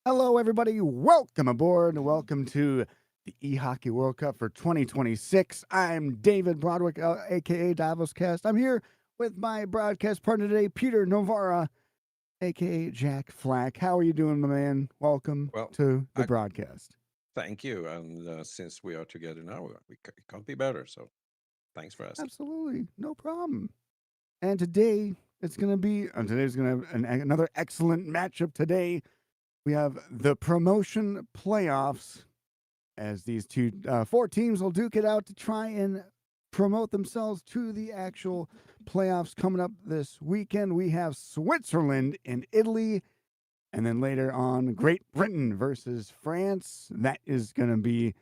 Hello, everybody. Welcome aboard. Welcome to the eHockey World Cup for 2026. I'm David Broadwick, a.k.a. davoscast. I'm here with my broadcast partner today, Peter Novara, a.k.a. Jack Flack. How are you doing, my man? Welcome Well, to the I broadcast. thank you. And since we are together now, it can't be better. So thanks for asking. Absolutely. No problem. And today, today's going to have another excellent matchup today. We have the promotion playoffs as these four teams will duke it out to try and promote themselves to the actual playoffs coming up this weekend. We have Switzerland and Italy, and then later on Great Britain versus France. That is going to be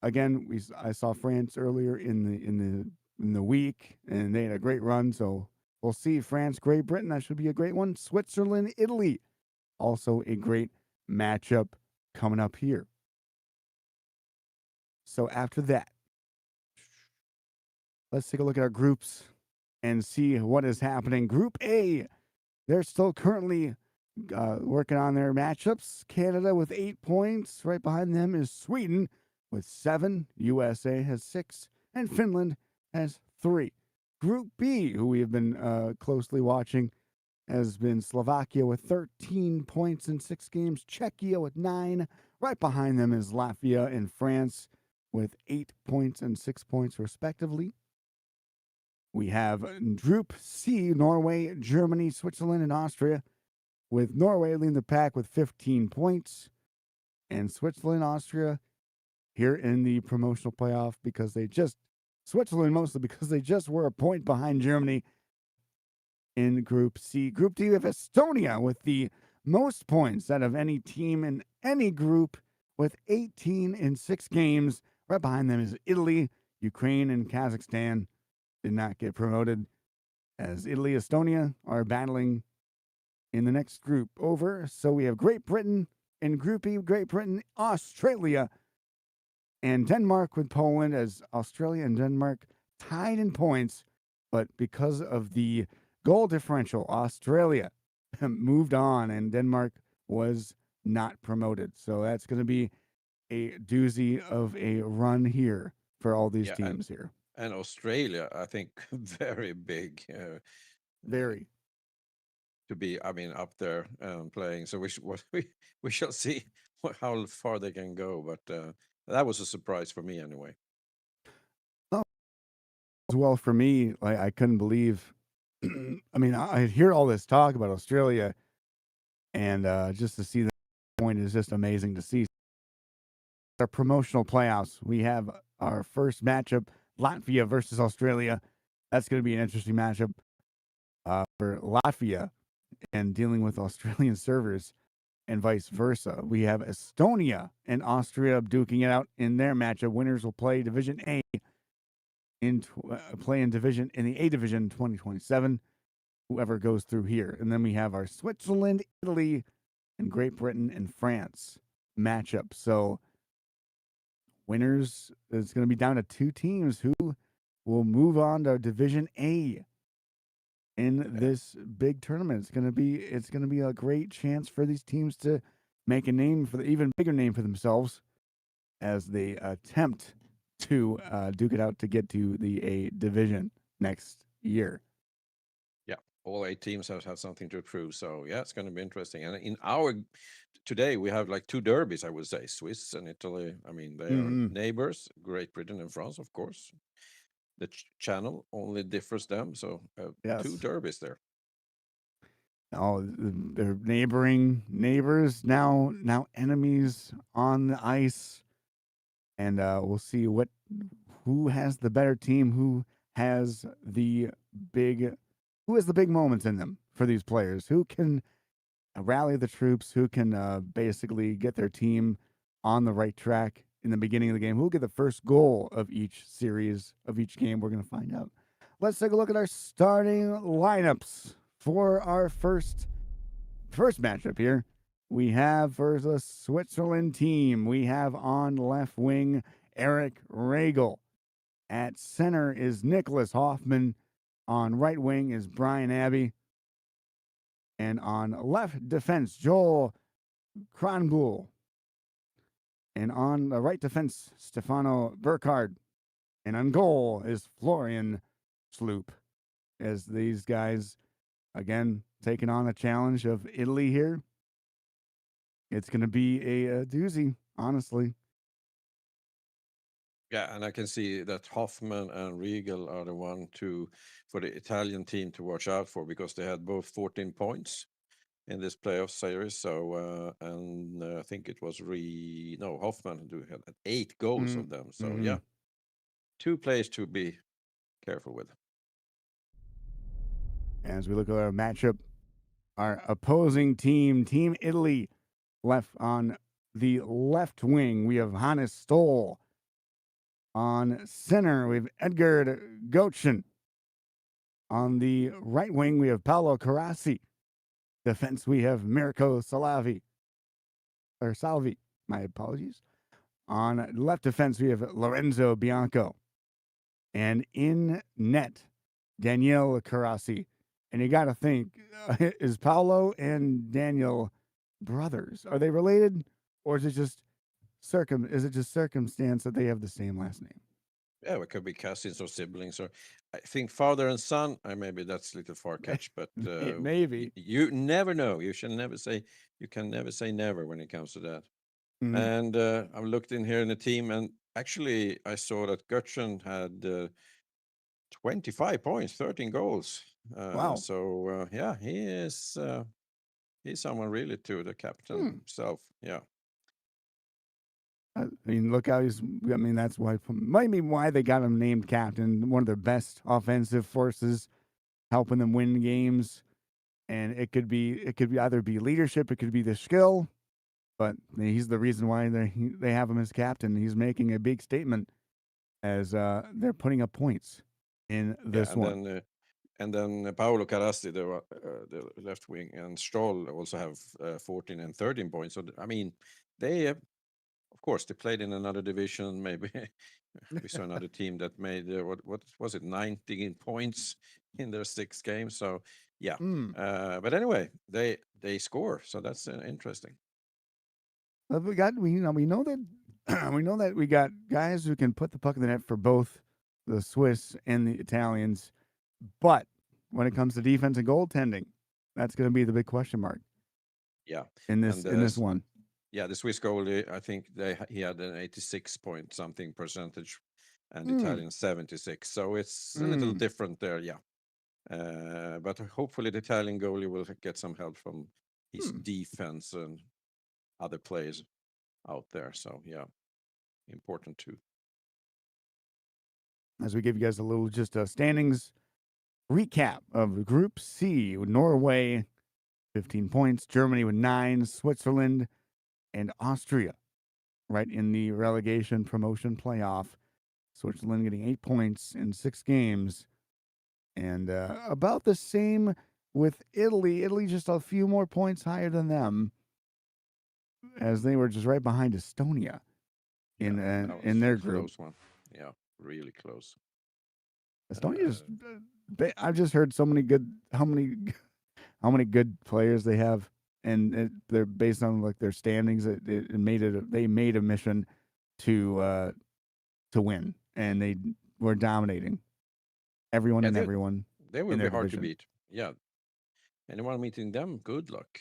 again. I saw France earlier in the week, and they had a great run. So we'll see France, Great Britain. That should be a great one. Switzerland, Italy, also a great matchup coming up here. So after that, let's take a look at our groups and see what is happening. Group A, they're still currently working on their matchups. Canada with 8 points. Right behind them is Sweden with 7. USA has 6. And Finland has 3. Group B, who we have been closely watching, has been Slovakia with 13 points in 6 games. Czechia with 9. Right behind them is Latvia and France with 8 points and 6 points, respectively. We have Group C, Norway, Germany, Switzerland, and Austria, with Norway leading the pack with 15 points, and Switzerland, Austria here in the promotional playoff Switzerland mostly because they just were a point behind Germany in Group C. Group D, we have Estonia with the most points out of any team in any group with 18 in 6 games. Right behind them is Italy, Ukraine, and Kazakhstan. Did not get promoted, as Italy, Estonia are battling in the next group over. So we have Great Britain in Group E, Great Britain, Australia, and Denmark with Poland, as Australia and Denmark tied in points, but because of the goal differential, Australia moved on and Denmark was not promoted. So that's going to be a doozy of a run here for all these Yeah, teams here. and Australia, I think, very big Very. to be. I mean, up there playing. So we shall see how far they can go. But that was a surprise for me anyway. Oh, as well for me, I couldn't believe. I mean, I hear all this talk about Australia, and just to see the point is just amazing to see. Our promotional playoffs, we have our first matchup: Latvia versus Australia. That's going to be an interesting matchup for Latvia and dealing with Australian servers, and vice versa. We have Estonia and Austria duking it out in their matchup. Winners will play Division A play in the A division 2027. Whoever goes through here, and then we have our Switzerland, Italy, and Great Britain and France matchup. So winners is going to be down to 2 teams who will move on to Division A in this big tournament. It's going to be a great chance for these teams to make a name for the even bigger name for themselves as they attempt to duke it out to get to the A division next year. Yeah, all 8 teams have something to prove. So yeah, it's going to be interesting. And in our today we have like 2 derbies, I would say, Swiss and Italy. I mean, they are Mm-hmm. neighbors. Great Britain and France, of course. The channel only differs them. So 2 Yes. derbies there. Oh, they're neighbors now enemies on the ice, and we'll see who has the better team, has the big who has the big moments in them for these players, who can rally the troops, who can basically get their team on the right track in the beginning of the game, who will get the first goal of each series of each game. We're going to find out. Let's take a look at our starting lineups for our first matchup here. We have for the Switzerland team, we have on left wing Eric Regal. At center is Nicholas Hoffman. On right wing is Brian Abbey. And on left defense, Joel Kronbull. And on the right defense, Stefano Burkhardt. And on goal is Florian Sloop. As these guys, again, taking on the challenge of Italy here. It's going to be a doozy, honestly. Yeah, and I can see that Hoffman and Riegel are the one for the Italian team to watch out for, because they had both 14 points in this playoff series. So I think it was Hoffman who had 8 goals of them. So Mm-hmm. yeah, 2 players to be careful with. As we look at our matchup, our opposing team, Team Italy, left on the left wing, we have Hannes Stoll. On center, we have Edgar Goetschen. On the right wing, we have Paolo Carassi. Defense, we have Mirko Salvi. My apologies. On left defense, we have Lorenzo Bianco. And in net, Daniele Carassi. And you got to think, is Paolo and Daniel brothers? Are they related? Or is it just circumstance that they have the same last name? Yeah, it could be cousins or siblings, or I think father and son. Maybe that's a little far catch, but Maybe. you never know. You can never say never when it comes to that. Mm. And I looked in here in the team, and actually I saw that Götzen had 25 points, 13 goals. Wow. So yeah, he's someone really to the captain himself. Yeah. I mean, look how that's maybe why they got him named captain. One of their best offensive forces, helping them win games. And it could be either be leadership, it could be the skill, but he's the reason why they have him as captain. He's making a big statement as they're putting up points in this one. And then Paolo Carassi, the left wing, and Stroll also have 14 and 13 points. So I mean, they of course they played in another division. Maybe we saw another team that made what was it, 19 points in their 6 games. So yeah, but anyway, they score. So that's interesting. We know that we know that we got guys who can put the puck in the net for both the Swiss and the Italians, but when it comes to defense and goaltending, that's going to be the big question mark. Yeah, in this one. Yeah, the Swiss goalie, I think he had an 86 point something percentage, and Italian 76. So it's a little different there. Yeah, but hopefully the Italian goalie will get some help from his defense and other players out there. So yeah, important too. As we give you guys a little just a standings recap of Group C, with Norway 15 points, Germany with 9, Switzerland and Austria right in the relegation promotion playoff. Switzerland getting 8 points in 6 games. And about the same with Italy. Italy just a few more points higher than them, as they were just right behind Estonia in their group. Close one. Yeah, really close. Estonia's. I've just heard so many good. How many good players they have, and they're based on like their standings. They made a mission to win, and they were dominating everyone and everyone. They will be hard to beat. Yeah, anyone meeting them, good luck.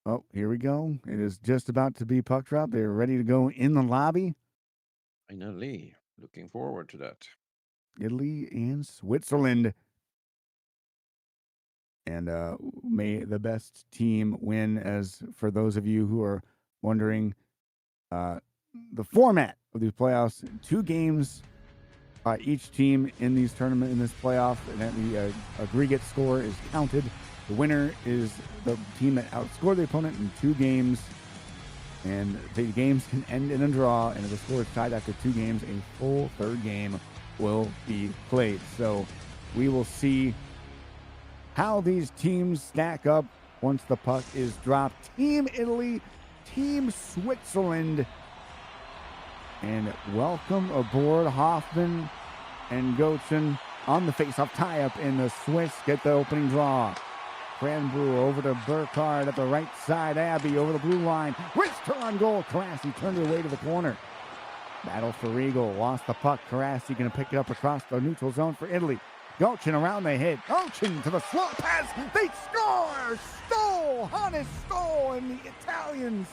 Oh, here we go. It is just about to be puck drop. They're ready to go in the lobby. Finally, looking forward to that. Italy and Switzerland. And may the best team win. As for those of you who are wondering, the format of these playoffs, 2 games each team in this playoff, and then the aggregate score is counted. The winner is the team that outscored the opponent in 2 games, and the games can end in a draw, and if the score is tied after 2 games, a full 3rd game will be played. So we will see how these teams stack up once the puck is dropped. Team Italy, Team Switzerland. And welcome aboard Hoffman and Goetschen on the face-off tie-up, and the Swiss get the opening draw. Cranbrew over to Burkhardt at the right side. Abbey over the blue line. Wrist her on goal. Karasi turned it away to the corner. Battle for Regal. Lost the puck. Karasi going to pick it up across the neutral zone for Italy. Gochin around the hit. Gochin to the slot pass. They score! Stoll! Hannes Stoll, and the Italians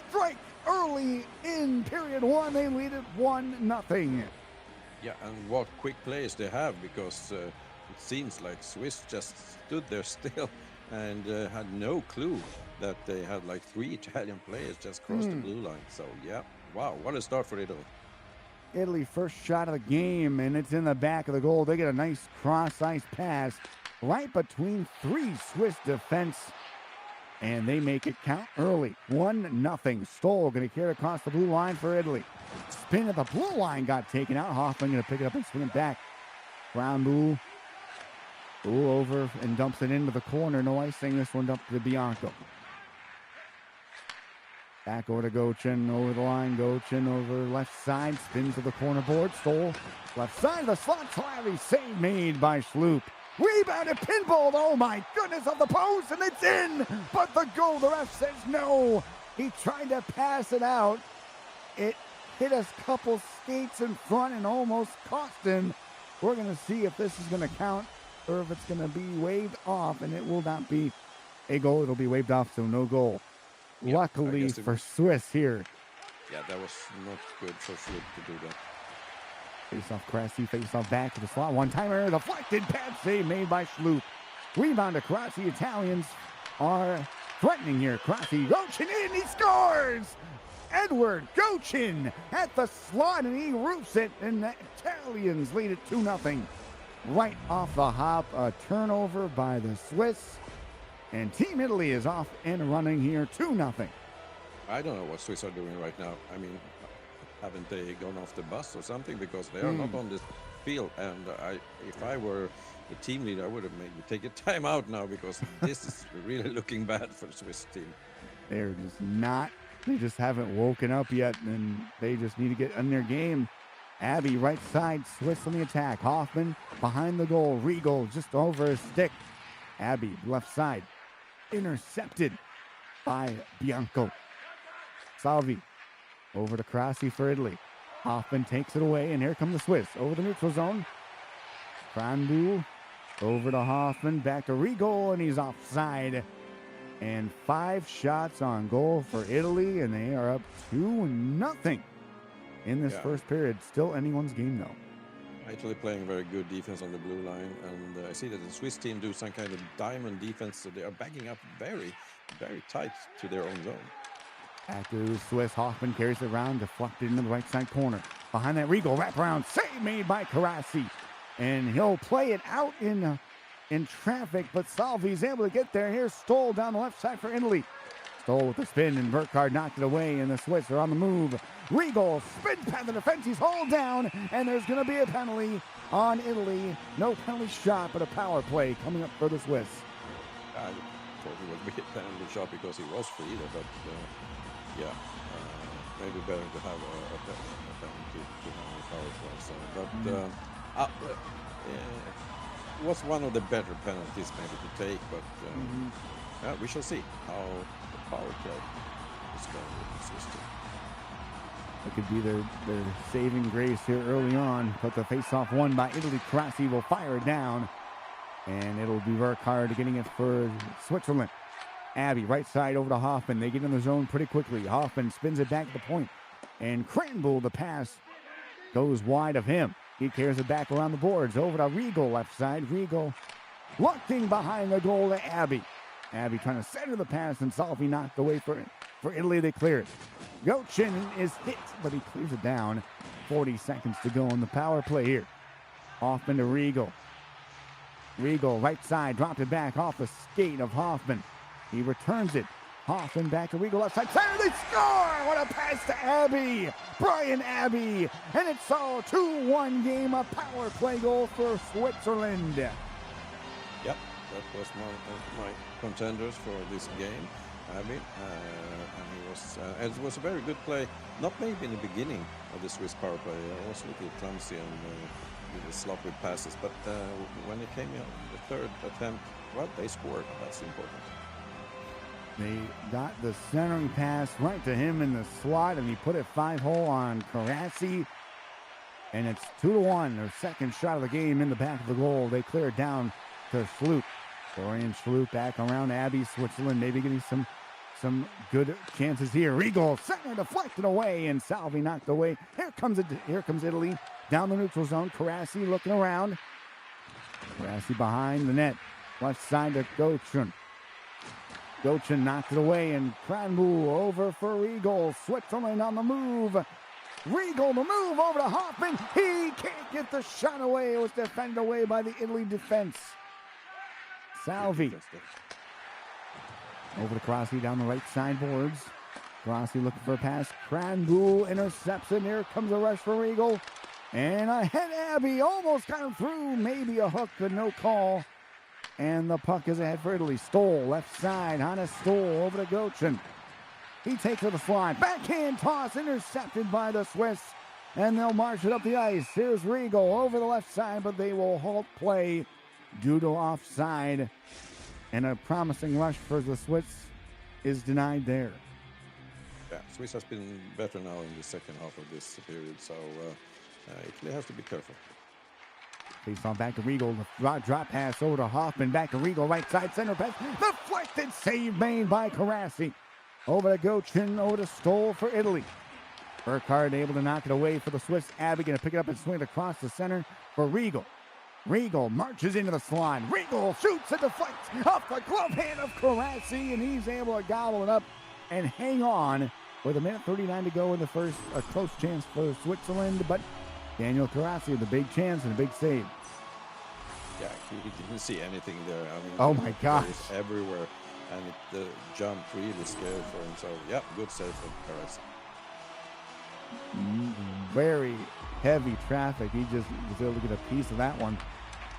strike early in period one. They lead it 1-0. Yeah, and what quick plays they have, because it seems like Swiss just stood there still and had no clue that they had like 3 Italian players just cross the blue line. So yeah, wow, what a start for Italy. Italy first shot of the game, and it's in the back of the goal. They get a nice cross-ice pass right between 3 Swiss defense, and they make it count early. 1-0. Stoll going to carry across the blue line for Italy. Spin at the blue line got taken out. Hoffman going to pick it up and swing it back. Brown over and dumps it into the corner. No icing. This one up to Bianco. Back over to Gochin, over the line. Gochin over left side, spins to the corner board. Stoll left side of the slot. Slavy save made by Schloop. Rebounded, pinball. Oh my goodness, of the post, and it's in. But the goal, the ref says no. He tried to pass it out. It hit a couple skates in front and almost cost him. We're going to see if this is going to count or if it's going to be waved off, and it will not be a goal. It'll be waved off, so no goal. Yeah, luckily for Swiss here. Yeah, that was not good for Schlup to do that. Face off Krasi, face off back to the slot. One-timer, deflected pad save made by Schloop. Rebound to Krasi. Italians are threatening here. Krasi, Gochin in, he scores! Edward Gochin at the slot, and he roofs it, and the Italians lead it 2-0. Right off the hop, a turnover by the Swiss. And Team Italy is off and running here 2-0. I don't know what Swiss are doing right now. I mean, haven't they gone off the bus or something? Because they are not on this field. And if I were the team leader, I would have maybe take a timeout now, because this is really looking bad for the Swiss team. They're just not. They just haven't woken up yet, and they just need to get in their game. Abbey right side, Swiss on the attack. Hoffman behind the goal. Regal just over his stick. Abbey left side. Intercepted by Bianco. Salvi over to Krasi for Italy. Hoffman takes it away, and here come the Swiss over the neutral zone. Krandu over to Hoffman, back to Regal, and he's offside. And 5 shots on goal for Italy, and they are up 2-0 in this first period. Still anyone's game, though. Actually playing very good defense on the blue line, and I see that the Swiss team do some kind of diamond defense, so they are backing up very, very tight to their own zone. Back to Swiss. Hoffman carries it around, deflected into the right side corner. Behind that, Regal wraparound save made by Karasi, and he'll play it out in traffic, but Salvi's able to get there. Here's Stoll down the left side for Italy. Stoll with the spin, and Burkhardt knocked it away, and the Swiss are on the move. Regal spins past the defense. He's hauled down, and there's going to be a penalty on Italy. No penalty shot, but a power play coming up for the Swiss. I thought it would be a penalty shot because he was free there, but maybe better to have a penalty to have a power play. So, but was one of the better penalties maybe to take, but we shall see how the power play is going with the system. It could be their saving grace here early on, but the face-off won by Italy. Krasi will fire it down, and it'll be Burkhardt getting it for Switzerland. Abbey right side over to Hoffman. They get in the zone pretty quickly. Hoffman spins it back to the point, and Cranbull, the pass goes wide of him. He carries it back around the boards over to Regal left side. Regal looking behind the goal to Abbey. Abbey trying to center the pass, and Salvi knocked away for Italy. They clear it. Gochin is hit, but he clears it down. 40 seconds to go on the power play here. Hoffman to Regal. Regal right side, dropped it back off the skate of Hoffman. He returns it. Hoffman back to Regal left side. Center, they score! What a pass to Abbey! Brian Abbey! And it's all 2-1 game, a power play goal for Switzerland. Yep, that was one of my contenders for this game, Abbey. And it was a very good play. Not maybe in the beginning of the Swiss power play. I was a little clumsy and with the sloppy passes. But when it came in the third attempt, well, they scored. That's important. They got the centering pass right to him in the slot, and he put it 5-hole on Karasi. And it's 2-1. Their second shot of the game in the back of the goal. They clear it down to Sloop. Dorian Sloop back around Abby, Switzerland, maybe getting some good chances here. Riegel, center deflected away, and Salvi knocked away. Here comes Italy down the neutral zone. Karasi looking around. Karasi behind the net. Left side to Gochin. Gochin knocked it away, and Kranbu over for Riegel. Switzerland on the move. Riegel the move over to Hoffman. He can't get the shot away. It was defended away by the Italy defense. Salvi over to Krosky down the right side boards. Krosky looking for a pass. Kranbu intercepts it. Here comes a rush for Riegel. And ahead Abby almost got him through. Maybe a hook, but no call. And the puck is ahead for Italy. Stoll left side. Hannes Stoll over to Gochin. He takes to the slide. Backhand toss intercepted by the Swiss. And they'll march it up the ice. Here's Riegel over the left side, but they will halt play due to offside. And a promising rush for the Swiss is denied there. Yeah, Swiss has been better now in the second half of this period, so Italy has to be careful. Face on back to Riegel. The drop pass over to Hoffman. Back to Riegel. Right side center pass. Deflected save made by Karasi. Over to Gochin. Over to Stoll for Italy. Burkhardt able to knock it away for the Swiss. Abby going to pick it up and swing it across the center for Riegel. Riegel marches into the slot. Riegel shoots and deflects off the glove hand of Karasi, and he's able to gobble it up and hang on with 1:39 to go in the first. A close chance for Switzerland, but Daniel Karasi with a big chance and a big save. Yeah, he didn't see anything there. I mean, oh my gosh, it's everywhere, and the jump really scared for him. So yeah, good save from Karasi. Very heavy traffic. He just was able to get a piece of that one.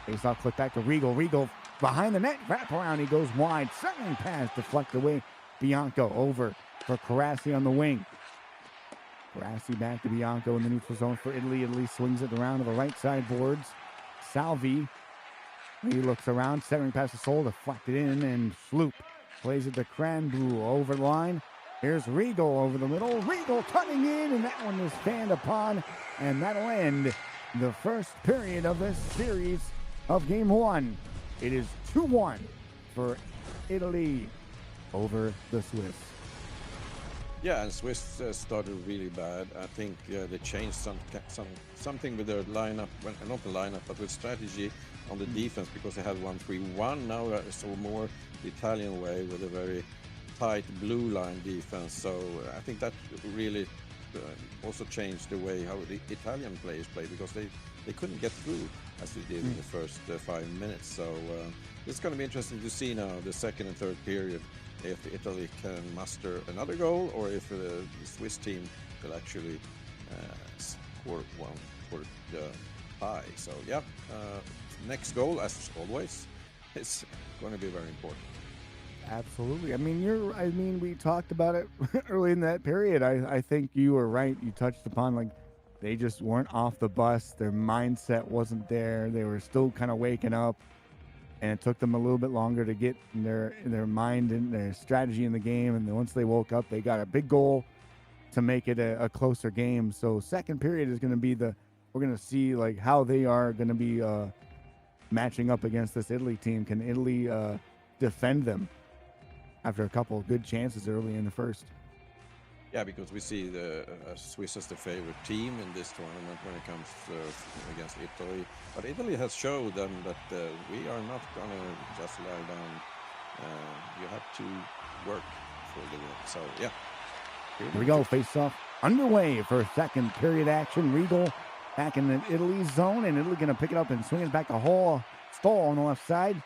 Face off, click back to Riegel. Riegel behind the net, wrap around. He goes wide. Second pass deflected away. Bianco over for Karasi on the wing. Karasi back to Bianco in the neutral zone for Italy. Italy swings it around to the right side boards. Salvi, he looks around. Centering pass to Sol, deflected in, and Sloop plays it to Kranbu over the line. Here's Riegel over the middle. Riegel cutting in, and that one is fanned upon. And that'll end the first period of this series of Game 1. It is 2-1 for Italy over the Swiss. Yeah, and Swiss started really bad. I think they changed something with their lineup, well, not the lineup, but with strategy on the defense, because they had 1-3-1. Now I saw more the Italian way with a very tight blue line defense. So I think that really also changed the way how the Italian players play, because they couldn't get through as they did in the first 5 minutes. So it's going to be interesting to see now the second and third period if Italy can muster another goal, or if the Swiss team will actually score one for the tie. So yeah, next goal, as always, is going to be very important. Absolutely. I mean, we talked about it early in that period. I think you were right. You touched upon, like, they just weren't off the bus. Their mindset wasn't there. They were still kind of waking up, and it took them a little bit longer to get their mind and their strategy in the game. And then once they woke up, they got a big goal to make it a closer game. So second period is going to be we're going to see like how they are going to be matching up against this Italy team. Can Italy defend them after a couple of good chances early in the first? Yeah, because we see the Swiss as the favorite team in this tournament when it comes against Italy. But Italy has showed them that we are not going to just lie down. You have to work for the win. So, yeah. Here we go. Face-off underway for second period action. Riegel back in the Italy zone, and Italy going to pick it up and swing it back to Stoll on the left side.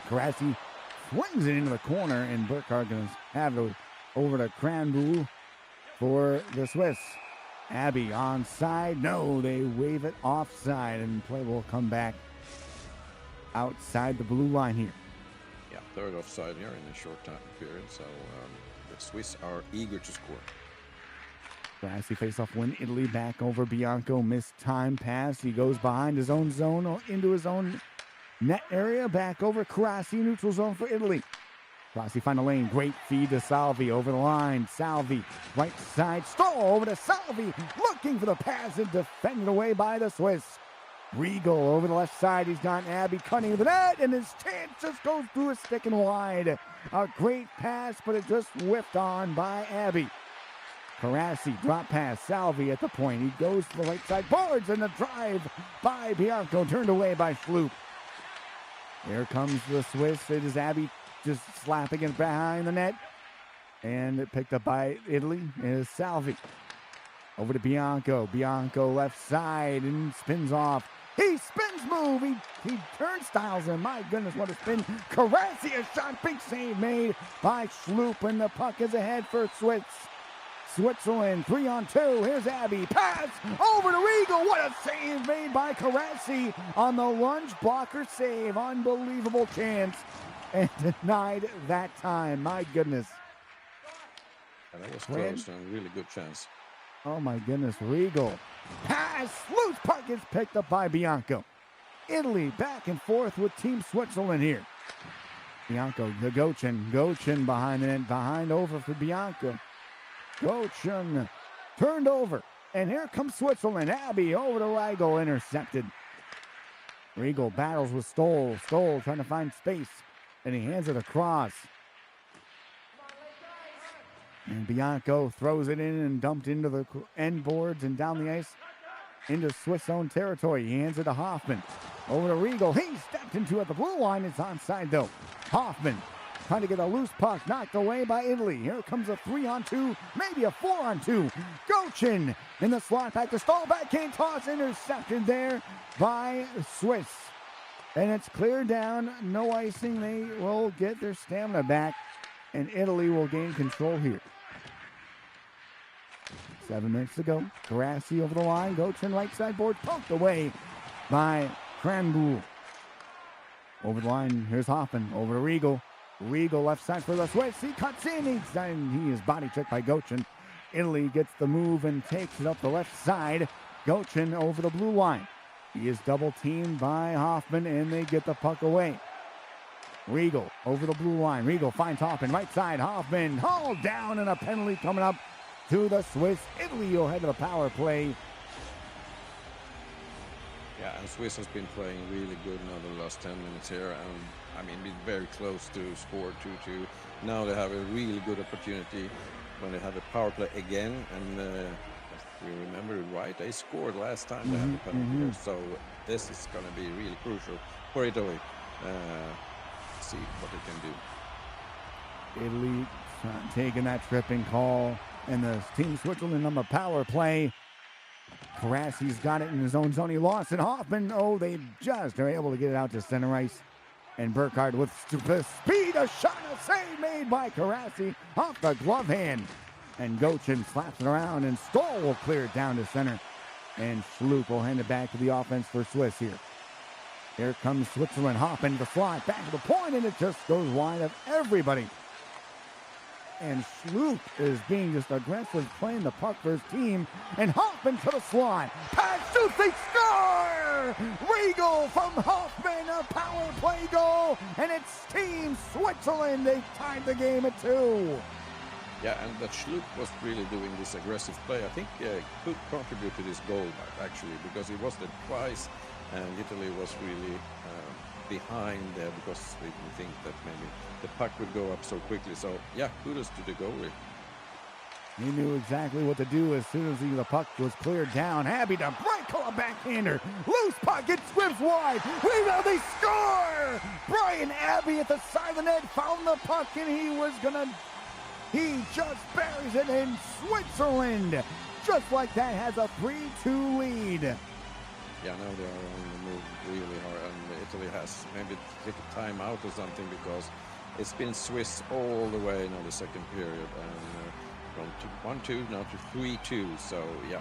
Karasi swings it into the corner, and Burkhardt going to have it over to Kranbu for the Swiss. Abby onside. No, they wave it offside, and play will come back outside the blue line here. Yeah, third offside here in a short time period. So the Swiss are eager to score. Grassy face-off win. Italy back over Bianco. Missed time pass. He goes behind his own zone into his own net area. Back over Carassi. Neutral zone for Italy. Carassi find a lane. Great feed to Salvi over the line. Salvi right side. Stoll over to Salvi. Looking for the pass and defended away by the Swiss. Regal over the left side. He's got Abby cutting the net, and his chance just goes through his stick and wide. A great pass, but it just whipped on by Abby. Carassi, drop pass, Salvi at the point. He goes to the right side boards, and the drive by Bianco turned away by Schloop. Here comes the Swiss. It is Abby just slapping it behind the net. And it picked up by Italy is Salvi. Over to Bianco. Bianco left side and spins off. He spins move. He turnstiles him. My goodness, what a spin. Carassi a shot. Big save made by Schloop, and the puck is ahead for Switzerland 3-on-2. Here's Abby. Pass over to Regal. What a save made by Carassi on the lunge blocker save. Unbelievable chance. And denied that time. My goodness. Yeah, that was close and really good chance. Oh my goodness. Regal. Pass. Loose puck is picked up by Bianco. Italy back and forth with Team Switzerland here. Bianco, the Gochin behind the net. Behind over for Bianco. Gochin turned over. And here comes Switzerland. Abby over to Regal, intercepted. Regal battles with Stoll. Stoll trying to find space. And he hands it across. And Bianco throws it in and dumped into the end boards and down the ice into Swiss own territory. He hands it to Hoffman. Over to Regal. He stepped into at the blue line. It's onside though. Hoffman trying to get a loose puck, knocked away by Italy. Here comes a 3-on-2, maybe a 4-on-2. Gochin in the slot back to Stoll. Backhand toss, intercepted there by Swiss. And it's cleared down. No icing. They will get their stamina back. And Italy will gain control here. 7 minutes to go. Carassi over the line. Gochin right side board. Poked away by Cranboul. Over the line. Here's Hoffman. Over to Regal. Regal left side for the Swiss. He cuts in. He is body checked by Gochin. Italy gets the move and takes it up the left side. Gochin over the blue line. He is double teamed by Hoffman, and they get the puck away. Regal over the blue line. Regal finds Hoffman right side. Hoffman hauled down, and a penalty coming up to the Swiss. Italy will head to the power play. Yeah, and Swiss has been playing really good now the last 10 minutes here. And I mean, been very close to score 2-2. Now they have a really good opportunity when they have the power play again. And if we remember it right, they scored last time they had the penalty here. So this is going to be really crucial for Italy. See what they can do. Italy taking that tripping call, and the Team Switzerland on the power play. Carassi's got it in his own zone. He lost it. Hoffman, they just are able to get it out to center ice. And Burkhardt with speed, a shot, a save made by Carassi off the glove hand. And Gochin slaps it around, and Stoll will clear it down to center. And Schloop will hand it back to the offense for Swiss here. Here comes Switzerland. Hoffman the slot back to the point, and it just goes wide of everybody. And Schloop is being just aggressive, playing the puck for his team. And Hoffman to the slot. Pass, shoots, they score! Regal from Hoffman, a power play goal. And it's Team Switzerland. They tied the game at 2. Yeah, and that Schloop was really doing this aggressive play. I think could contribute to this goal, actually, because he was there twice. And Italy was really behind there because they didn't think that maybe the puck would go up so quickly. So, yeah, kudos to the goalie. He knew exactly what to do as soon as the puck was cleared down. Abby to break a backhander. Loose puck, it swims wide. Rebound, they score! Brian Abby at the side of the net found the puck, and he just buries it in. Switzerland, just like that, has a 3-2 lead. Yeah, now they are on the move really hard, and Italy has maybe to take a timeout or something because it's been Swiss all the way now the second period, and from 1-2 now to 3-2. So yeah,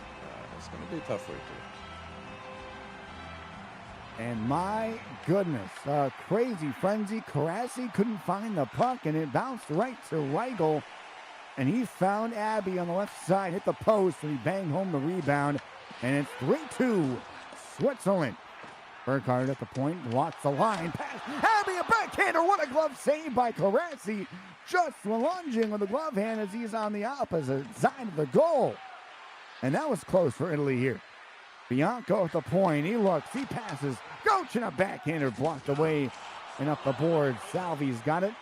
it's going to be tough for Italy. And my goodness, crazy frenzy. Carassi couldn't find the puck, and it bounced right to Regal. and he found Abby on the left side, hit the post, and he banged home the rebound, and it's 3-2 Switzerland. Burkhardt at the point, walks the line, pass, Abby, a backhander, what a glove save by Carassi, just lunging with the glove hand as he's on the opposite side of the goal. And that was close for Italy here. Bianco at the point, he looks, he passes, Gocin a backhander blocked away and up the board. Salvi's got it.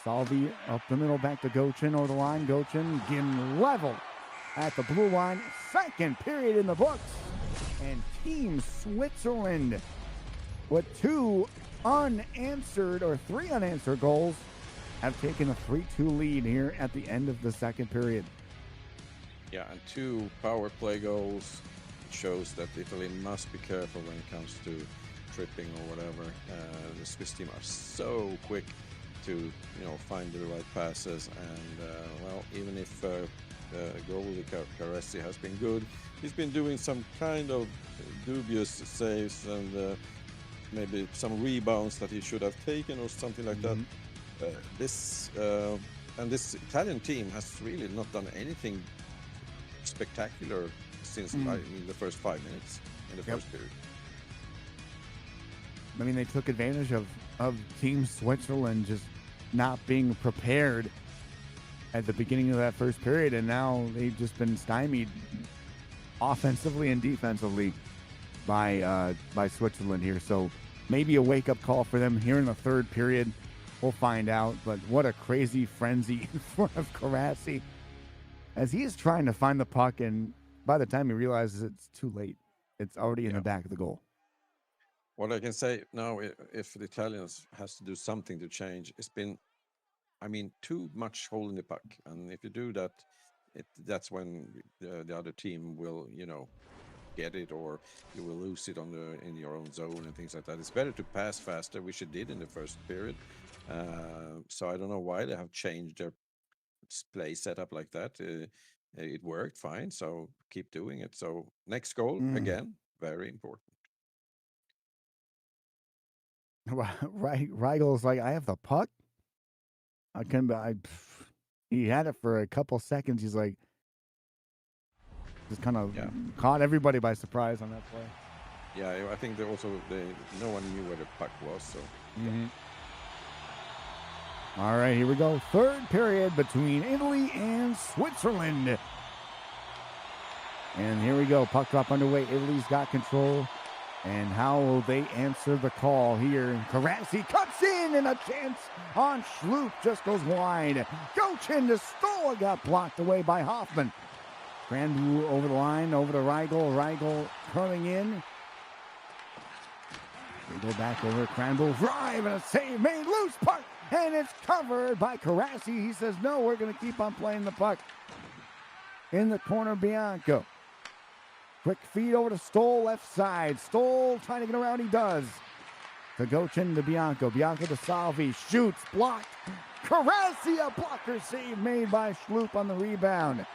Salvi up the middle, back to Gocin over the line. Gocin getting level at the blue line. Second period in the books. And Team Switzerland with three unanswered goals have taken a 3-2 lead here at the end of the second period. Yeah, and 2 power play goals. It shows that Italy must be careful when it comes to tripping or whatever. The Swiss team are so quick to find the right passes, and well, even if goalie Carassi has been good, he's been doing some kind of dubious saves and maybe some rebounds that he should have taken or something like that. This Italian team has really not done anything spectacular since the first 5 minutes in the first period. I mean, they took advantage of Team Switzerland just not being prepared at the beginning of that first period, and now they've just been stymied offensively and defensively by Switzerland here. So maybe a wake-up call for them here in the third period. We'll find out, but what a crazy frenzy in front of Carassi as he is trying to find the puck, and by the time he realizes it's too late, it's already in the back of the goal. What I can say now, if the Italians has to do something to change, it's been, too much holding the puck, and if you do that, that's when the other team will, get it, or you will lose it in your own zone and things like that. It's better to pass faster, which it did in the first period. So I don't know why they have changed their play setup like that. It worked fine, so keep doing it. So next goal, again, very important. Reigel's like, I have the puck. He had it for a couple seconds. He's like, just kind of caught everybody by surprise on that play. Yeah, I think no one knew where the puck was. So. All right, here we go. Third period between Italy and Switzerland. And here we go. Puck drop underway. Italy's got control. And how will they answer the call here? Carassi cuts in, and a chance on Schlup just goes wide. Gocin to Stoll, got blocked away by Hoffman. Granbu over the line, over to Rigel. Rigel curling in. We go back over to Granbu. Drive and a save made. Loose puck. And it's covered by Carassi. He says, no, we're going to keep on playing the puck. In the corner, Bianco. Quick feed over to Stoll, left side. Stoll trying to get around, he does. To Gocin to Bianco. Bianco to Salvi. Shoots, blocked. Carassi, a blocker save made by Schlup on the rebound.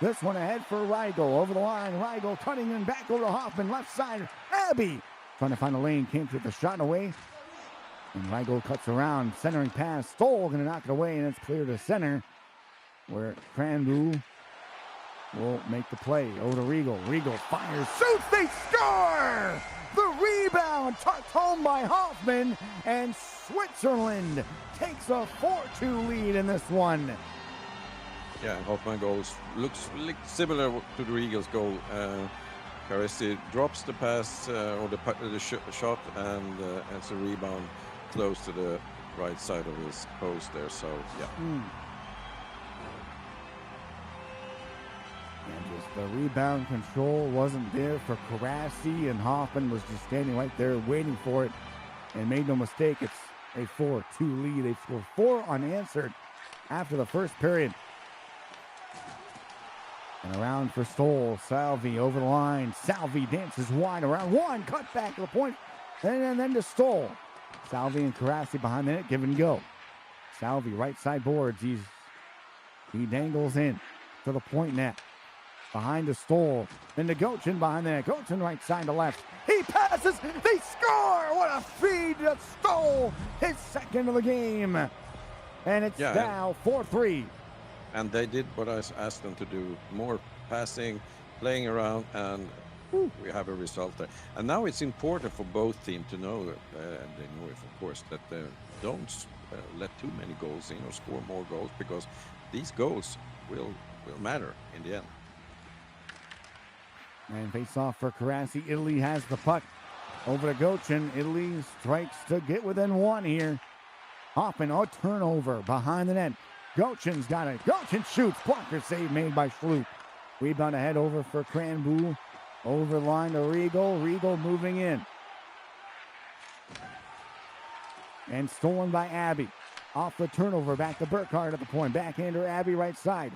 This one ahead for Rigel. Over the line, Rigel cutting in back over to Hoffman. Left side, Abby. Trying to find a lane, can't get the shot away. And Rigel cuts around, centering pass. Stoll going to knock it away, and it's clear to center, where Cranbu will make the play. Over to Regal. Regal fires, shoots, they score! The rebound tucked home by Hoffman, and Switzerland takes a 4-2 lead in this one. Yeah, Hoffman goals looks similar to the Regal's goal. Carassi drops the pass or the shot, and it's a rebound close to the right side of his post there. So yeah. And just the rebound control wasn't there for Carassi, and Hoffman was just standing right there waiting for it, and made no mistake, it's a 4-2 lead. They scored 4 unanswered after the first period. And around for Stoll. Salvi over the line. Salvi dances wide around one. Cut back to the point. And then to Stoll. Salvi and Carassi behind the net. Give and go. Salvi right side boards. He dangles in to the point net. Behind to Stoll. Then to Gocin behind the net. Gocin right side to left. He passes. They score. What a feed to Stoll. His second of the game. And it's now 4-3. And they did what I asked them to do: more passing, playing around, and we have a result there. And now it's important for both teams to know that, and they know it, of course, that they don't let too many goals in or score more goals, because these goals will matter in the end. And face off for Karasi. Italy has the puck. Over to Gochin. Italy strikes to get within one here. Hoffman, a turnover behind the net. Gochin's got it. Gochin shoots. Blocker save made by Schlup. Rebound ahead over for Cranboul. Over line to Riegel. Riegel moving in. And stolen by Abbey. Off the turnover. Back to Burkhardt at the point. Backhander Abbey right side.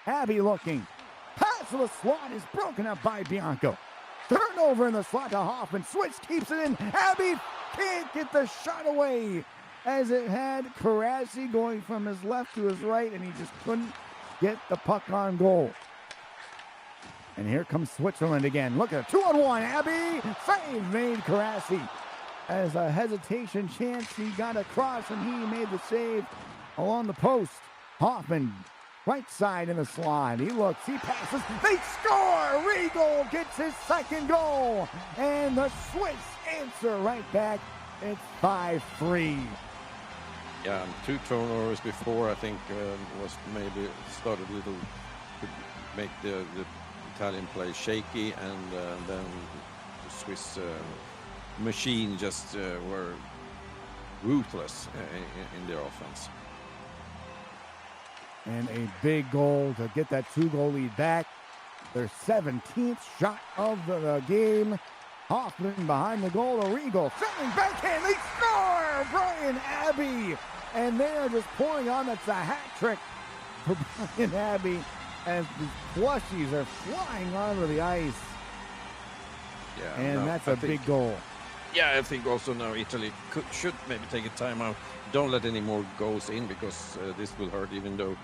Abbey looking. Pass to the slot is broken up by Bianco. Turnover in the slot to Hoffman. Switch keeps it in. Abbey can't get the shot away, as it had Karasi going from his left to his right, and he just couldn't get the puck on goal. And here comes Switzerland again. Look at a 2-on-1. Abbey, save made Karasi. As a hesitation chance, he got across, and he made the save along the post. Hoffman, right side in the slide. He looks, he passes, they score! Riegel gets his second goal, and the Swiss answer right back. It's 5-3. Yeah, and 2 turnovers before, I think, was maybe started a little to make the Italian play shaky, and then the Swiss machine just were ruthless in their offense. And a big goal to get that 2-goal lead back. Their 17th shot of the game. Hoffman behind the goal to Riegel. Sending backhand, they score! Brian Abbey! And they are just pouring on. That's a hat trick for Brian Abbey, as the plushies are flying onto the ice. Yeah, and that's a big goal. Yeah, I think also now Italy should maybe take a timeout. Don't let any more goals in, because this will hurt, even though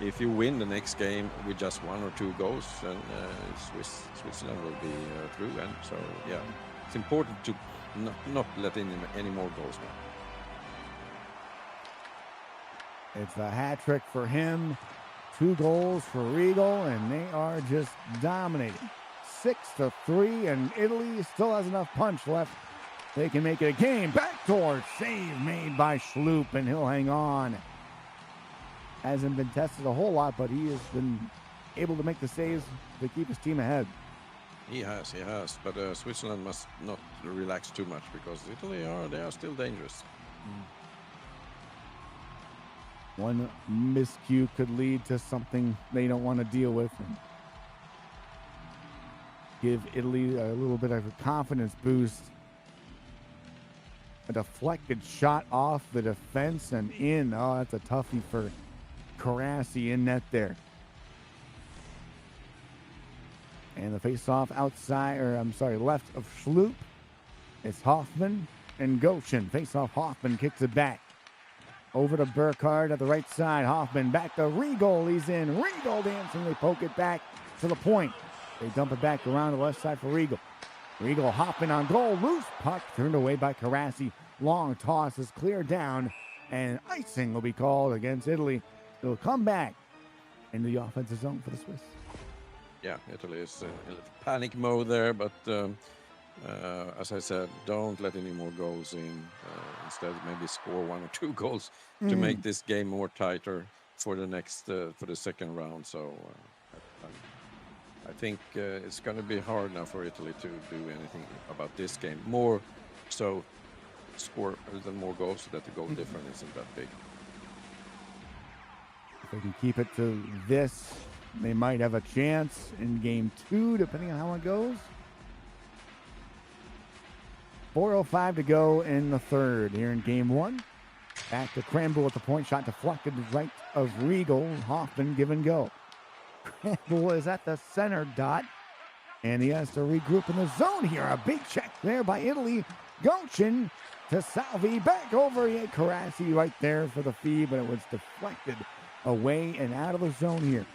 if you win the next game with just 1 or 2 goals, then Switzerland will be through. And so, yeah, it's important to not let in any more goals now. It's a hat trick for him. 2 goals for Riegel, and they are just dominating. 6-3, and Italy still has enough punch left. They can make it a game. Backdoor save made by Schlup, and he'll hang on. Hasn't been tested a whole lot, but he has been able to make the saves to keep his team ahead. He has. But Switzerland must not relax too much, because Italy they are still dangerous. One miscue could lead to something they don't want to deal with, and give Italy a little bit of a confidence boost. A deflected shot off the defense and in. Oh, that's a toughie for Karasi in net there. And the face-off outside, left of Schlup. It's Hoffman and Gochin. Face-off, Hoffman kicks it back. Over to Burkhardt at the right side. Hoffman back to Riegel. He's in. Riegel dancing. They poke it back to the point. They dump it back around the left side for Riegel. Riegel hopping on goal. Loose puck turned away by Karasi. Long toss is cleared down, and icing will be called against Italy. It'll come back into the offensive zone for the Swiss. Yeah, Italy is in panic mode there, but as I said, don't let any more goals in. Instead, maybe score 1 or 2 goals to make this game more tighter for the next for the second round. So I think it's going to be hard now for Italy to do anything about this game. More so, score a little more goals so that the goal difference isn't that big. If they can keep it to this, they might have a chance in game 2, depending on how it goes. 4:05 to go in the third here in game 1. Back to Cranboul at the point. Shot deflected right of Riegel. Hoffman give and go. Cranboul is at the center dot, and he has to regroup in the zone here. A big check there by Italy. Gochin to Salvi. Back over. He had Karasi right there for the feed, but it was deflected away and out of the zone here.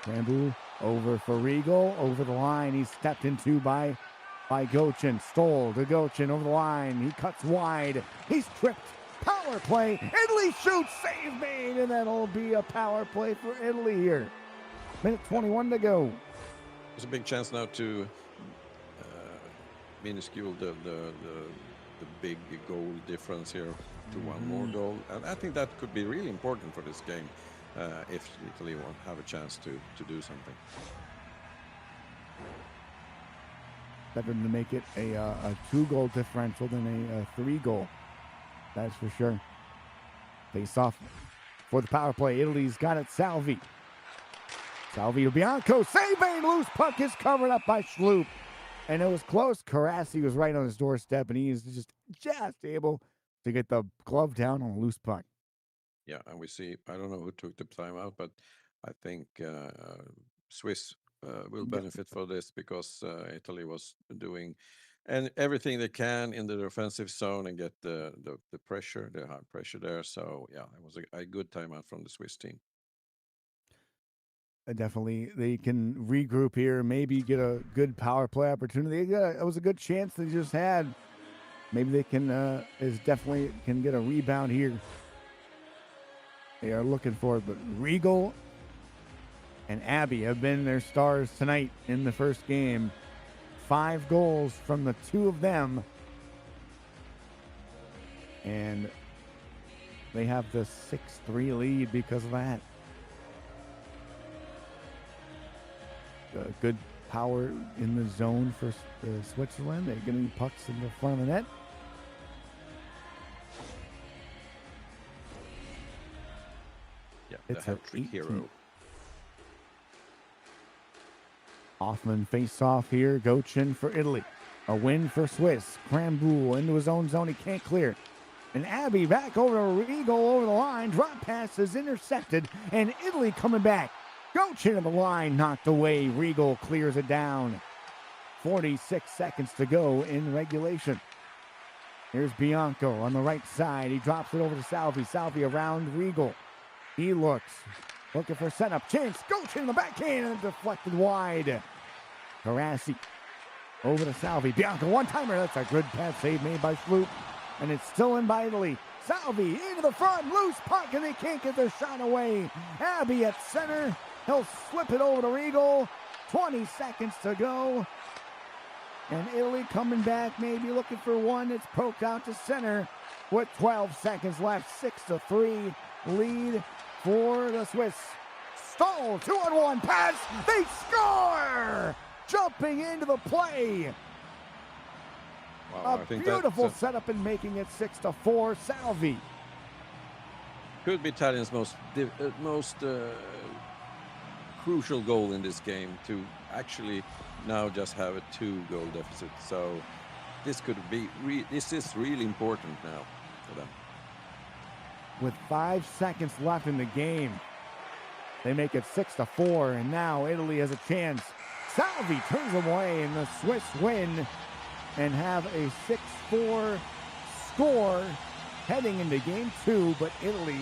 Cranboul over for Riegel. Over the line. He's stepped into by Gochin. Stoll to Gochin over the line. He cuts wide. He's tripped Power play. Italy shoots. Save made. And that'll be a power play for Italy here. Minute 21 to go. There's a big chance now to minuscule the big goal difference here to one more goal. And I think that could be really important for this game if Italy won't have a chance to do something. Better to make it a 2-goal differential than a 3-goal. That's for sure. Face off for the power play. Italy's got it. Salvi to Bianco. Save made. Loose puck is covered up by Schloop. And it was close. Karasi was right on his doorstep, and he is just able to get the glove down on a loose puck. Yeah, and we see, I don't know who took the timeout, but I think Swiss will benefit for this because Italy was doing everything they can in the offensive zone and get the pressure, the high pressure there. So, yeah, it was a good timeout from the Swiss team. Definitely, they can regroup here, maybe get a good power play opportunity. It was a good chance they just had. Maybe they can get a rebound here. They are looking for it, but Regal and Abby have been their stars tonight in the first game. 5 goals from the 2 of them. And they have the 6-3 lead because of that. Good power in the zone for Switzerland. They're getting pucks in the front of the net. Yeah, it's a trick hero. Hoffman face off here. Gochin for Italy. A win for Swiss. Krambuhl into his own zone. He can't clear. And Abbey back over to Regal over the line. Drop pass is intercepted. And Italy coming back. Gochin to the line, knocked away. Regal clears it down. 46 seconds to go in regulation. Here's Bianco on the right side. He drops it over to Salvi. Salvi around Regal. He looking for setup. Chance. Gochin in the backhand and deflected wide. Karasi over to Salvi. Bianco one-timer. That's a good pass save made by Schloop. And it's still in by Italy. Salvi into the front. Loose puck and they can't get their shot away. Abbey at center. He'll slip it over to Regal. 20 seconds to go. And Italy coming back, maybe looking for one. It's poked out to center with 12 seconds left. 6-3 lead for the Swiss. Stoll, 2-on-1 pass. They score! Jumping into the play. Wow, A beautiful setup and making it 6-4. Salvi. Could be Italian's most crucial goal in this game to actually now just have a 2-goal deficit. So this could be this is really important now for them. With 5 seconds left in the game, they make it 6-4, and now Italy has a chance. Salvi turns away, and the Swiss win and have a 6-4 score heading into game 2, but Italy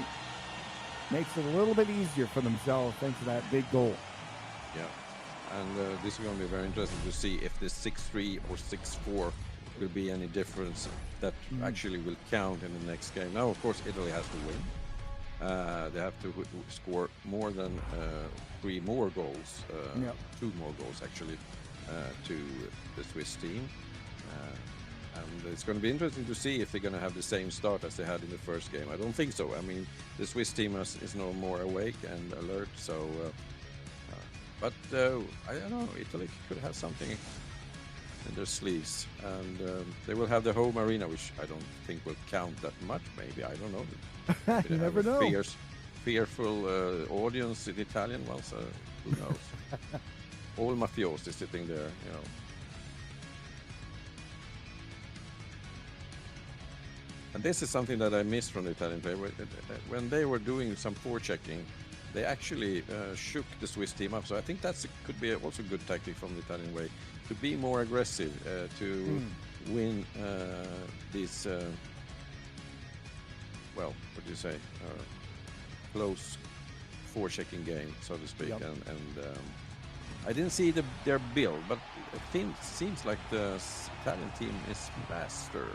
makes it a little bit easier for themselves thanks to that big goal. Yeah, and this is going to be very interesting to see if this 6-3 or 6-4 will be any difference that actually will count in the next game. Now, of course, Italy has to win. They have to score more than 3 more goals, 2 more goals actually, to the Swiss team. And it's going to be interesting to see if they're going to have the same start as they had in the first game. I don't think so. I mean, the Swiss team is no more awake and alert. So, but I don't know. Italy could have something in their sleeves, and they will have the home arena, which I don't think will count that much. Maybe, I don't know. You never know. Fearful audience in Italian ones. Who knows? All mafiosi sitting there, you know. And this is something that I missed from the Italian player. When they were doing some forechecking, they actually shook the Swiss team up. So I think that could be also a good tactic from the Italian way, to be more aggressive, to win these, well, what do you say, close forechecking game, so to speak. Yep. And I didn't see their build, but it seems like the Italian team is faster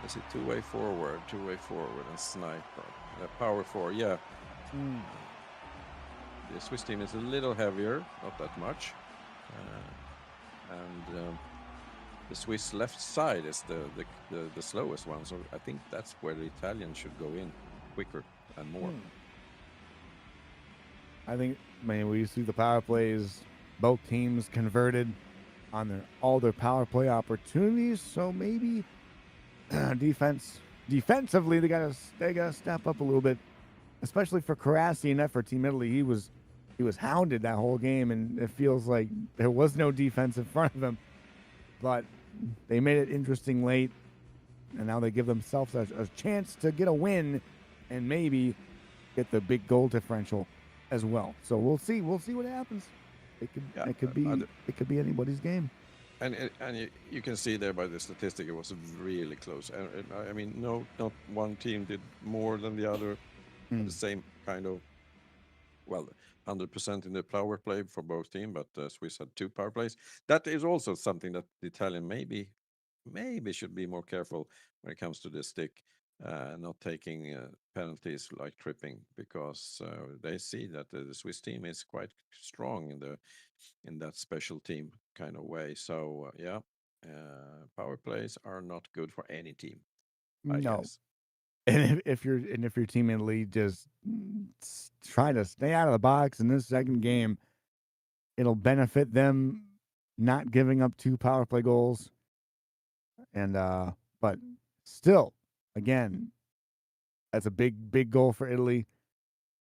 Is it two-way forward, and sniper? Power four, yeah. The Swiss team is a little heavier, not that much. And the Swiss left side is the slowest one, so I think that's where the Italians should go in quicker and more. I think, we see the power plays, both teams converted on all their power play opportunities, so maybe defensively they gotta step up a little bit, especially for Carassi and that for Team Italy. He was hounded that whole game, and it feels like there was no defense in front of him. But they made it interesting late, and now they give themselves a chance to get a win and maybe get the big goal differential as well. So we'll see what happens. It could be anybody's game. And you can see there by the statistic, it was really close. I mean, not one team did more than the other. The same kind of, 100% in the power play for both teams, but Swiss had 2 power plays. That is also something that the Italian maybe should be more careful when it comes to the stick, not taking penalties like tripping, because they see that the Swiss team is quite strong in that special team kind of way. So power plays are not good for any team, I guess. And if your team in the league just try to stay out of the box in this second game, it'll benefit them not giving up 2 power play goals. And but still, again, that's a big goal for Italy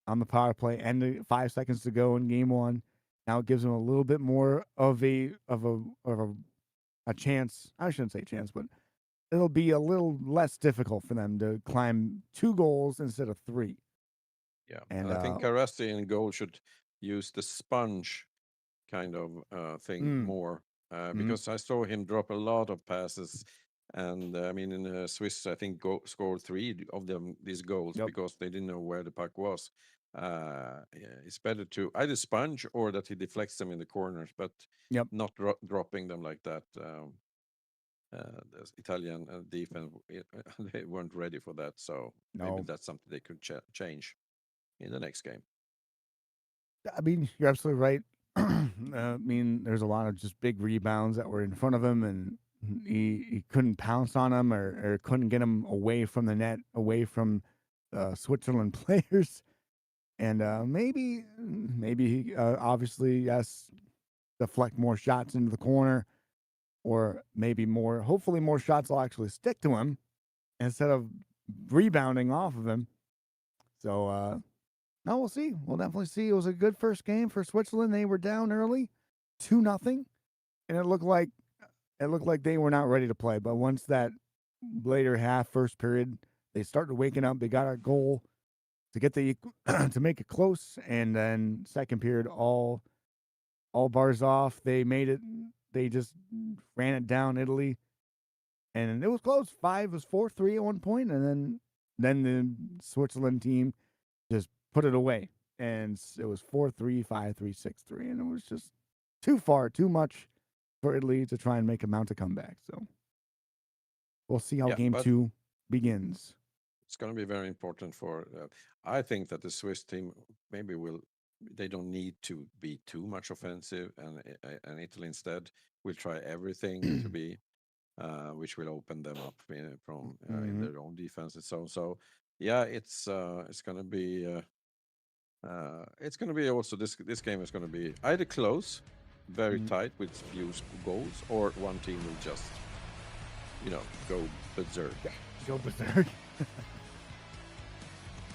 on the power play, and 5 seconds to go in game 1. Now it gives them a little bit more of a chance. I shouldn't say chance, but it'll be a little less difficult for them to climb 2 goals instead of 3. Yeah, and I think Carassi in goal should use the sponge kind of thing more, because I saw him drop a lot of passes, and I mean in Swiss I think scored 3 of these goals because they didn't know where the puck was. It's better to either sponge or that he deflects them in the corners, but not dropping them like that. The Italian defense, they weren't ready for that, so maybe that's something they could change in the next game. I mean, you're absolutely right. I mean, there's a lot of just big rebounds that were in front of him, and he couldn't pounce on them or couldn't get them away from the net, away from Switzerland players. And maybe he obviously, deflect more shots into the corner, or maybe hopefully more shots will actually stick to him instead of rebounding off of him. So, no, we'll see. We'll definitely see. It was a good first game for Switzerland. They were down early, 2-0, and it looked like they were not ready to play. But once that later half, first period, they started waking up. They got a goal to get to make it close, and then second period, all bars off. They made it. They just ran it down Italy, and it was close. It was 4-3 at one point, and then the Switzerland team just put it away, and it was 4-3, 5-3, 6-3, and it was just too much for Italy to try and mount a comeback. So we'll see how game 2 begins. It's going to be very important for. I think that the Swiss team they don't need to be too much offensive, and Italy instead will try everything to be, which will open them up from in their own defense. So yeah, it's going to be also this game is going to be either close, very tight with few goals, or one team will just go berserk. Go berserk.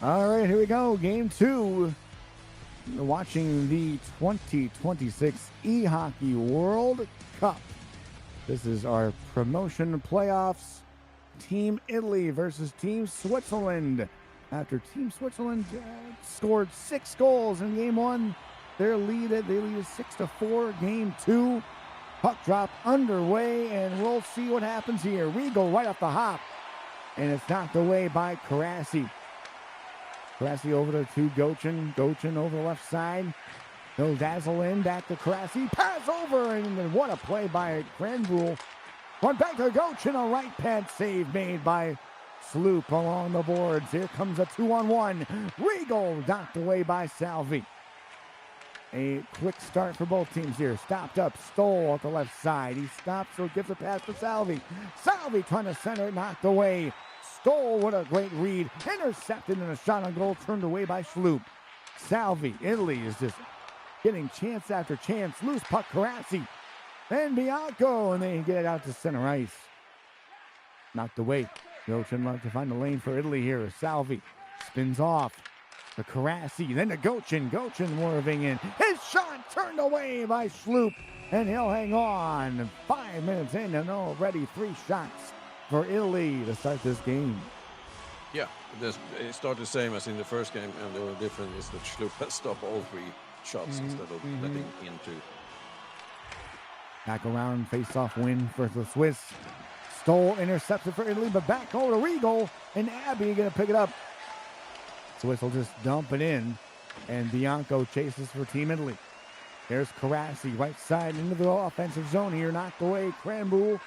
All right, here we go. Game 2. You're watching the 2026 eHockey World Cup. This is our promotion playoffs. Team Italy versus Team Switzerland. After Team Switzerland scored 6 goals in game 1, they lead is 6-4. Game 2, puck drop underway, and we'll see what happens here. We go right off the hop, and it's knocked away by Carassi. Carassi over to Gochin. Gochin over the left side. He'll dazzle in, back to Carassi. Pass over, and what a play by Granville. One back to Gochin, a right pad save made by Sloop along the boards. Here comes a 2-on-1. Regal knocked away by Salvi. A quick start for both teams here. Stopped up, Stoll at the left side. He stops, so gives a pass to Salvi. Salvi trying to center it, knocked away. Stoll, what a great read. Intercepted and a shot on goal turned away by Sloop. Salvi, Italy is just getting chance after chance. Loose puck, Carassi. Then Bianco, and they get it out to center ice. Knocked away. Gochin like to find a lane for Italy here. Salvi spins off. The Carassi, then to Gochin. Gochin moving in. His shot turned away by Sloop, and he'll hang on. 5 minutes in, and already 3 shots for Italy to start this game. Yeah, it started the same as in the first game, and the only difference is that Sloop has stopped all 3 shots instead of letting in 2. Back around, face-off win for the Swiss. Stoll intercepted for Italy, but back over to Regal, and Abby going to pick it up. Swiss will just dump it in, and Bianco chases for Team Italy. There's Carassi, right side into the offensive zone here, knocked away. Cranboul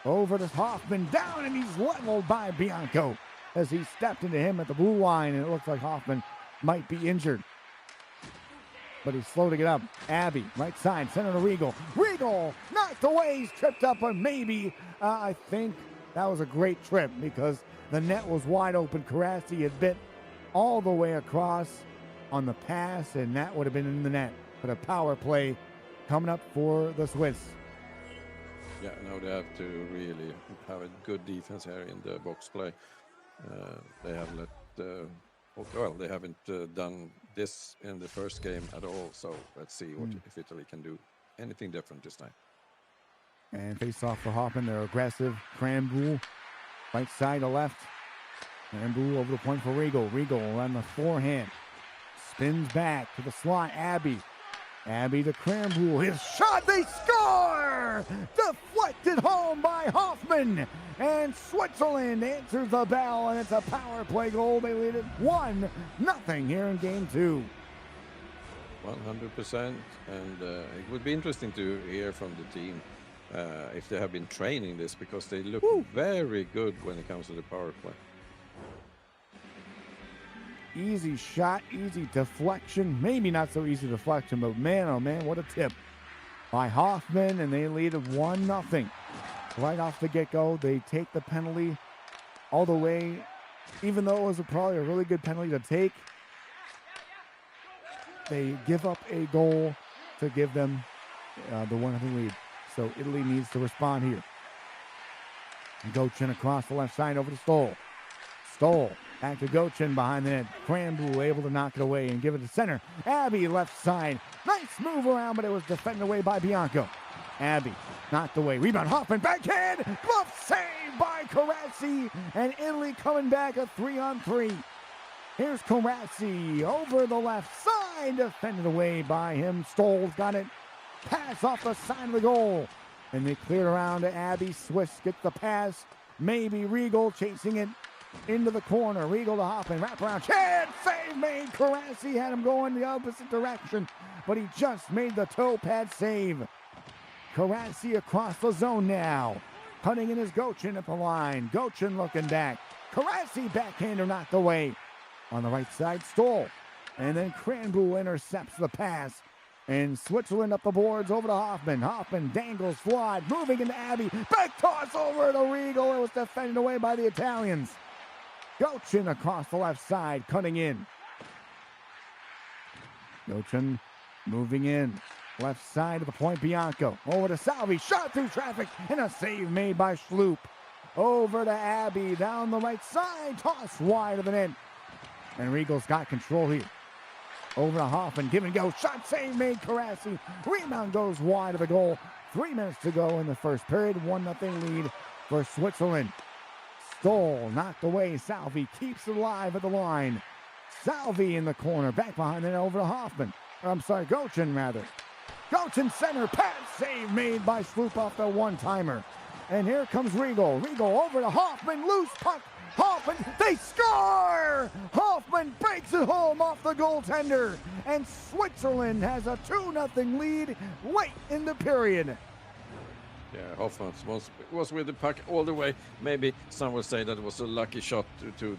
over to Hoffman, down, and he's leveled by Bianco as he stepped into him at the blue line, and it looks like Hoffman might be injured. But he's slow to get up. Abby, right side, center to Regal. Regal knocked away, he's tripped up, but maybe, I think that was a great trip because the net was wide open. Carassi had bit all the way across on the pass, and that would have been in the net. But a power play coming up for the Swiss. Yeah, now they have to really have a good defense here in the box play. They have they haven't done this in the first game at all. So let's see if Italy can do anything different this time. And face off for Hoffman. They're aggressive. Cranboul, right side to left. Cranboul over the point for Regal. Regal on the forehand. Spins back to the slot. Abby. Abby to Cranboul. His shot. They score! Deflected home by Hoffman. And Switzerland answers the bell, and it's a power play goal. They lead it 1-0 here in game 2. 100%. And it would be interesting to hear from the team if they have been training this, because they look very good when it comes to the power play. Easy shot, easy deflection. Maybe not so easy deflection, but man, oh man, what a tip by Hoffman, and they lead it 1-0. Right off the get-go, they take the penalty all the way, even though it was probably a really good penalty to take. They give up a goal to give them the 1-0 lead. So Italy needs to respond here. Gochin across the left side over to Stoll. Stoll back to Gochin behind the net. Cranboul able to knock it away and give it to center. Abby left side. Nice move around, but it was defended away by Bianco. Abby knocked away. Rebound Hoffman. Backhand. Glove save by Carassi. And Italy coming back a 3-on-3. Here's Carassi over the left side. Defended away by him. Stoll's got it. Pass off the side of the goal. And they cleared around to Abby. Swiss gets the pass. Maybe Regal chasing it into the corner. Regal to Hoffman. Wrap around. Chance save made. Carassi had him going the opposite direction, but he just made the toe pad save. Carassi across the zone now. Cutting in his Gochin at the line. Gochin looking back. Carassi backhander knocked away. On the right side, Stoll. And then Cranboul intercepts the pass. And Switzerland up the boards over to Hoffman. Hoffman dangles, slide, moving into Abby. Back toss over to Regal. It was defended away by the Italians. Gochin across the left side, cutting in. Gochin moving in. Left side of the point, Bianco. Over to Salvi, shot through traffic, and a save made by Sloop. Over to Abby, down the right side, toss wide of the net. And Regal's got control here. Over to Hoffman, give and go, shot save made, Carassi. Rebound goes wide of the goal. 3 minutes to go in the first period, 1-0 lead for Switzerland. Stoll knocked away, Salvi keeps it alive at the line. Salvi in the corner, back behind it over to Hoffman. Gochin rather. Gochin center, pass save made by Sloop off the one-timer. And here comes Regal. Regal over to Hoffman, loose puck. Hoffman, they score! Hoffman breaks it home off the goaltender. And Switzerland has a 2-0 lead late in the period. Yeah, Hoffman was with the puck all the way. Maybe some will say that it was a lucky shot to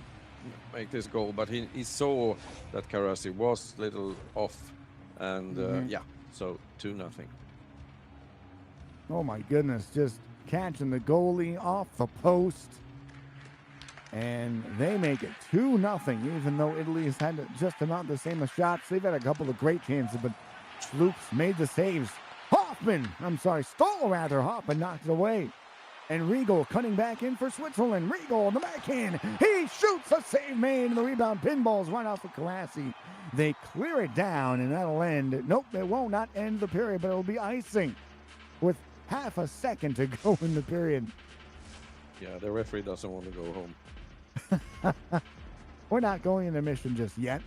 make this goal, but he saw that Karasi was a little off, and yeah, so 2-0. Oh my goodness, just catching the goalie off the post. And they make it 2-0, even though Italy has had just about the same shots. They've had a couple of great chances, but Schloops made the saves. Hoffman knocked it away. And Riegel cutting back in for Switzerland. Riegel on the backhand. He shoots, a save made, and the rebound pinballs right off of Karasi. They clear it down, and that'll end. Nope, it won't not end the period, but it'll be icing with half a second to go in the period. Yeah, the referee doesn't want to go home. We're not going into mission just yet.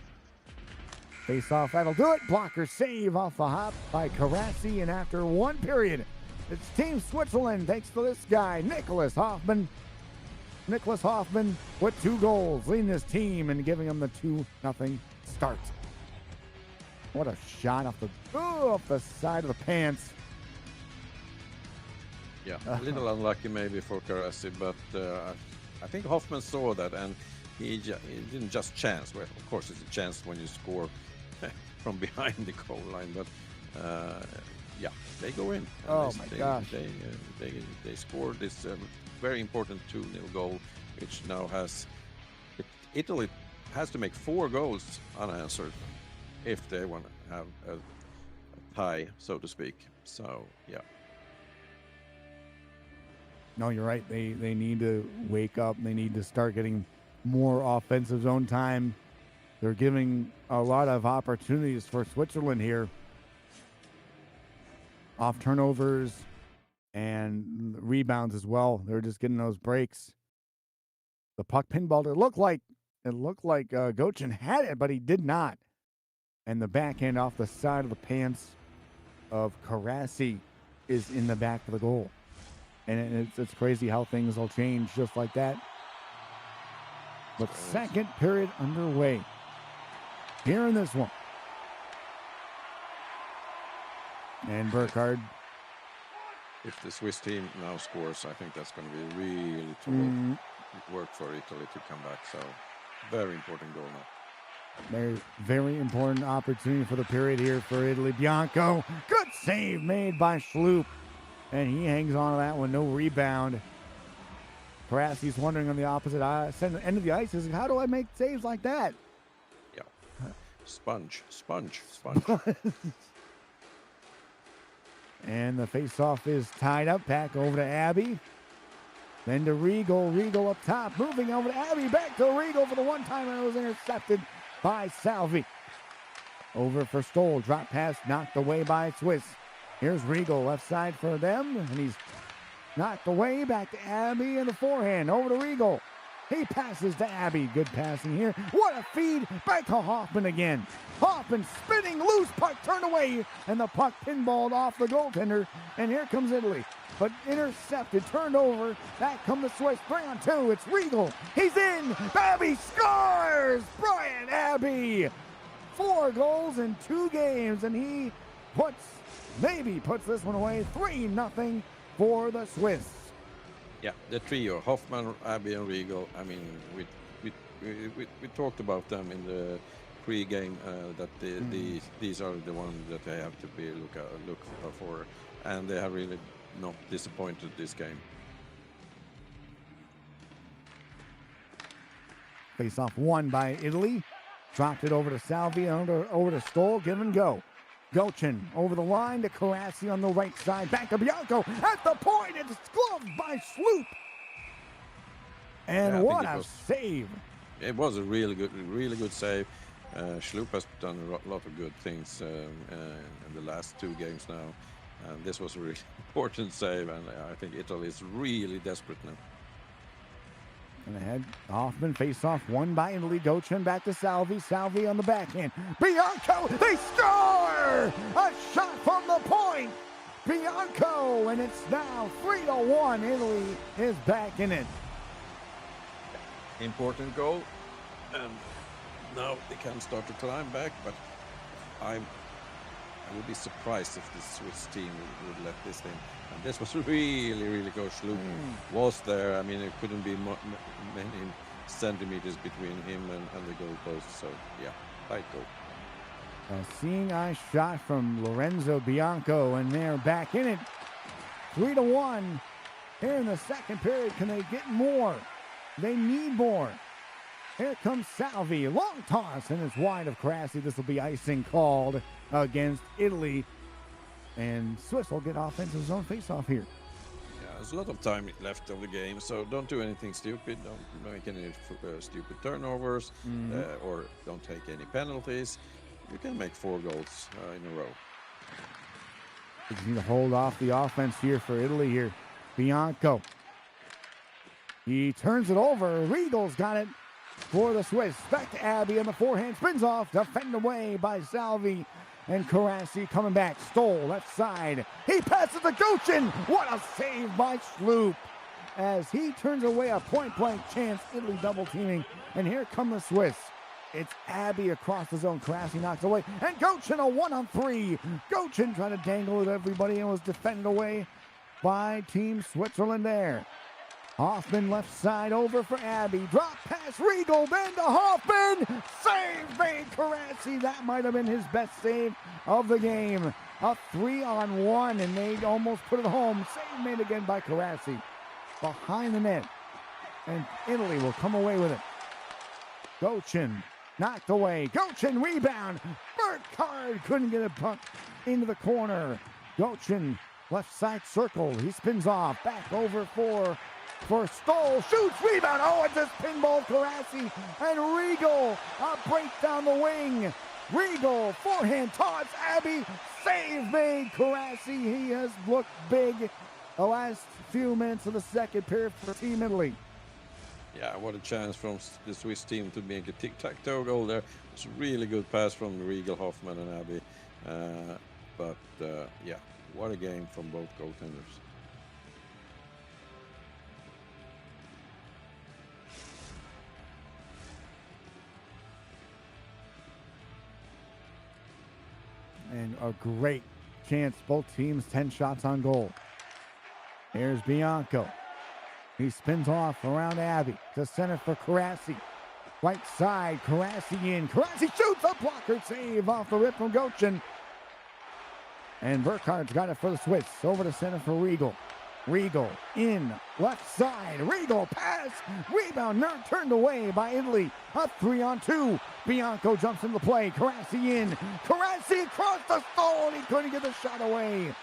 Face off, that'll do it. Blocker save off the hop by Karasi, and after one period, it's Team Switzerland thanks to this guy, Nicholas Hoffman. Nicholas Hoffman with 2 goals, leading his team and giving them the 2-0 start. What a shot off the side of the pants. Yeah, a little unlucky maybe for Karasi, but I think Hoffman saw that, and he didn't just chance. Well, of course, it's a chance when you score from behind the goal line, but yeah, they go in. Oh my gosh! They scored this very important 2-0 goal, which now has Italy has to make 4 goals unanswered if they want to have a tie, so to speak. So yeah. No, you're right. They need to wake up. They need to start getting more offensive zone time. They're giving a lot of opportunities for Switzerland here. Off turnovers and rebounds as well. They're just getting those breaks. The puck pinball, it looked like Gochin had it, but he did not. And the backhand off the side of the pants of Karasi is in the back of the goal. And it's crazy how things will change just like that. But second period underway here in this one. And Burkhardt. If the Swiss team now scores, I think that's going to be really tough work for Italy to come back. So very important goal now. Very important opportunity for the period here for Italy. Bianco, good save made by Schloop. And he hangs on to that one, no rebound. Karasi's wondering on the opposite end of the ice, is how do I make saves like that? Yeah. Sponge. And the face-off is tied up. Back over to Abbey. Then to Riegel. Riegel up top. Moving over to Abbey. Back to Riegel for the one-timer. It was intercepted by Salvi. Over for Stoll. Drop pass knocked away by Swiss. Here's Riegel, left side for them, and he's knocked away. Back to Abbey and the forehand. Over to Riegel. He passes to Abbey. Good passing here. What a feed. Back to Hoffman again. Hoffman spinning loose. Puck turned away, and the puck pinballed off the goaltender. And here comes Italy. But intercepted, turned over. Back come the Swiss. 3-on-2. It's Riegel. He's in. Abbey scores. Brian Abbey. 4 goals in 2 games, and he puts this one away. 3-0 for the Swiss. Yeah, the trio, Hoffman, Abbey, and Riegel. I mean, we talked about them in the pre-game that these are the ones that they have to be look for, and they have really not disappointed this game. Face off won by Italy. Dropped it over to Salvi, over to Stoll. Give and go. Gochin over the line to Karasi on the right side. Back to Bianco at the point. It's gloved by Schloop. And what a save. It was a really good save. Schloop has done a lot of good things in the last 2 games now. And this was a really important save. And I think Italy is really desperate now. And ahead, Hoffman face-off won by Italy. Gochin back to Salvi. Salvi on the backhand. Bianco, they score! A shot from the point. Bianco, and it's now 3-1. Italy is back in it. Important goal. And now they can start to climb back, but I would be surprised if the Swiss team would let this in. And this was really close. Schlup was there. I mean, it couldn't be many centimeters between him and the goalpost. So, yeah, tight goal. A seeing eye shot from Lorenzo Bianco, and they're back in it. 3-1. Here in the second period, can they get more? They need more. Here comes Salvi. Long toss, and it's wide of Crassi. This will be icing called against Italy. And Swiss will get offensive zone face-off here. Yeah, there's a lot of time left of the game, so don't do anything stupid. Don't make any stupid turnovers, or don't take any penalties. You can make 4 goals in a row. They just need to hold off the offense here for Italy here. Bianco. He turns it over. Riegel's got it for the Swiss. Back to Abby, and the forehand spins off. Defended away by Salvi. And Carassi coming back. Stoll left side. He passes to Gochin. What a save by Schlup. As he turns away a point-blank chance. Italy double teaming. And here come the Swiss. It's Abby across the zone. Carassi knocks away. And Gochin a 1-on-3. Gochin trying to dangle at everybody and was defended away by Team Switzerland there. Hoffman left side over for Abby. Drop pass Riegel, then to Hoffman. Save made Carassi. That might have been his best save of the game. A 3-on-1, and they almost put it home. Save made again by Carassi. Behind the net. And Italy will come away with it. Gochin knocked away. Gochin rebound. Burkhardt couldn't get a puck into the corner. Gochin left side circle. He spins off. Back over for Stoll. Shoots. Rebound. Oh, it just pinballed Carassi. And Riegel. A break down the wing. Riegel. Forehand toss. Abby. Save made. Carassi. He has looked big the last few minutes of the second period for Team Italy. Yeah, what a chance from the Swiss team to make a tic-tac-toe goal there. It's a really good pass from Riegel, Hoffman, and Abby. Yeah, what a game from both goaltenders. And a great chance. Both teams 10 shots on goal. Here's Bianco. He spins off around Abby to center for Carassi. Right side, Carassi in. Carassi shoots a blocker save off the rip from Gochin. And Burkhardt's got it for the Swiss. Over to center for Riegel. Riegel in, left side. Riegel pass, rebound, turned away by Italy. A 3-on-2. Bianco jumps into play. Carassi in. Carassi across the Stoll. He couldn't get the shot away.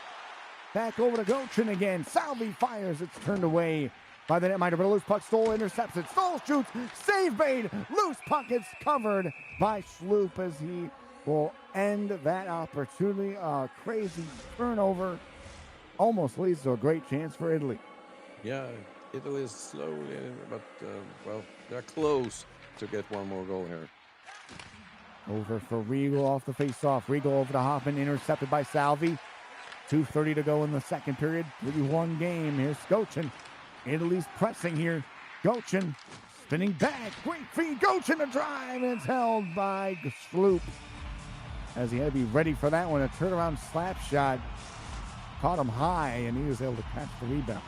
Back over to Gochin again. Salvi fires. It's turned away by the netminder, but a loose puck. Stoll intercepts it. Stoll shoots. Save made. Loose puck. It's covered by Schlup as he will end that opportunity. A crazy turnover. Almost leads to a great chance for Italy. Yeah, Italy is slowly, but well, they're close to get one more goal here. Over for Riegel off the face-off. Riegel over to Hoffman, intercepted by Salvi. 2:30 to go in the second period. 3-1 game. Here's Gochin. Italy's pressing here. Gochin spinning back. Great feed. Gochin to drive. And it's held by Schlup. As he had to be ready for that one. A turnaround slap shot. Caught him high, and he was able to catch the rebound.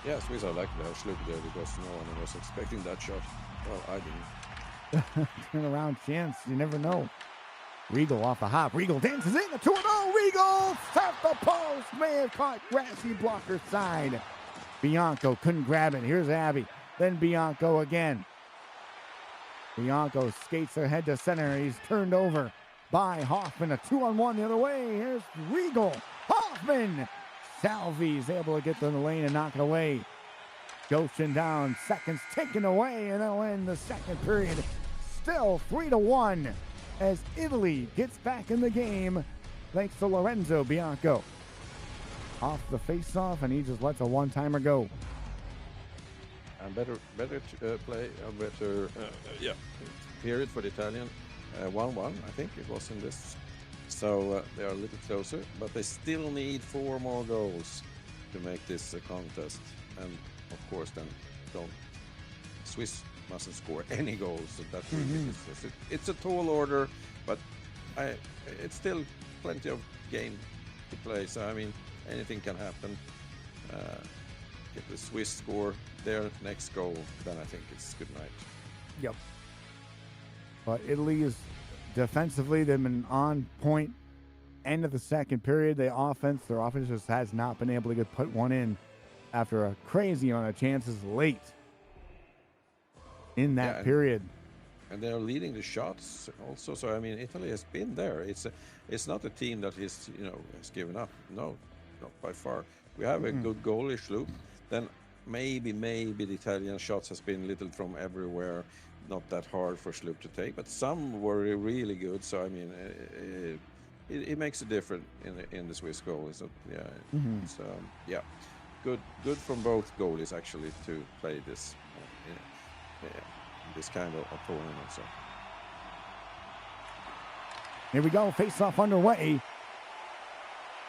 Yeah, Swiss, I like the Schlup there because no one was expecting that shot. Well, I didn't. Turnaround chance. You never know. Riegel off the hop. Riegel dances in. A 2-0. Riegel tapped the post. May have caught grassy blocker side. Bianco couldn't grab it. Here's Abby. Then Bianco again. Bianco skates ahead to center. He's turned over by Hoffman. A 2-on-1 the other way. Here's Riegel. Hoffman. Salvi's able to get to the lane and knock it away. Gochin down. Seconds taken away, and they'll end the second period. Still 3-1 as Italy gets back in the game thanks to Lorenzo Bianco. Off the face-off, and he just lets a one-timer go. And better play, better period for the Italian. 1-1, I think it was in this. So they are a little closer, but they still need 4 more goals to make this a contest. And of course, then Swiss mustn't score any goals. So that really it's a tall order, but it's still plenty of game to play. So, I mean, anything can happen. If the Swiss score their next goal, then I think it's good night. Yep. But Italy is defensively, they've been on point. End of the second period, their offense just has not been able to put one in after a crazy amount of chances late in that period. And they're leading the shots also. So I mean, Italy has been there. It's not a team that is has given up. No, not by far. We have a good goalie, Schlup. Then maybe the Italian shots has been little from everywhere. Not that hard for Schlup to take, but some were really good. So I mean, it makes a difference in the Swiss goal. So yeah, good from both goalies actually to play this this kind of opponent. So here we go, face-off underway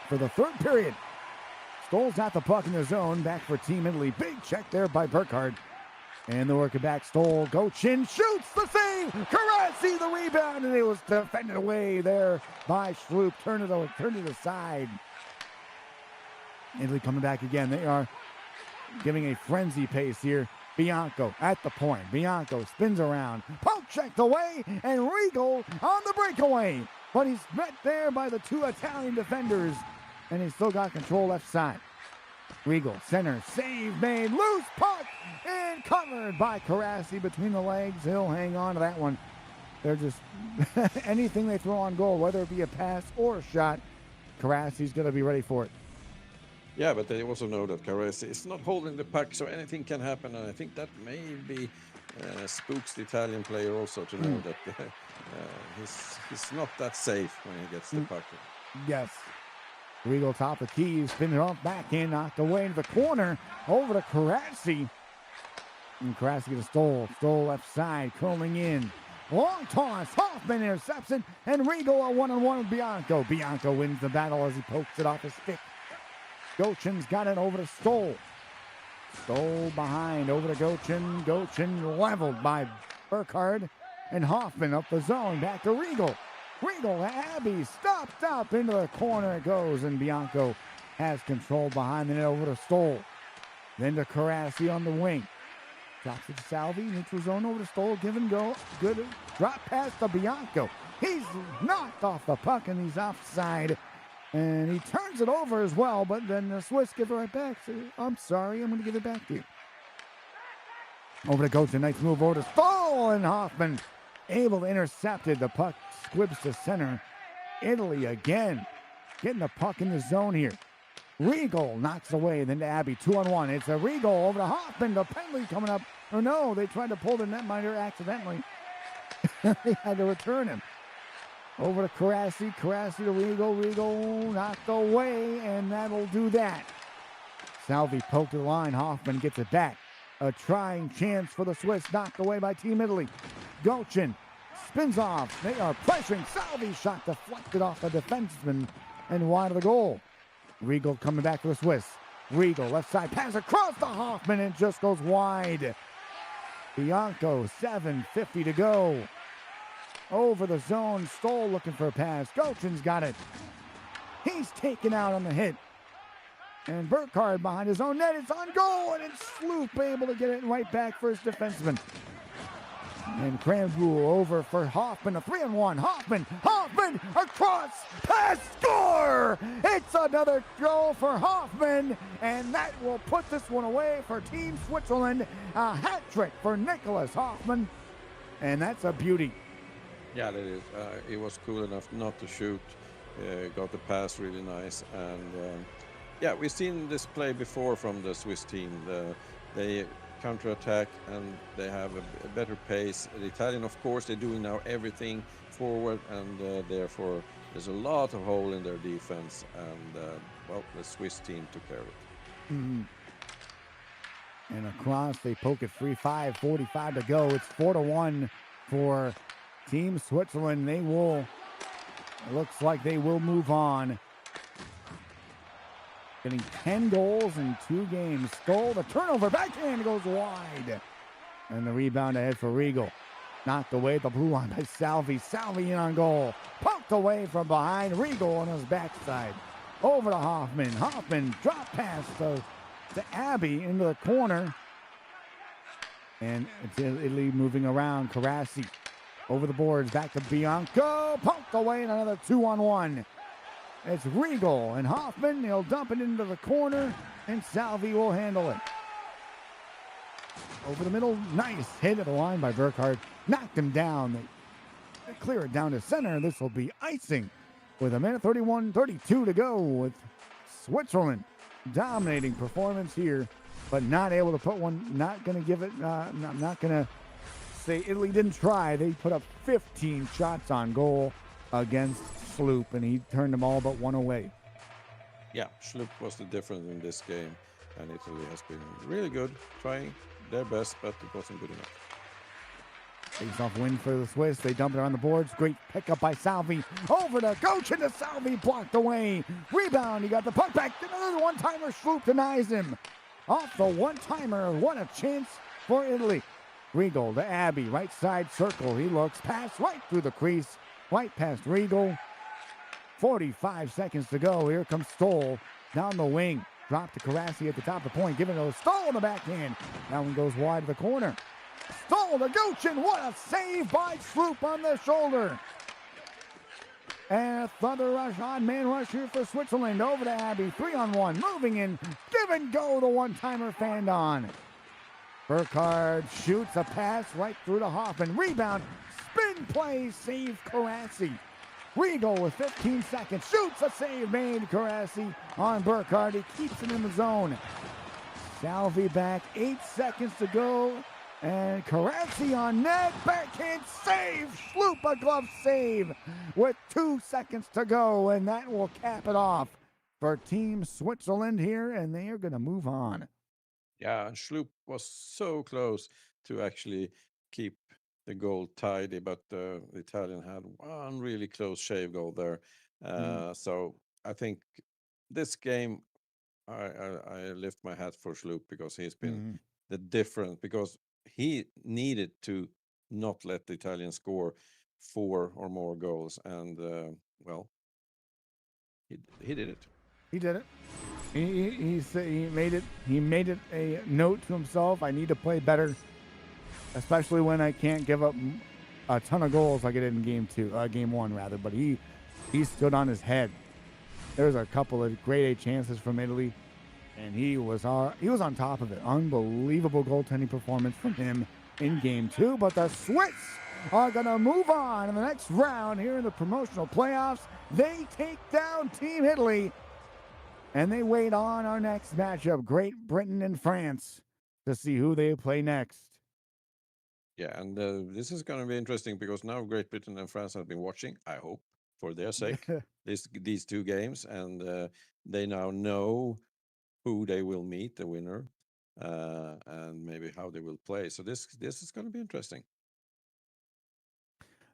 for the third period. Stoll's got the puck in the zone, back for Team Italy. Big check there by Burkhardt. And the working back, Stoll, Gochin shoots the save. Carassi the rebound, and it was defended away there by Schlup. Turn it aside. Italy coming back again. They are giving a frenzy pace here. Bianco at the point. Bianco spins around. Poke checked away, and Riegel on the breakaway. But he's met there by the two Italian defenders, and he's still got control left side. Riegel, center, save made, loose puck, and covered by Carassi between the legs. He'll hang on to that one. They're just, anything they throw on goal, whether it be a pass or a shot, Carassi's going to be ready for it. Yeah, but they also know that Carassi is not holding the puck, so anything can happen, and I think that maybe spooks the Italian player also to know that he's not that safe when he gets the puck. Yes. Riegel top the key, spin it off back in, knocked away into the corner, over to Carassi. And Carassi gets Stoll left side, curling in. Long toss, Hoffman intercepts it, and Riegel a one-on-one with Bianco. Bianco wins the battle as he pokes it off his stick. Gochin's got it over to Stoll. Stoll behind, over to Gochin. Gochin leveled by Burkhardt, and Hoffman up the zone, back to Riegel. Riegel, Abbey, stopped up into the corner it goes, and Bianco has control behind the net over to Stoll. Then to Carassi on the wing. Drops it to Salvi, neutral zone over to Stoll, give and go. Good drop pass to Bianco. He's knocked off the puck and he's offside. And he turns it over as well, but then the Swiss give it right back. So, I'm sorry, I'm going to give it back to you. Over to Gochin, nice move over to Stoll, and Hoffman able to intercept it. The puck squibs to center. Italy again getting the puck in the zone here. Riegel knocks away, then to Abbey, 2-on-1. It's a Riegel over to Hoffman. The penalty coming up. Or no, they tried to pull the netminder accidentally. They had to return him. Over to Carassi. Carassi to Riegel. Riegel knocked away, and that'll do that. Salvi poked the line. Hoffman gets it back. A trying chance for the Swiss, knocked away by Team Italy. Gochin spins off. They are pressuring. Salvi shot deflected off the defenseman and wide of the goal. Riegel coming back for the Swiss. Riegel left side pass across to Hoffman and just goes wide. Bianco, 7:50 to go. Over the zone, Stoll looking for a pass. Gochin's got it. He's taken out on the hit. And Burkhardt behind his own net. It's on goal, and it's Schlup able to get it right back for his defenseman. And Cranbrook over for Hoffman, a 3-on-1. Hoffman across, pass, score! It's another goal for Hoffman, and that will put this one away for Team Switzerland. A hat trick for Nicholas Hoffman, and that's a beauty. Yeah, that is. He was cool enough not to shoot. Got the pass really nice, and yeah, we've seen this play before from the Swiss team. They counter-attack and they have a better pace. The Italian, of course, they're doing now everything forward, and therefore there's a lot of hole in their defense, and well, the Swiss team took care of it. And across, they poke it free, 5:45 to go. It's 4-1 for Team Switzerland. They will, looks like they will move on. Getting 10 goals in 2 games. Stoll, the turnover, backhand goes wide. And the rebound ahead for Riegel. Knocked away at the blue line by Salvi. Salvi in on goal. Poked away from behind. Regal on his backside. Over to Hoffman. Hoffman drop pass to Abby into the corner. And it's Italy moving around. Carassi over the boards. Back to Bianco. Poked away in another 2-on-1. It's Regal and Hoffman. He'll dump it into the corner. And Salvi will handle it. Over the middle. Nice hit at the line by Burkhardt. Knocked him down. They clear it down to center. This will be icing with a minute 31-32 to go with Switzerland. Dominating performance here, but not able to put one, not going to give it, not going to say Italy didn't try. They put up 15 shots on goal against Sloop, and he turned them all but one away. Yeah, Sloop was the difference in this game, and Italy has been really good, trying their best, but it wasn't good enough. Face-off win for the Swiss. They dump it on the boards. Great pickup by Salvi. Over to Coach into Salvi. Blocked away. Rebound. He got the puck back. Another one-timer. Sloop denies him. Off the one-timer. What a chance for Italy. Regal to Abbey. Right side circle. He looks. Pass right through the crease. Right past Regal. 45 seconds to go. Here comes Stoll. Down the wing. Drop to Carassi at the top of the point. Giving it to Stoll in the backhand. That one goes wide to the corner. Stoll to Gochin. What a save by Sloop on the shoulder. And a thunder rush, odd man rush here for Switzerland. Over to Abbey. 3-on-1. Moving in. Give and go. The one-timer fanned on. Burkhardt shoots a pass right through to Hoffman. Rebound. Spin play. Save Carassi. Regal with 15 seconds. Shoots a save made. Carassi on Burkhardt. He keeps it in the zone. Salvi back. 8 seconds to go. And Carassi on net, backhand save, Sloop a glove save with 2 seconds to go, and that will cap it off for Team Switzerland here, and they are going to move on. Yeah, and Sloop was so close to actually keep the goal tidy, but the Italian had one really close shave goal there. So I think this game, I lift my hat for Sloop because he's been the difference, because he needed to not let the Italians score 4 or more goals, and well, he did it. He did it. He made it. He made it a note to himself. I need to play better, especially when I can't give up a ton of goals like I did in game one rather. But he stood on his head. There's a couple of grade A chances from Italy, and he was on top of it. Unbelievable goaltending performance from him in game 2. But the Swiss are going to move on in the next round here in the promotional playoffs. They take down Team Italy, and they wait on our next matchup, Great Britain and France, to see who they play next. Yeah, and this is going to be interesting because now Great Britain and France have been watching, I hope, for their sake, these 2 games, and they now know who they will meet, the winner, and maybe how they will play. So this is going to be interesting.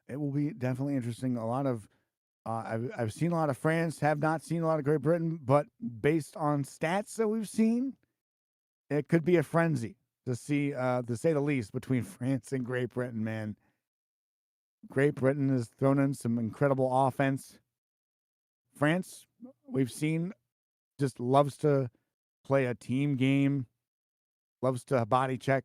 It will be definitely interesting. A lot of I've seen a lot of France, have not seen a lot of Great Britain, but based on stats that we've seen, it could be a frenzy to see, to say the least, between France and Great Britain, man. Great Britain has thrown in some incredible offense. France, we've seen, just loves to play a team game, loves to body check,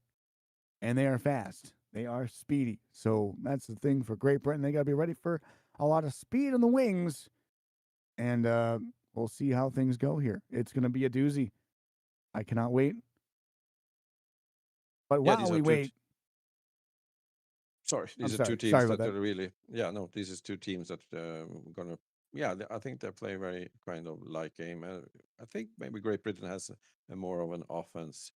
and they are fast. They are speedy. So that's the thing for Great Britain. They got to be ready for a lot of speed on the wings, and we'll see how things go here. It's going to be a doozy. I cannot wait. But while we wait... These are 2 teams that are really... Yeah, no, these is 2 teams that going to... Yeah, I think they play very kind of like game. I think maybe Great Britain has a more of an offense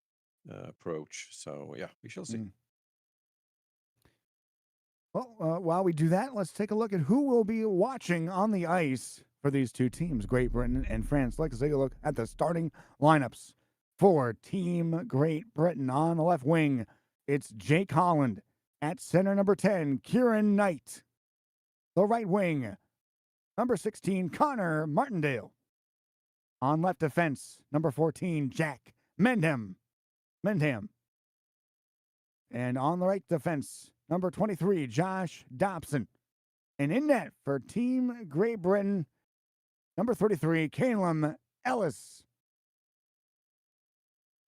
approach. So, yeah, we shall see. Well, while we do that, let's take a look at who will be watching on the ice for these 2 teams, Great Britain and France. Let's take a look at the starting lineups for Team Great Britain. On the left wing, it's Jake Holland. At center, number 10, Kieran Knight. The right wing, number 16, Connor Martindale. On left defense, number 14, Jack Mendham. And on the right defense, number 23, Josh Dobson. And in net for Team Great Britain, number 33, Caleb Ellis.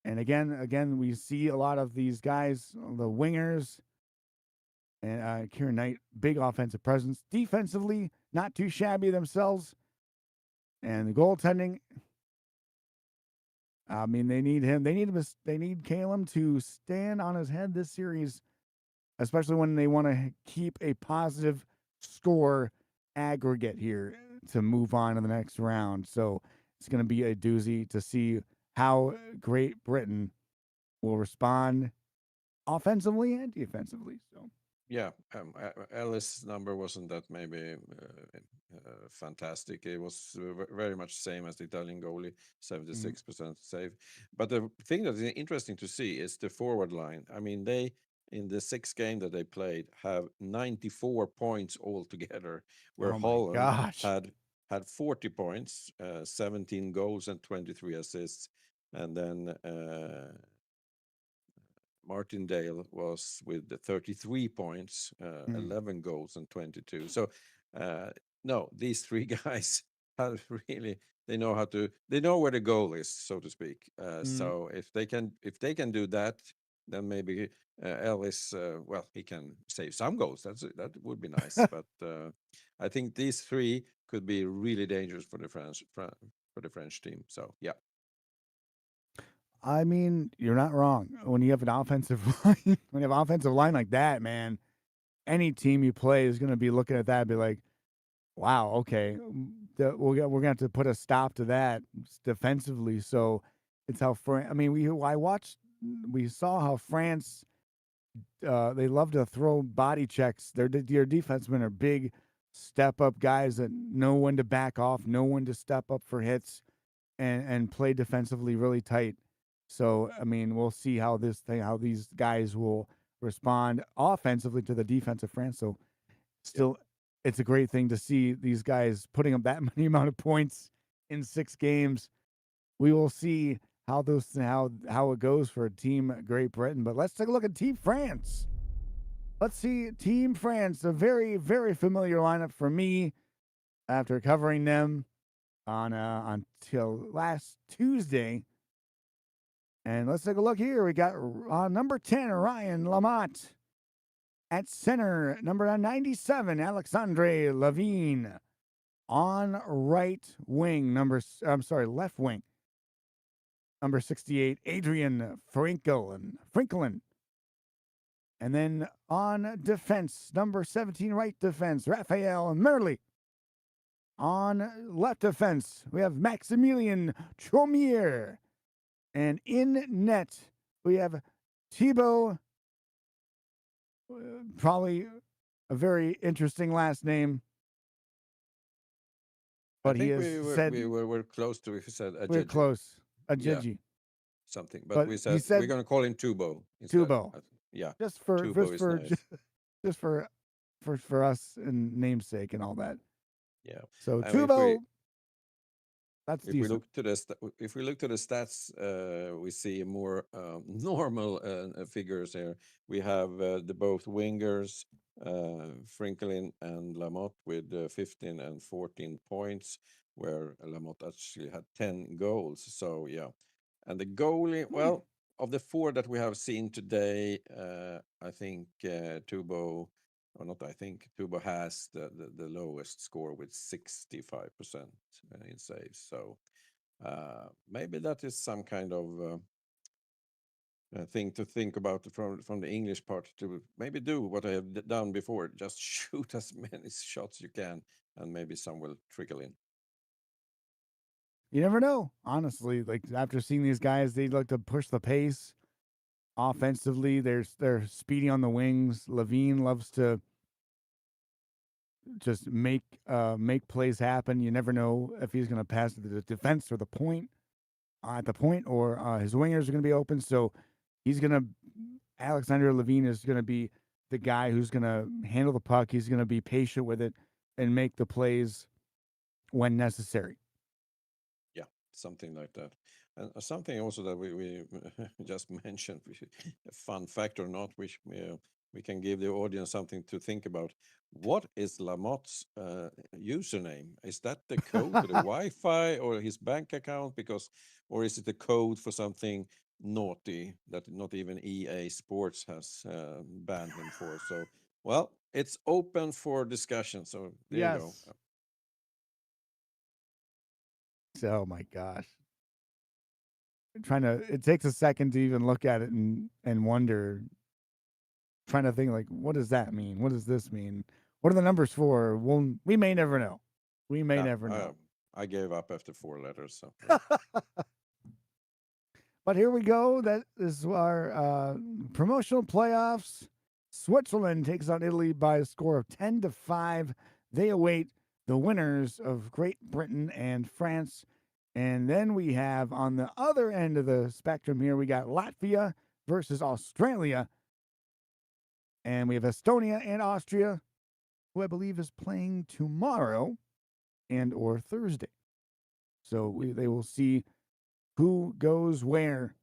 And again, we see a lot of these guys, the wingers, and Kieran Knight, big offensive presence. Defensively, not too shabby themselves. And the goaltending, I mean, they need him. They need Caleb to stand on his head this series, especially when they want to keep a positive score aggregate here to move on to the next round. So it's going to be a doozy to see how Great Britain will respond offensively and defensively. So Yeah, Ellis' number wasn't that maybe fantastic. It was very much same as the Italian goalie, 76% save. But the thing that is interesting to see is the forward line. I mean, they in the 6 game that they played have 94 points altogether, where oh my Holland gosh. had 40 points, 17 goals and 23 assists, and then Martindale was with the 33 points, 11 goals and 22. So no, these 3 guys have really they know where the goal is, so to speak. So if they can do that, then maybe Ellis, well, he can save some goals. That would be nice. But I think these 3 could be really dangerous for the French team. So yeah. I mean, you're not wrong. When you have an offensive line, when you have an offensive line like that, man, any team you play is going to be looking at that and be like, wow, okay, we're going to have to put a stop to that defensively. So it's how we saw how France, they love to throw body checks. Their defensemen are big, step up guys that know when to back off, know when to step up for hits, and play defensively really tight. So I mean, we'll see how these guys will respond offensively to the defense of France. So still, it's a great thing to see these guys putting up that many amount of points in 6 games. We will see how it goes for Team Great Britain. But let's take a look at Team France. Let's see Team France, a very, very familiar lineup for me after covering them until last Tuesday. And let's take a look here. We got number 10, Ryan Lamotte. At center, number 97, Alexandre Levine. On right wing, left wing, number 68, Adrian Franklin. And then on defense, number 17, right defense, Raphael Merli. On left defense, we have Maximilian Chomier. And in net, we have Thibaut, probably a very interesting last name. But I think we're close to, if you said Ajiji. We're close. Ajiji. Yeah, something. But we said we're going to call him Tubo instead. Tubo. Yeah. Just for nice. for us and namesake and all that. Yeah. So Tubo. That's if decent. If we look to the stats, we see more normal figures here. We have the both wingers, Franklin and Lamotte, with 15 and 14 points, where Lamotte actually had 10 goals. So yeah, and the goalie, well, of the 4 that we have seen today, I think Tubo. Or not, I think Tubo has the lowest score with 65% in saves. So maybe that is some kind of thing to think about from the English part, to maybe do what I have done before. Just shoot as many shots you can, and maybe some will trickle in. You never know, honestly. Like after seeing these guys, they like to push the pace. Offensively, they're speedy on the wings. Levine loves to just make plays happen. You never know if he's going to pass to the defense or the point at the point, or his wingers are going to be open. So Alexander Levine is going to be the guy who's going to handle the puck. He's going to be patient with it and make the plays when necessary. Yeah, something like that. And something also that we just mentioned, a fun fact or not, which we can give the audience something to think about. What is Lamotte's username? Is that the code to the Wi-Fi or his bank account? Because, or is it the code for something naughty that not even EA Sports has banned him for? So, well, it's open for discussion. So there you go. Yes. Oh my gosh. It takes a second to even look at it and wonder, trying to think like, what does that mean? What does this mean? What are the numbers for? Well, we may never know. We may Yeah, never know. I gave up after 4 letters. So yeah. But here we go. That is our promotional playoffs. Switzerland takes on Italy by a score of 10-5. They await the winners of Great Britain and France. And then we have on the other end of the spectrum here, we got Latvia versus Australia. And we have Estonia and Austria, who I believe is playing tomorrow and or Thursday. So they will see who goes where.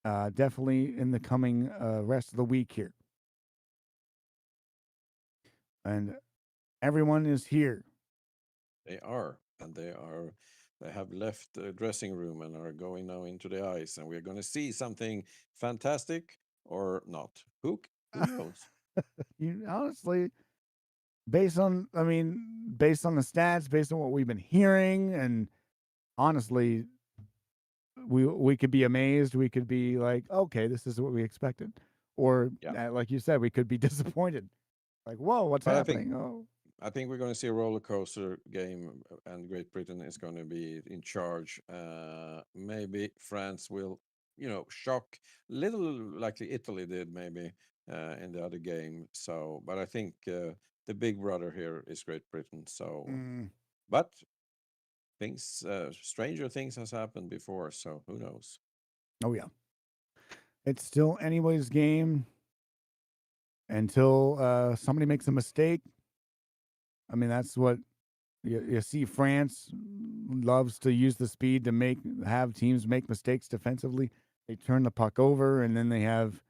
Definitely in the coming rest of the week here. And everyone is here. They are, and they have left the dressing room and are going now into the ice, and we're going to see something fantastic or not. Who knows? Honestly, based on based on the stats, based on what we've been hearing, and honestly, we could be amazed. We could be like, okay, this is what we expected, or Yeah, like you said, we could be disappointed. Like, whoa, what's but happening? Oh, I think we're going to see a roller coaster game, and Great Britain is going to be in charge. Maybe France will, shock, little likely Italy did maybe in the other game. So, but I think the big brother here is Great Britain. So, mm, but things, stranger things has happened before. So who knows? oh yeah, it's still anybody's game until somebody makes a mistake. I mean, that's what you see. France loves to use the speed to have teams make mistakes defensively. They turn the puck over, and then they have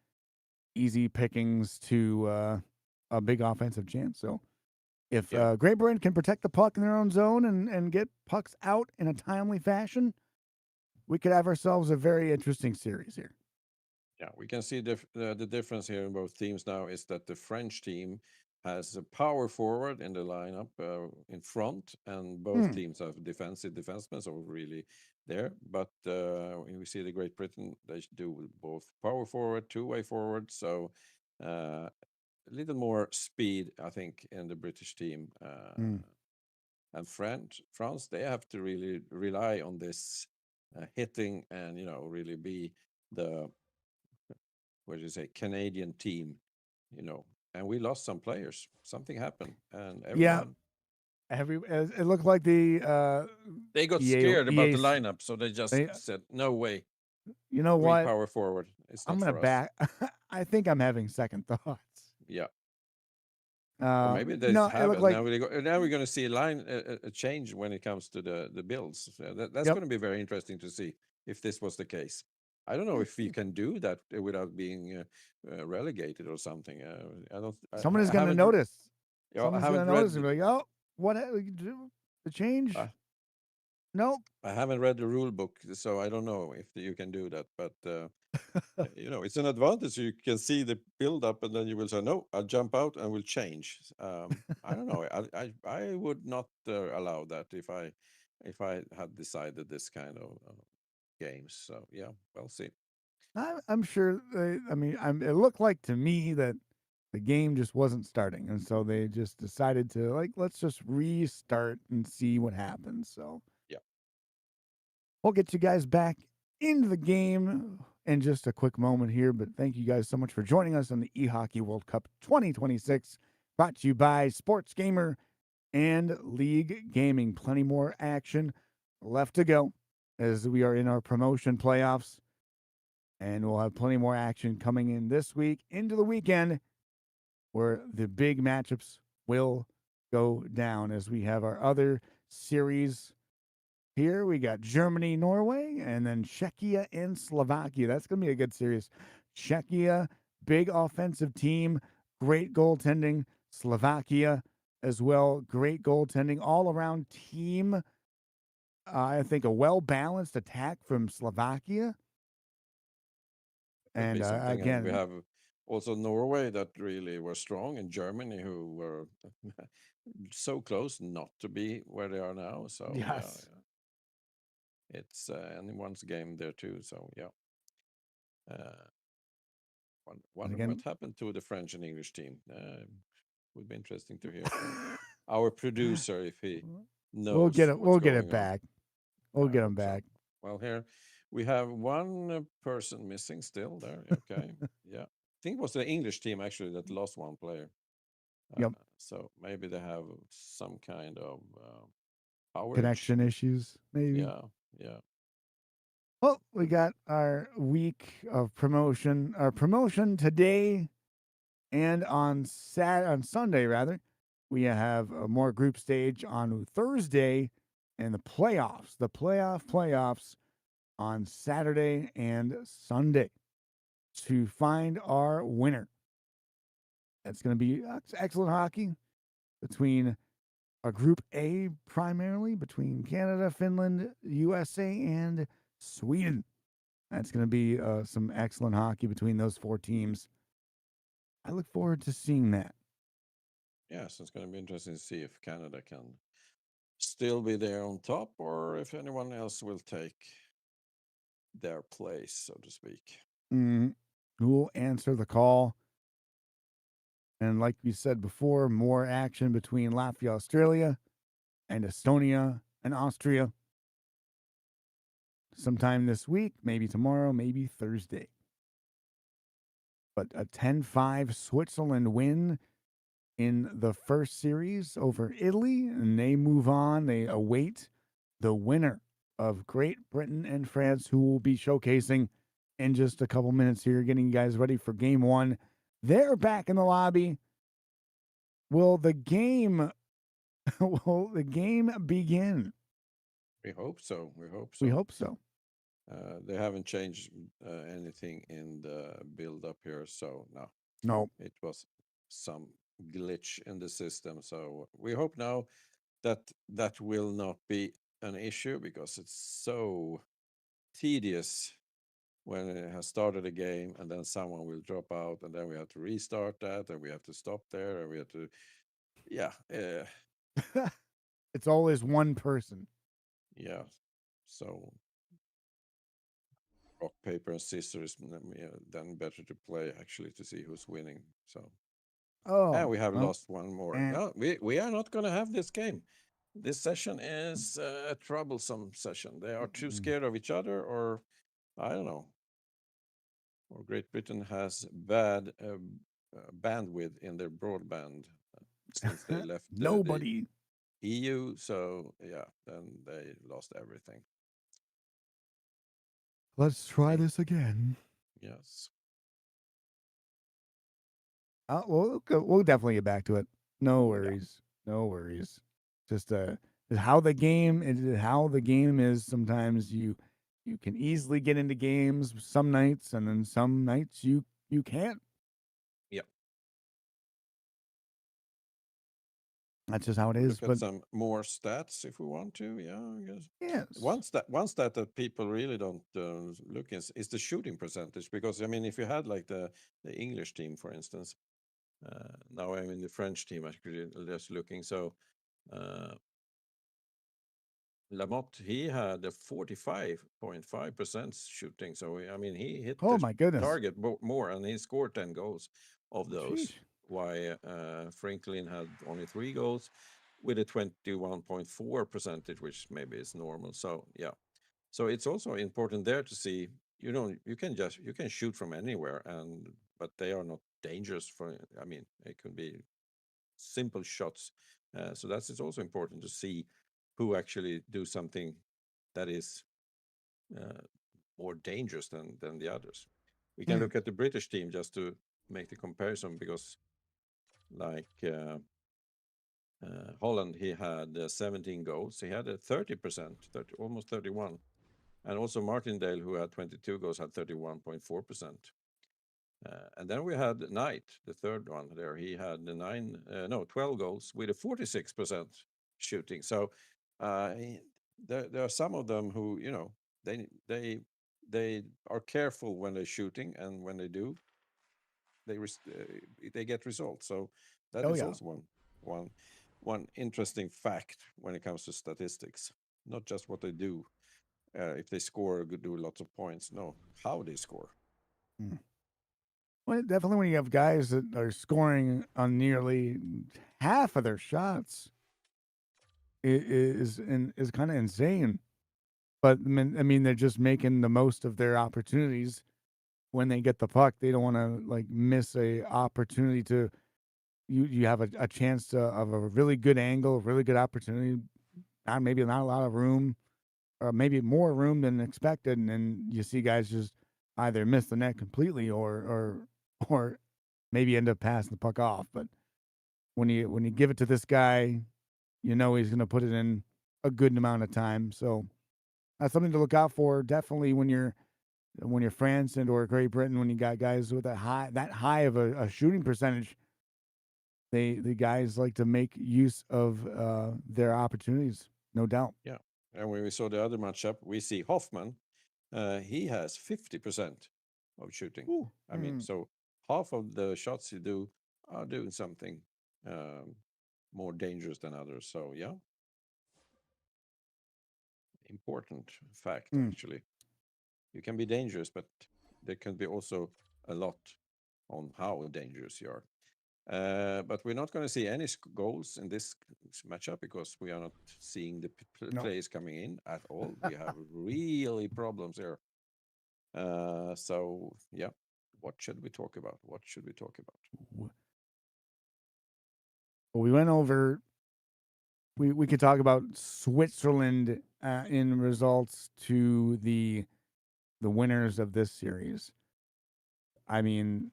easy pickings to a big offensive chance. So if Yeah. Great Britain can protect the puck in their own zone and get pucks out in a timely fashion, we could have ourselves a very interesting series here. Yeah, we can see the difference here in both teams now is that the French team has a power forward in the lineup in front, and both Hmm. teams have defensive defensemen, so really there. But when we see the Great Britain, they do both power forward, two-way forward, so a little more speed, I think, in the British team. Hmm. And France, they have to really rely on this hitting and really be the what do you say, Canadian team, and we lost some players. Something happened, and Yeah, everyone it looked like the they got EA scared about the EA. lineup, so they just They, said, "No way, you know three what? power forward. It's I'm not gonna for us." back. I think I'm having second thoughts. Yeah, or maybe they No, it have, looked and like. now we're going to see a change when it comes to the builds. So that's Yep. going to be very interesting to see if this was the case. I don't know if you can do that without being relegated or something. I don't. Someone is I going to haven't. notice. I Someone's going haven't to notice read. and be like, "Oh, what you do? The change? Uh, Nope." I haven't read the rule book, so I don't know if you can do that. But it's an advantage. You can see the build up, and then you will say, "No, I'll jump out and will change." I don't know. I would not allow that if I had decided this kind of games. So yeah, we'll see. I'm sure. It looked like to me that the game just wasn't starting, and so they just decided to let's just restart and see what happens. So Yeah, we'll get you guys back into the game in just a quick moment here. But thank you guys so much for joining us on the eHockey World Cup 2026, brought to you by SportsGamer and League Gaming. Plenty more action left to go as we are in our promotion playoffs. And we'll have plenty more action coming in this week into the weekend where the big matchups will go down as we have our other series Here we got Germany, Norway, and then Czechia and Slovakia. That's going to be a good series. Czechia, big offensive team, great goaltending. Slovakia as well, great goaltending, all around team. I think a well balanced attack from Slovakia. Could And be something. And we again, have also Norway that really were strong, and Germany who were so close not to be where they are now. So yeah, yes, it's anyone's game there too. So yeah. and Wonder what again, happened to the French and English team. Would be interesting to hear from our producer if he we'll get knows it. what's We'll get it going on. back. We'll I get them hope so. back. Well, here we have one person missing still there. Okay. Yeah. I think it was the English team actually that lost one player. Yep, So maybe they have some kind of powerage. connection issues, maybe. Yeah. Yeah. Well, we got our week of promotion. Our promotion today and on Sunday rather. We have a more group stage on Thursday, and the playoffs on Saturday and Sunday to find our winner. That's going to be excellent hockey between a Group A primarily between Canada, Finland, USA, and Sweden. That's going to be some excellent hockey between those four teams. I look forward to seeing that. Yeah. So it's going to be interesting to see if Canada can still be there on top or if anyone else will take their place, so to speak. Mm, who will answer the call? And like we said before, more action between Latvia, Australia, and Estonia and Austria sometime this week, maybe tomorrow, maybe Thursday. But a 10-5 Switzerland win in the first series over Italy, and they move on. They await the winner of Great Britain and France, who will be showcasing in just a couple minutes here, getting you guys ready for game one. They're back in the lobby. Will the game will the game begin? We hope so. We hope We so. hope so. They haven't changed anything in the build up here, so no, No. it was some glitch in the system. So we hope now that that will not be an issue because it's so tedious when it has started a game and then someone will drop out and then we have to restart that and we have to stop there and we have to, yeah, It's always one person. yeah. So rock, paper, and scissors, then better to play actually to see who's winning. So, and Oh, we have well, lost one more. and No, we are not going to have this game. This session is a troublesome session. They are too scared of each other, or I don't know. Or Great Britain has bad bandwidth in their broadband since they left the nobody. EU. So yeah, then they lost everything. Let's try Hey, this again. yes. We'll definitely get back to it. No Yeah. worries. No worries. Just how the game how the game is. Sometimes you can easily get into games some nights, and then some nights you can't. Yeah. That's just how it We is. look at But some more stats if we want to. Yeah, I guess yes. one stat that people really don't look is the shooting percentage because I mean if you had like the English team for instance, now I'm in the French team actually just looking so. Lamotte, he had a 45.5% shooting. So, I mean, he hit Oh the my goodness. target more and he scored 10 goals of those. Sheesh. Why Franklin had only 3 goals with a 21.4 percentage, which maybe is normal. So, yeah. So it's also important there to see, you can shoot from anywhere but they are not dangerous I mean, it can be simple shots. So that's it's also important to see who actually do something that is uh, more dangerous than the others. We can Yes. look at the British team just to make the comparison because, like, Holland, he had 17 goals. He had a 30%, 30, almost 31. And also Martindale, who had 22 goals, had 31.4%. And then we had Knight, the third one there. He had 12 goals with a 46% shooting. So there are some of them who, they they they are careful when they're shooting, and when they do, they get results. So that Oh is yeah. also one one interesting fact when it comes to statistics. Not just what they do, if they score, do lots of points. No, how they score. Mm. Well, definitely when you have guys that are scoring on nearly half of their shots, is kind of insane. But I mean, they're just making the most of their opportunities when they get the puck. They don't want to like miss a opportunity to you have a chance of a really good angle, really good opportunity. Maybe not a lot of room, or maybe more room than expected, and then you see guys just either miss the net completely or maybe end up passing the puck off. But when you give it to this guy, you know he's going to put it in a good amount of time. So that's something to look out for. Definitely when you're France and or Great Britain, when you got guys with that high of a shooting percentage, the guys like to make use of their opportunities, no doubt. Yeah. And when we saw the other matchup, we see Hoffman. He has 50% of shooting. Ooh. I mean, so half of the shots you do are doing something um, more dangerous than others. So yeah, important fact Mm. actually. You can be dangerous, but there can be also a lot on how dangerous you are. But we're not going to see any goals in this matchup because we are not seeing the No. players coming in at all. We have really problems here. So yeah, what should we talk about? What should we talk about? Well, we went over. We could talk about Switzerland in results to the winners of this series. I mean,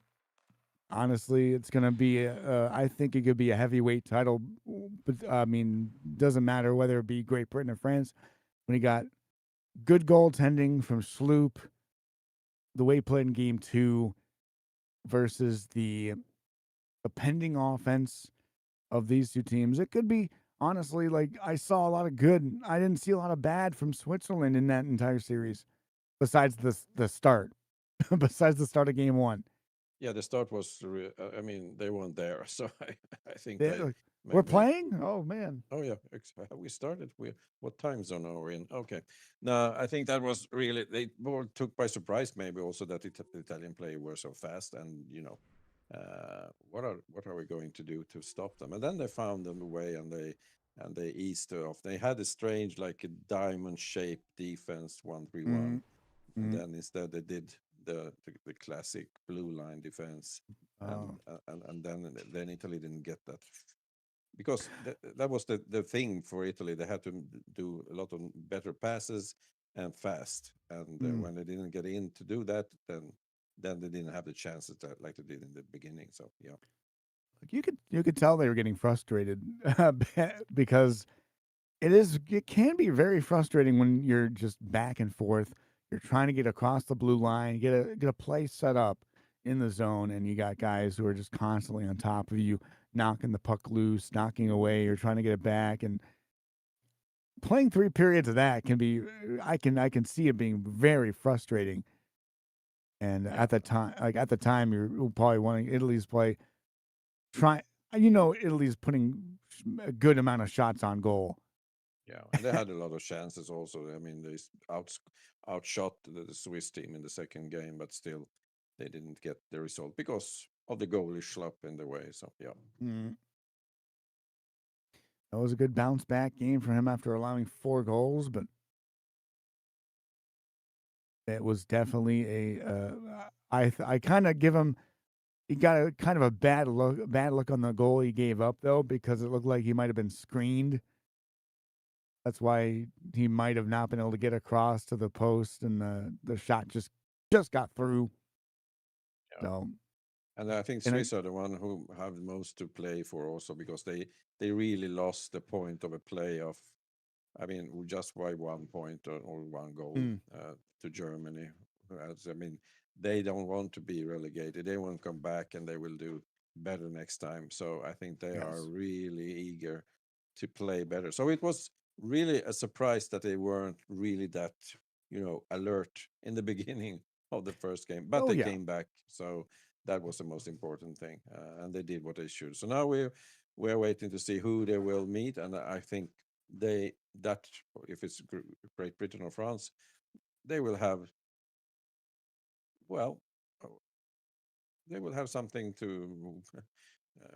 honestly, it's going to be. I think it could be a heavyweight title, but I mean, doesn't matter whether it be Great Britain or France. When you got good goaltending from Sloop, the way he played in Game 2 versus the pending offense of these two teams, it could be honestly like I saw a lot of good. I didn't see a lot of bad from Switzerland in that entire series, besides the start, besides the start of Game 1. Yeah, the start was. I mean, they weren't there, so I think They, they like, we're maybe. playing. Oh man. Oh yeah, we started. What time zone are we in? Okay, no, I think that was really they were took by surprise. Maybe also that the Italian player were so fast, and what are we going to do to stop them? And then they found them a way, and they eased it off. They had a strange like a diamond shaped defense 1-3-1, and Mm-hmm. then instead they did the classic blue line defense, Oh. and then Italy didn't get that because that was the thing for Italy. They had to do a lot of better passes and fast. And Mm. when they didn't get in to do that, then they didn't have the chances that like they did in the beginning. So yeah, Like you could tell they were getting frustrated because it can be very frustrating when you're just back and forth. You're trying to get across the blue line, get a play set up in the zone, and you got guys who are just constantly on top of you, knocking the puck loose, knocking away. You're trying to get it back, and playing 3 periods of that can be. I can see it being very frustrating. And yeah, at the time, you're probably wanting Italy's play. Try, Italy's putting a good amount of shots on goal. yeah. And they had a lot of chances also. I mean, they outshot the Swiss team in the second game, but still they didn't get the result because of the goalie schlop in the way. So yeah. Mm. That was a good bounce back game for him after allowing 4 goals, but it was definitely I kind of give him. He got a kind of a bad look on the goal he gave up though, because it looked like he might have been screened. That's why he might have not been able to get across to the post, and the shot just got through. Yeah. So. And I think And Swiss are the one who have the most to play for also because they really lost the point of a playoff. I mean, just by 1 point or 1 goal to Germany. I mean, they don't want to be relegated. They want to come back and they will do better next time. So I think they are yes. really eager to play better. So it was really a surprise that they weren't really that, alert in the beginning of the first game, but Oh, they yeah. came back. So that was the most important thing, and they did what they should. So now we're waiting to see who they will meet, and I think that if it's Great Britain or France, they will have well, uh, they will have something to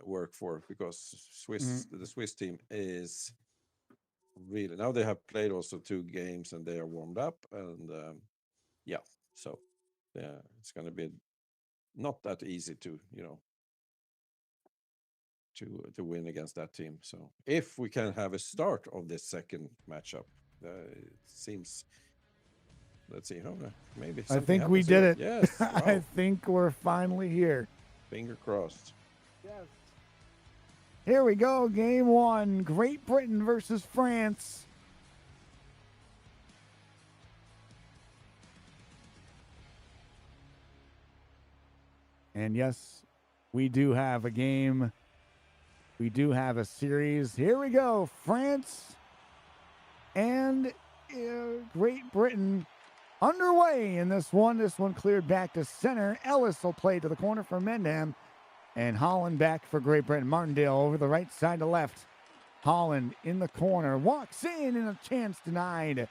work for because Mhm. the Swiss team is really now they have played also 2 games and they are warmed up and yeah, so yeah, it's going to be not that easy to to win against that team. So if we can have a start of this second matchup, it seems. Let's see. Maybe I something think we happens did here. it. Yes. I Wow. think we're finally here. Finger crossed. Yes. Here we go. Game 1. Great Britain versus France. And yes, we do have a game. We do have a series. Here we go. France and Great Britain underway in this one. This one cleared back to center. Ellis will play to the corner for Mendham. And Holland back for Great Britain. Martindale over the right side to left. Holland in the corner. Walks in and a chance denied.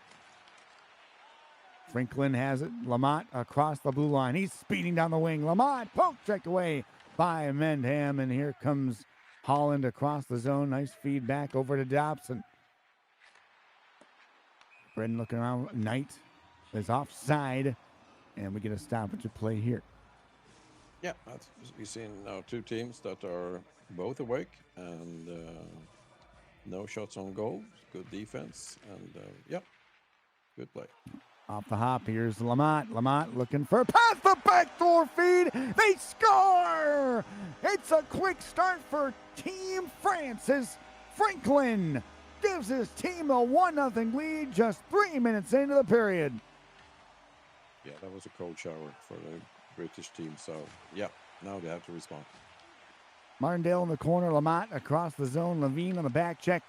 Franklin has it. Lamont across the blue line. He's speeding down the wing. Lamont poke checked away by Mendham. And here comes Holland across the zone. Nice feedback over to Dobson. Britain looking around. Knight is offside. And we get a stoppage of play here. Yeah, we've seen now 2 teams that are both awake and no shots on goal. Good defense and yeah, good play. Off the hop, here's Lamont. Lamont looking for a pass, the backdoor feed. They score! It's a quick start for Team France as Franklin gives his team a 1-0 lead just 3 minutes into the period. Yeah, that was a cold shower for the British team. So yeah, now they have to respond. Martindale in the corner. Lamont across the zone. Levine on the back check.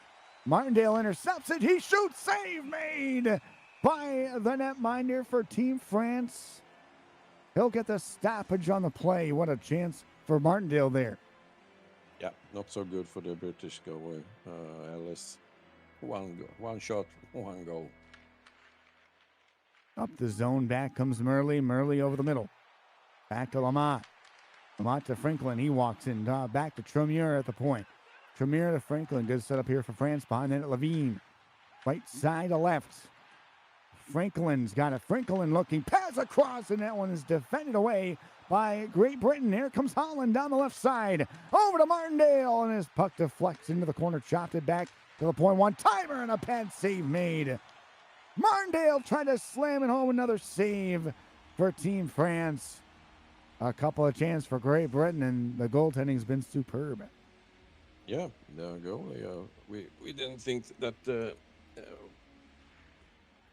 Martindale intercepts it. He shoots. Save made by the netminder for Team France. He'll get the stoppage on the play. What a chance for Martindale there. Yeah, not so good for the British goalie. Ellis, one shot, 1 goal. Up the zone, back comes Murley. Murley over the middle. Back to Lamont. Lamont to Franklin. He walks in. Back to Tremere at the point. Tremere to Franklin. Good setup here for France. Behind that, Levine. Right side to left. Franklin's got it. Franklin looking. Pass across, and that one is defended away by Great Britain. Here comes Holland down the left side. Over to Martindale, and his puck deflects into the corner. Chopped it back to the point. One timer and a pad save made. Martindale trying to slam it home. Another save for Team France. A couple of chances for Great Britain, and the goaltending's been superb. Yeah, the goalie. We didn't think that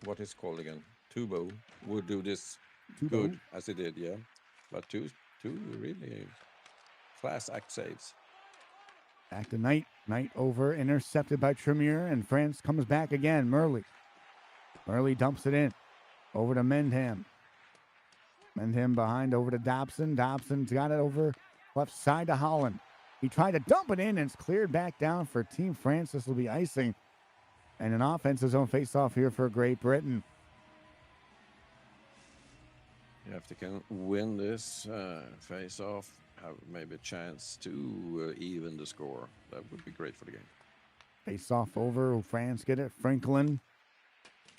what is called again, Tubo would do this good as he did. Yeah, but two really class act saves. Back to Knight. Knight over, intercepted by Tremere, and France comes back again. Murley dumps it in. Over to Mendham. Mendham behind, over to Dobson. Dobson's got it over left side to Holland. He tried to dump it in, and it's cleared back down for Team France. This will be icing. And an offensive zone face-off here for Great Britain. Yeah, if they can win this face-off, have maybe a chance to even the score, that would be great for the game. Face-off over. France get it. Franklin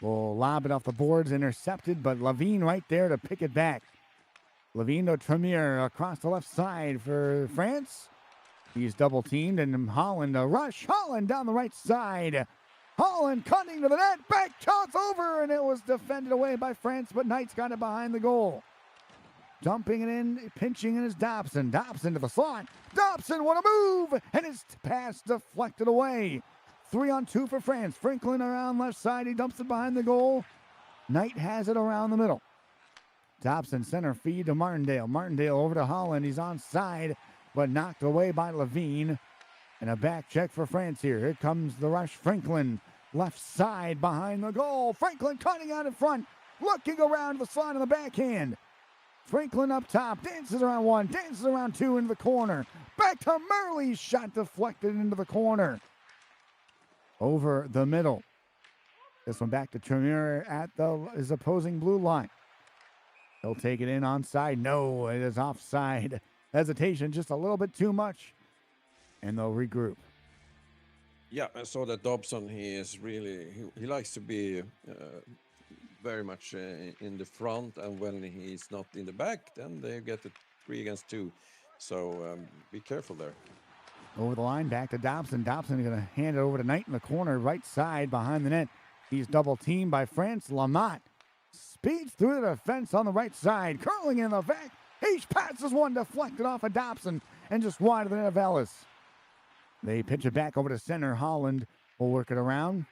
will lob it off the boards, intercepted, but Levine right there to pick it back. Levine to Tremere across the left side for France. He's double teamed, and Holland a rush. Holland down the right side. Holland cutting to the net. Back toss over, and it was defended away by France, but Knight's got it behind the goal. Dumping it in, pinching in is Dobson. Dobson to the slot. Dobson, what a move! And his pass deflected away. 3-on-2 for France. Franklin around left side. He dumps it behind the goal. Knight has it around the middle. Dobson center feed to Martindale. Martindale over to Holland. He's onside, but knocked away by Levine. And a back check for France here. Here comes the rush. Franklin left side behind the goal. Franklin cutting out in front. Looking around the slot of the backhand. Franklin up top, dances around one, dances around two into the corner. Back to Murley, shot deflected into the corner. Over the middle. This one back to Tremere at his opposing blue line. He'll take it in onside. No, it is offside. Hesitation, just a little bit too much. And they'll regroup. Yeah, I saw that Dobson, he likes to be very much in the front, and when he's not in the back, then they get it 3 against 2. So be careful there. Over the line, back to Dobson. Dobson is going to hand it over to Knight in the corner, right side behind the net. He's double teamed by France. Lamotte speeds through the defense on the right side, curling in the back. He passes one, deflected off of Dobson, and just wide of the net of Ellis. They pitch it back over to center. Holland will work it around.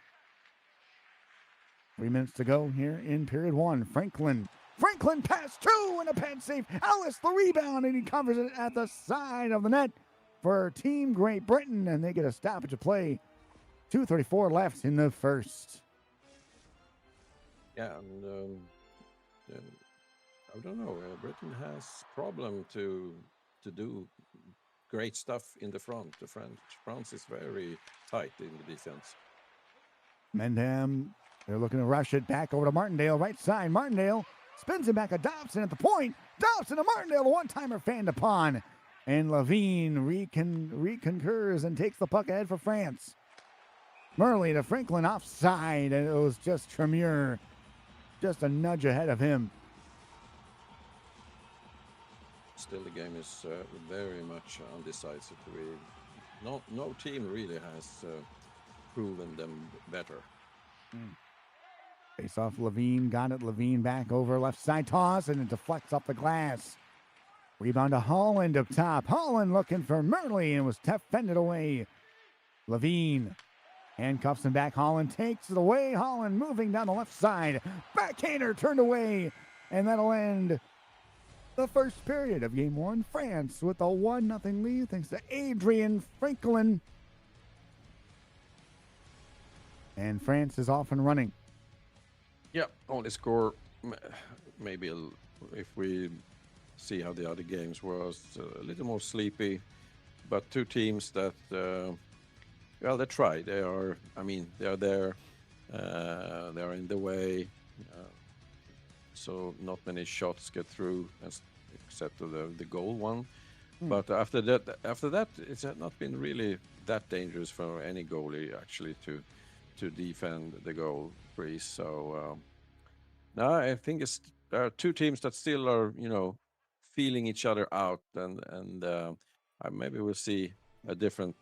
3 minutes to go here in period 1. Franklin pass 2 and a pad save. Ellis the rebound, and he covers it at the side of the net for Team Great Britain, and they get a stoppage of play. 2:34 left in the first. Yeah, and I don't know. Britain has problem to do great stuff in the front. The France is very tight in the defense. Mendham, they're looking to rush it back over to Martindale, right side. Martindale spins it back at Dobson at the point. Dobson to Martindale, the one-timer fanned upon. And Levine reconcurs and takes the puck ahead for France. Murley to Franklin offside, and it was just Tremere, just a nudge ahead of him. Still, the game is very much undecisive. No team really has proven them better. Face off Levine, got it. Levine back over left side toss, and it deflects off the glass. Rebound to Holland up top. Holland looking for Murley and was fended away. Levine handcuffs him back. Holland takes it away. Holland moving down the left side. Backhander turned away, and that'll end the first period of Game 1. France with a 1-0 lead thanks to Adrian Franklin. And France is off and running. Yeah, only score maybe if we see how the other games was a little more sleepy, but two teams that well, they try. They are there. They are in the way, so not many shots get through, except for the goal one. But after that, it's not been really that dangerous for any goalie actually to defend the goal crease. So now I think there are two teams that still are feeling each other out, and maybe we'll see a different.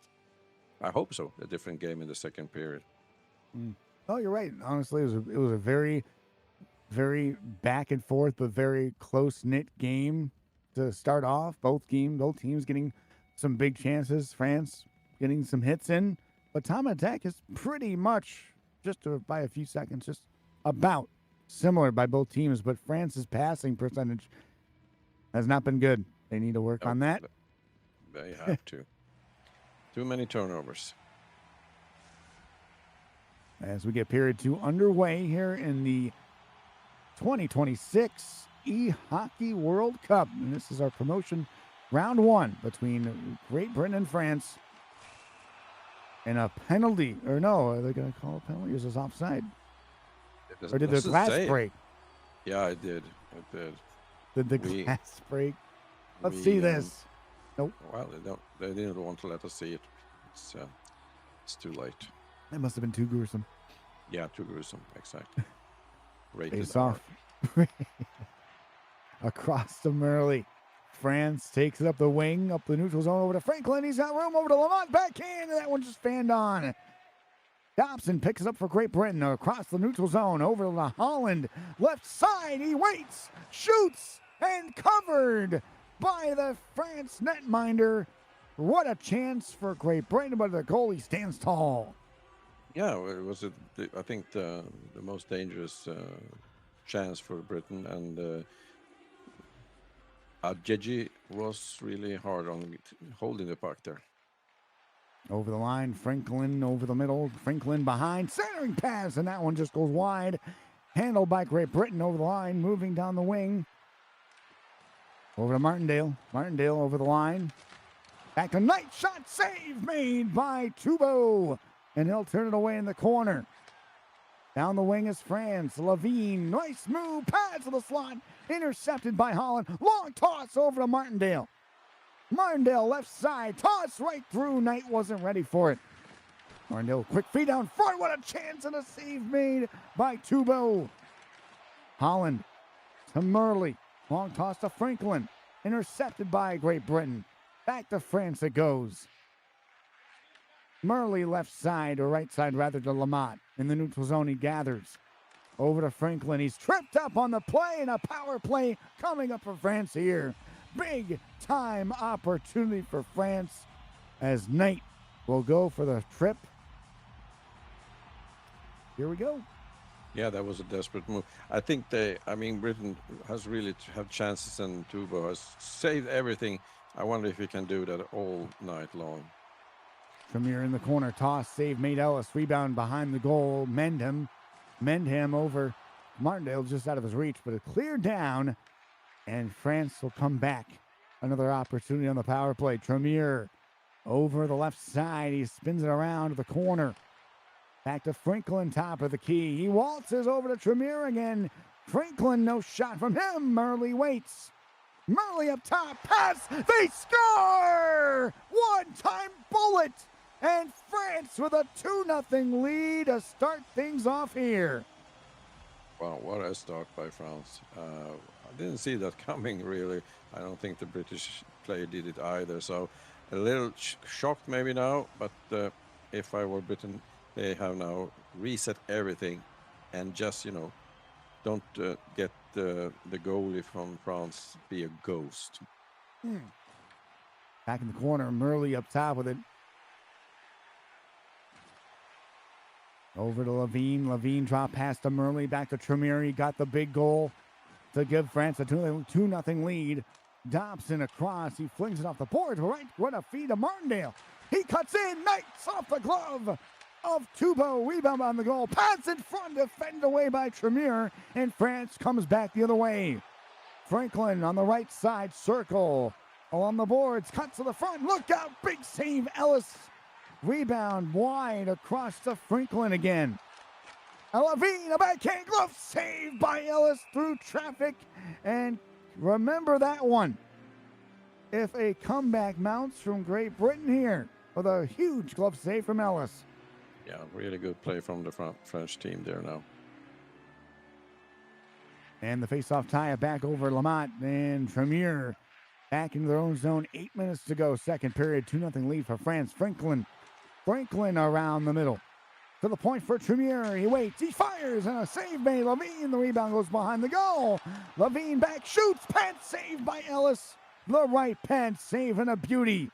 I hope so. A different game in the second period. Oh, you're right. Honestly, it was a very, very back and forth, but very close knit game to start off. Both teams getting some big chances. France getting some hits in, but time attack is pretty much by a few seconds, just about similar by both teams. But France's passing percentage has not been good. They need to work on that. They have to. Too many turnovers. As we get period 2 underway here in the 2026 eHockey World Cup. And this is our promotion round 1 between Great Britain and France. And a penalty, or no, are they going to call a penalty? Or is this offside? Or did the glass break? Yeah, it did. Did the glass break? Let's see this. Nope. Well, they didn't want to let us see it. It's too late. That must have been too gruesome. Yeah, too gruesome. Exactly. Face off. Across to Murley. France takes it up the wing, up the neutral zone, over to Franklin. He's got room over to Lamont. Backhand, and that one just fanned on. Dobson picks it up for Great Britain across the neutral zone, over to Holland. Left side, he waits, shoots, and covered by the France netminder. What a chance for Great Britain, but the goalie stands tall. Yeah, well, it was, I think, the most dangerous chance for Britain, and Adjeji was really hard on holding the puck there. Over the line, Franklin over the middle, Franklin behind, centering pass, and that one just goes wide. Handled by Great Britain over the line, moving down the wing. Over to Martindale. Martindale over the line. Back to Knight, shot save made by Tubo, and he'll turn it away in the corner. Down the wing is France. Levine, nice move, pass to the slot, intercepted by Holland. Long toss over to Martindale. Martindale left side, toss right through. Knight wasn't ready for it. Martindale, quick feed down front. What a chance, and a save made by Tubo. Holland to Murley. Long toss to Franklin. Intercepted by Great Britain. Back to France it goes. Murley left side, or right side rather, to Lamont. In the neutral zone he gathers. Over to Franklin. He's tripped up on the play, and a power play coming up for France here. Big time opportunity for France as Knight will go for the trip. Here we go. Yeah, that was a desperate move. I think Britain has really have chances, and Tubo has saved everything. I wonder if he can do that all night long. Tremere in the corner, toss, save made. Ellis, rebound behind the goal. Mendham over. Martindale just out of his reach, but it cleared down, and France will come back. Another opportunity on the power play. Tremere over the left side. He spins it around to the corner. Back to Franklin, top of the key. He waltzes over to Tremere again. Franklin, no shot from him. Murley waits. Murley up top, pass, they score! One-time bullet! And France with a 2-0 lead to start things off here. Wow, what a start by France. I didn't see that coming, really. I don't think the British player did it either. So a little shocked maybe now, but if I were Britain, they have now reset everything and just, don't get the goalie from France be a ghost. Back in the corner, Murley up top with it. Over to Levine. Levine drop pass to Murley. Back to Tremere. He got the big goal to give France a 2-0 lead. Dobson across. He flings it off the boards. Right, what a feed to Martindale. He cuts in. Knights off the glove of Tubo. Rebound on the goal. Pass in front. Defended away by Tremere. And France comes back the other way. Franklin on the right side. Circle along the boards. Cuts to the front. Look out. Big save. Ellis. Rebound wide across to Franklin again. Levine, a backhand glove saved by Ellis through traffic. And remember that one. If a comeback mounts from Great Britain here with a huge glove save from Ellis. Yeah, really good play from the French team there now. And the face-off tie back over Lamont and Tremere back into their own zone. 8 minutes to go, second period, 2-0 lead for France. Franklin around the middle. To the point for Tremere. He waits. He fires. And a save made. Levine. The rebound goes behind the goal. Levine back. Shoots. Pants saved by Ellis. The right pants save and a beauty.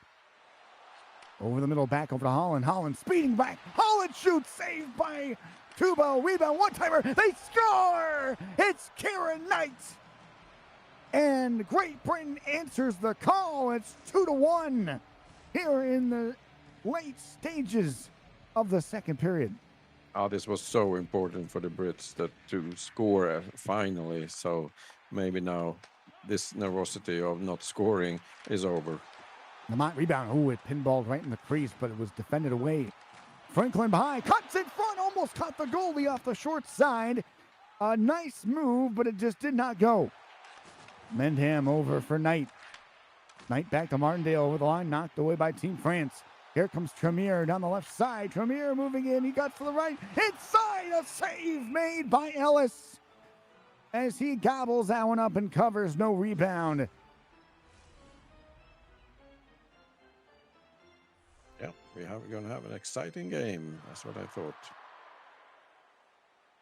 Over the middle. Back over to Holland. Holland speeding back. Holland shoots. Saved by Tubo. Rebound. One-timer. They score. It's Kieran Knight. And Great Britain answers the call. It's 2-1 here in the late stages of the second period. Oh, this was so important for the Brits to score finally. So maybe now this nervosity of not scoring is over. Lamont rebound. Oh, it pinballed right in the crease, but it was defended away. Franklin behind, cuts in front, almost caught the goalie off the short side. A nice move, but it just did not go. Mendham over for Knight. Knight back to Martindale over the line, knocked away by Team France. Here comes Tremere down the left side. Tremere moving in. He got to the right. Inside, a save made by Ellis as he gobbles that one up and covers. No rebound. Yeah, we're going to have an exciting game. That's what I thought.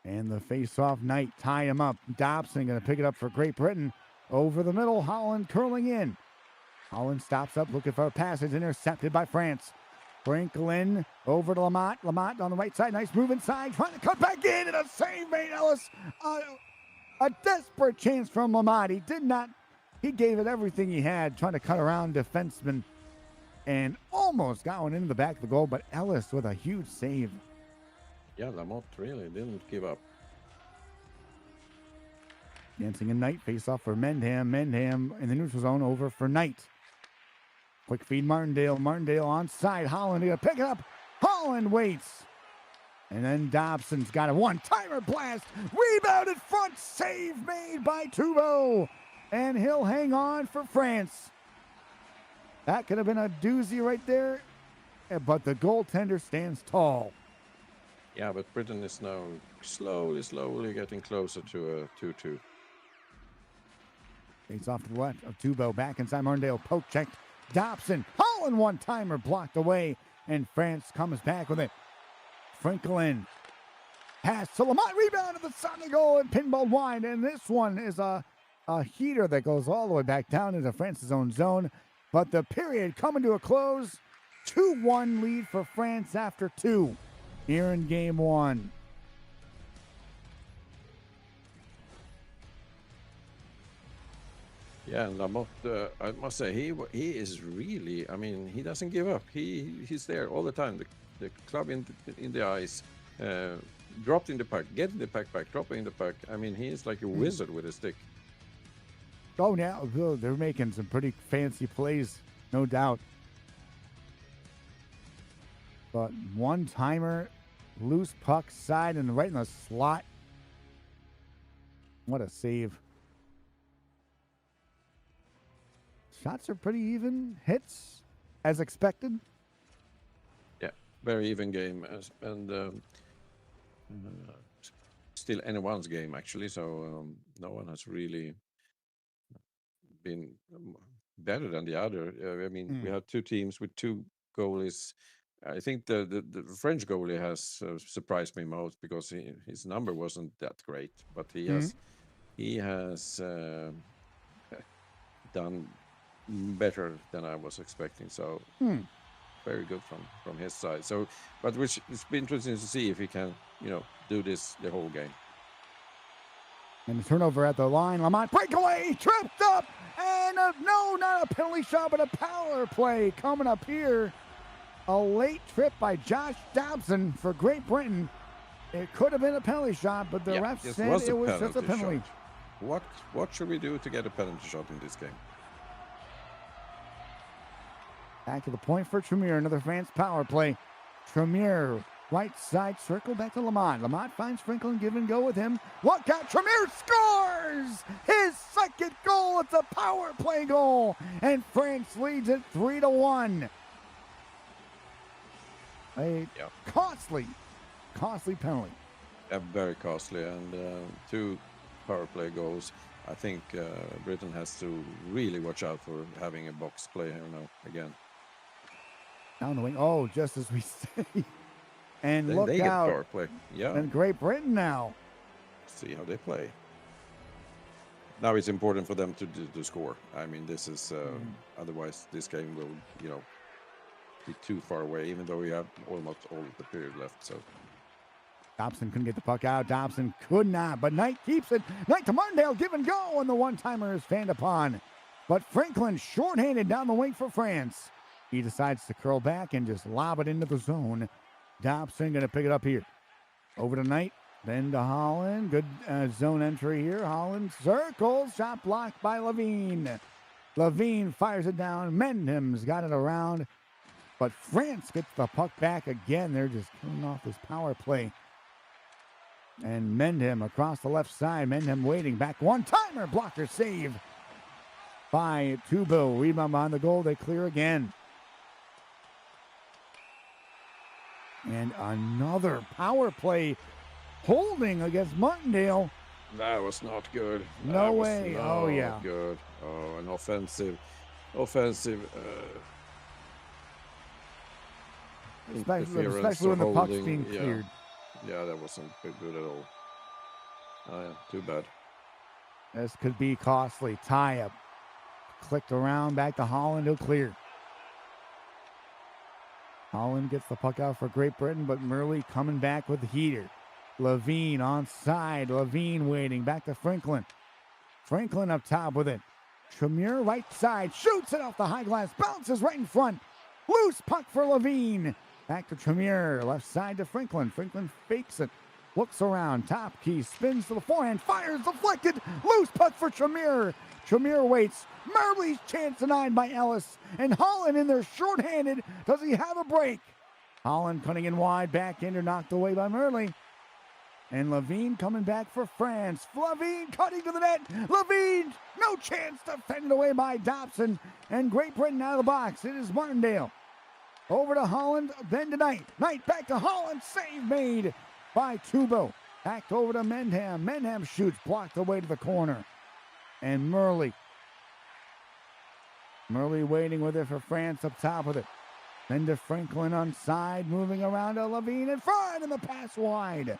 And the face-off Knight tie him up. Dobson going to pick it up for Great Britain. Over the middle, Holland curling in. Holland stops up looking for a passage, intercepted by France. Franklin over to Lamont. Lamont on the right side. Nice move inside. Trying to cut back in. And a save made Ellis. A desperate chance from Lamont. He gave it everything he had, trying to cut around defenseman. And almost got one into the back of the goal. But Ellis with a huge save. Yeah, Lamont really didn't give up. Dancing and Knight face off for Mendham. Mendham in the neutral zone over for Knight. Quick feed Martindale. Martindale onside. Holland going to pick it up. Holland waits. And then Dobson's got a one-timer blast. Rebounded front. Save made by Tubo. And he'll hang on for France. That could have been a doozy right there. But the goaltender stands tall. Yeah, but Britain is now slowly getting closer to a 2-2. Takes off to the left of Tubo. Back inside Martindale. Poke checked. Dobson. Holland one-timer blocked away. And France comes back with it. Franklin. Pass to Lamont. Rebound to the side of the goal and pinball wide. And this one is a heater that goes all the way back down into France's own zone. But the period coming to a close. 2-1 lead for France after 2 here in game 1. Yeah, and Lamont, I must say, he is really, I mean, he doesn't give up. He's there all the time. The club in the ice, dropped in the puck, getting the puck back, dropping the puck. I mean, he is like a wizard with a stick. Oh, now they're making some pretty fancy plays, no doubt. But one-timer, loose puck side and right in the slot. What a save. Shots are pretty even. Hits, as expected. Yeah, very even game. And still anyone's game, actually. So no one has really been better than the other. I mean, we have two teams with two goalies. I think the French goalie has surprised me most because his number wasn't that great, but he has done better than I was expecting. So very good from his side. So, but which it's been interesting to see if he can, do this the whole game. And the turnover at the line. Lamont breakaway, tripped up, and no, not a penalty shot, but a power play coming up here. A late trip by Josh Dobson for Great Britain. It could have been a penalty shot, but the ref said it was just a penalty. Shot. What should we do to get a penalty shot in this game? Back to the point for Tremere. Another France power play. Tremere, right side circle back to Lamont. Lamont finds Franklin, give and go with him. Look out, Tremere scores! His second goal. It's a power play goal. And France leads it 3-1. A costly penalty. Yeah, very costly. And 2 power play goals. I think Britain has to really watch out for having a box play here now again. Down the wing. Oh, just as we say. And they look get out. Power play. Yeah. And Great Britain now. See how they play. Now it's important for them to score. I mean, this is otherwise this game will, be too far away, even though we have almost all of the period left. So Dobson couldn't get the puck out. Dobson could not, but Knight keeps it. Knight to Martindale, give and go, and the one-timer is fanned upon. But Franklin shorthanded down the wing for France. He decides to curl back and just lob it into the zone. Dobson going to pick it up here. Over to Knight, then to Holland. Good zone entry here. Holland circles, shot blocked by Levine. Levine fires it down. Mendham's got it around. But France gets the puck back again. They're just killing off this power play. And Mendham across the left side. Mendham waiting back. One-timer blocker save by Tubo. Rebound behind the goal. They clear again. And another power play holding against Martindale. that was not good. No way. Oh, yeah. Good. Oh, an offensive. Especially when the puck's being cleared. Yeah, that wasn't good at all. Oh, yeah, too bad. This could be costly. Tie up. Clicked around, back to Holland, he'll clear. Holland gets the puck out for Great Britain, but Murley coming back with the heater. Levine onside. Levine waiting. Back to Franklin. Franklin up top with it. Tremere right side. Shoots it off the high glass. Bounces right in front. Loose puck for Levine. Back to Tremere. Left side to Franklin. Franklin fakes it. Looks around. Top key. Spins to the forehand. Fires. Deflected. Loose puck for Tremere. Tremere waits. Murley's chance denied by Ellis. And Holland in there shorthanded. Does he have a break? Holland cutting in wide. Backhander knocked away by Murley. And Levine coming back for France. Levine cutting to the net. Levine, no chance, defended away by Dobson. And Great Britain out of the box. It is Martindale. Over to Holland, then to Knight. Knight back to Holland. Save made by Tubo. Back over to Mendham. Mendham shoots, blocked away to the corner. And Murley. Murley waiting with it for France up top with it. Then to Franklin on side, moving around to Levine in front, and the pass wide.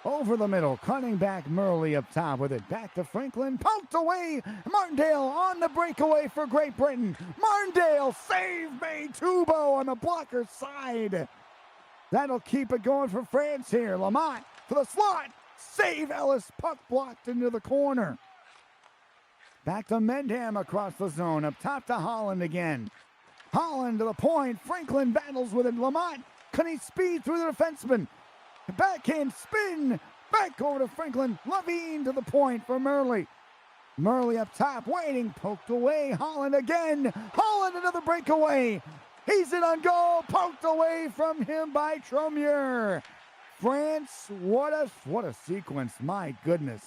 Over the middle, cutting back Murley up top with it. Back to Franklin, poked away. Martindale on the breakaway for Great Britain. Martindale, save made. Tubo on the blocker side. That'll keep it going for France here. Lamont to the slot. Save Ellis, puck blocked into the corner. Back to Mendham across the zone. Up top to Holland again. Holland to the point. Franklin battles with it. Lamont, can he speed through the defenseman? Backhand spin. Back over to Franklin. Levine to the point for Murley. Murley up top, waiting. Poked away. Holland again. Holland another breakaway. He's in on goal. Poked away from him by Tremere. France, what a sequence. My goodness.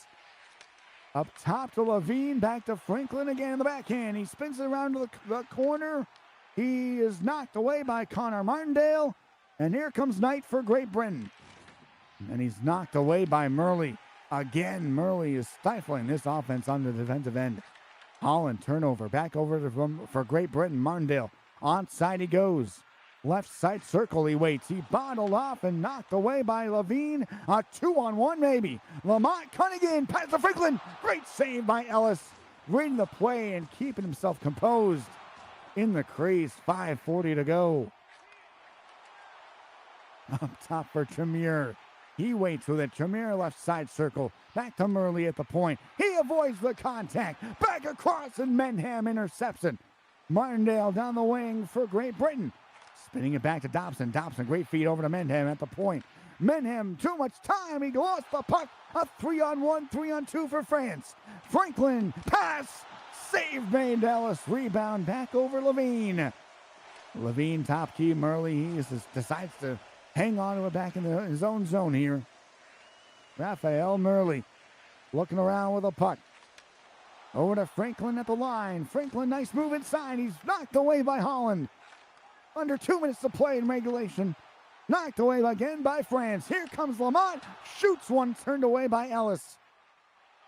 Up top to Levine. Back to Franklin again in the backhand. He spins it around to the corner. He is knocked away by Connor Martindale. And here comes Knight for Great Britain. And he's knocked away by Murley. Again, Murley is stifling this offense on the defensive end. Holland turnover. Back over for Great Britain. Martindale. Onside he goes. Left side circle he waits. He bottled off and knocked away by Levine. A 2-on-1 maybe. Lamont cutting in. Pass to Franklin. Great save by Ellis. Reading the play and keeping himself composed in the crease. 5:40 to go. Up top for Tremere. He waits with it. Tremere left side circle. Back to Murley at the point. He avoids the contact. Back across and Mendham intercepts it. Martindale down the wing for Great Britain. Spinning it back to Dobson. Dobson, great feed over to Mendham at the point. Mendham, too much time. He lost the puck. A 3-on-1, 3-on-2 for France. Franklin, pass. Save made. Dallas. Rebound back over Levine. Levine, top key. Murley, he decides to hang on to it back in his own zone here. Raphael Murley looking around with a puck. Over to Franklin at the line. Franklin, nice move inside. He's knocked away by Holland. Under 2 minutes to play in regulation. Knocked away again by France. Here comes Lamont. Shoots one, turned away by Ellis.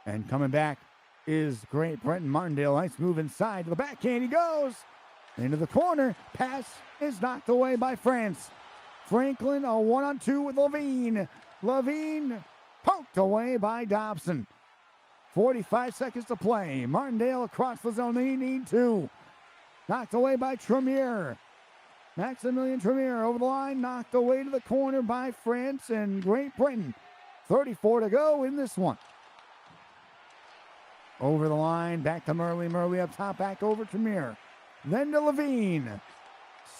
And coming back is Great Britain. Martindale, nice move inside. To the backhand he goes. Into the corner. Pass is knocked away by France. Franklin, a 1-on-2 with Levine. Levine poked away by Dobson. 45 seconds to play. Martindale across the zone. They need two. Knocked away by Tremere. Maximilian Tremere over the line. Knocked away to the corner by France and Great Britain. 34 to go in this one. Over the line. Back to Murley. Murley up top. Back over Tremere. Then to Levine.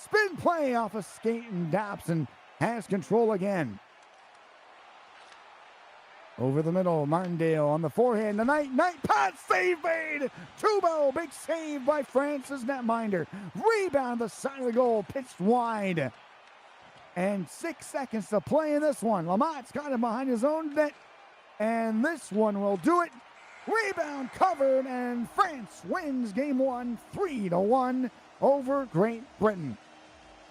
Spin play off a skate, and Dobson has control again. Over the middle, Martindale on the forehand. The Knight pass, save made. Tubo, big save by France's netminder. Rebound the side of the goal, pitched wide. And 6 seconds to play in this one. Lamont's got him behind his own net. And this one will do it. Rebound covered, and France wins game one, 3-1 over Great Britain.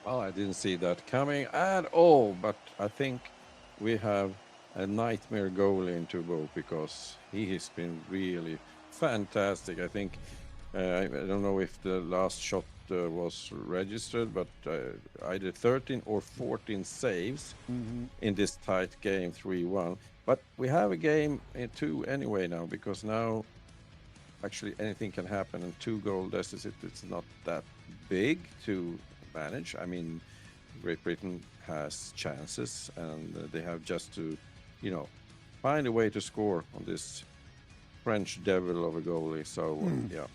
Well, I didn't see that coming at all, but I think we have a nightmare goal in Tubo because he has been really fantastic. I think I don't know if the last shot was registered, but either 13 or 14 saves in this tight game, 3-1. But we have a game in 2 anyway now, because now actually anything can happen, and 2-goal deficit, it's not that big to manage. I mean, Great Britain has chances, and they have just to, find a way to score on this French devil of a goalie. So, yeah.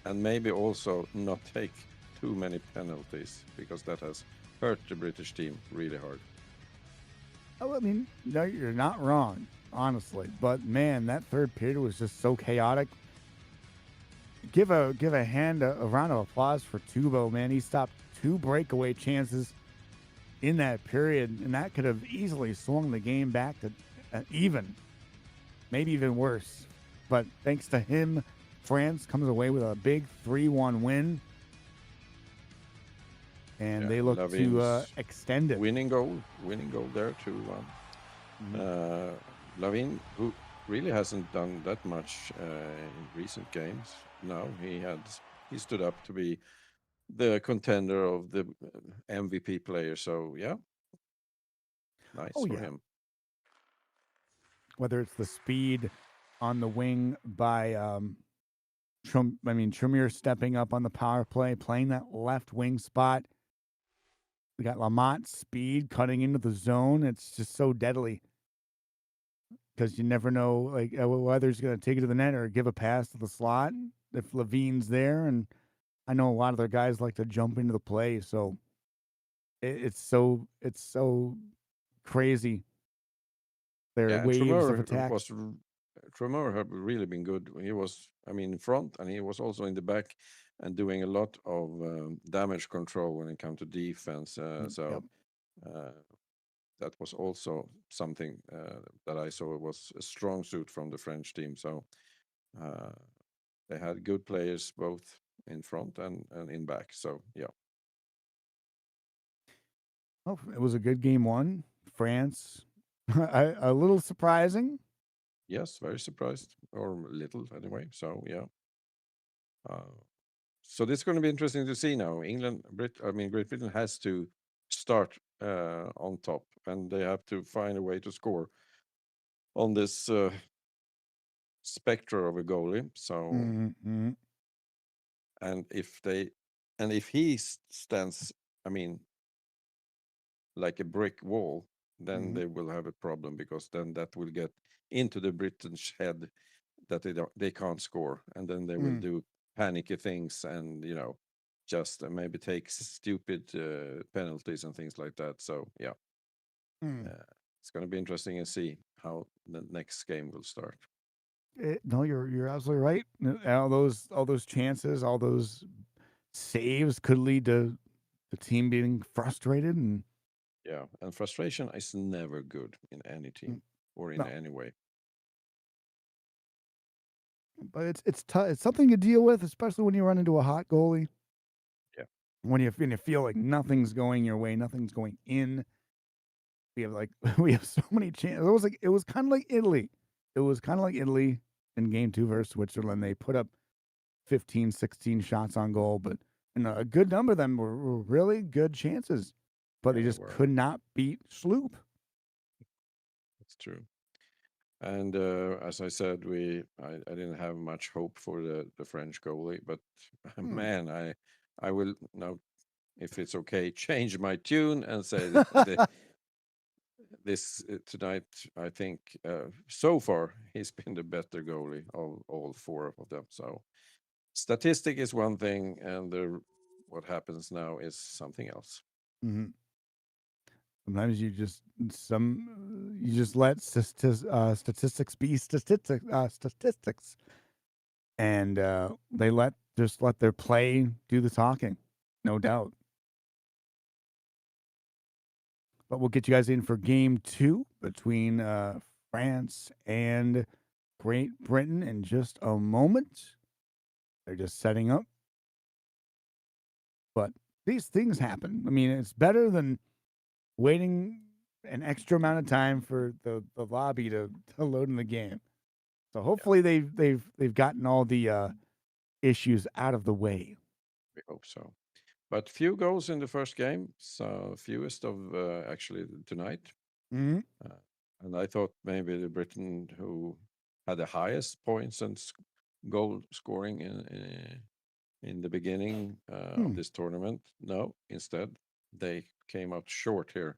And maybe also not take too many penalties, because that has hurt the British team really hard. Oh, I mean, no, you're not wrong, honestly. But man, that third period was just so chaotic. Give a round of applause for Tubo, man. He stopped 2 breakaway chances in that period, and that could have easily swung the game back to even, maybe even worse. But thanks to him, France comes away with a big 3-1 win, and they look to extend it. Winning goal there, 2-1. Lavin, who really hasn't done that much in recent games. Now he stood up to be the contender of the MVP player. So yeah, nice for him. Whether it's the speed on the wing by Tremere stepping up on the power play, playing that left wing spot. We got Lamont's speed cutting into the zone. It's just so deadly, because you never know whether he's going to take it to the net or give a pass to the slot if Levine's there. And I know a lot of their guys like to jump into the play, so it's so crazy. Their waves of attack. Tremere have really been good. He was, in front, and he was also in the back and doing a lot of damage control when it comes to defense. That was also something that I saw was a strong suit from the French team. So they had good players both in front and in back. So, yeah. Oh, it was a good game 1. France, a little surprising. Yes, very surprised, or little anyway. So, yeah. So this is going to be interesting to see now. Great Britain has to start on top, and they have to find a way to score on this specter of a goalie. So, and if he stands, like a brick wall, then they will have a problem, because then that will get into the British head that they can't score, and then they will do panicky things, and just maybe take stupid penalties and things like that. So yeah, it's going to be interesting to see how the next game will start. No, you're absolutely right. All those chances, all those saves could lead to the team being frustrated, and frustration is never good in any team or in any way. But it's tough. It's something to deal with, especially when you run into a hot goalie. Yeah. When you feel like nothing's going your way, nothing's going in. We have so many chances. It was kind of like Italy. It was kind of like Italy in game 2 versus Switzerland. They put up 15, 16 shots on goal, but a good number of them were really good chances. But they just could not beat Sloop. That's true. And as I said, I didn't have much hope for the French goalie, but man, I will now, if it's okay, change my tune and say that this tonight, I think so far he's been the better goalie of all 4 of them. So statistic is one thing, and what happens now is something else. Sometimes you just let statistics be statistics, and they let their play do the talking, no doubt. But we'll get you guys in for game 2 between France and Great Britain in just a moment. They're just setting up, but these things happen. It's better than waiting an extra amount of time for the lobby to load in the game. So hopefully they've gotten all the issues out of the way. We hope so. But few goals in the first game, so fewest of actually tonight. Mm-hmm. And I thought maybe the Britain who had the highest points and goal scoring in the beginning of this tournament. No, instead they came out short here.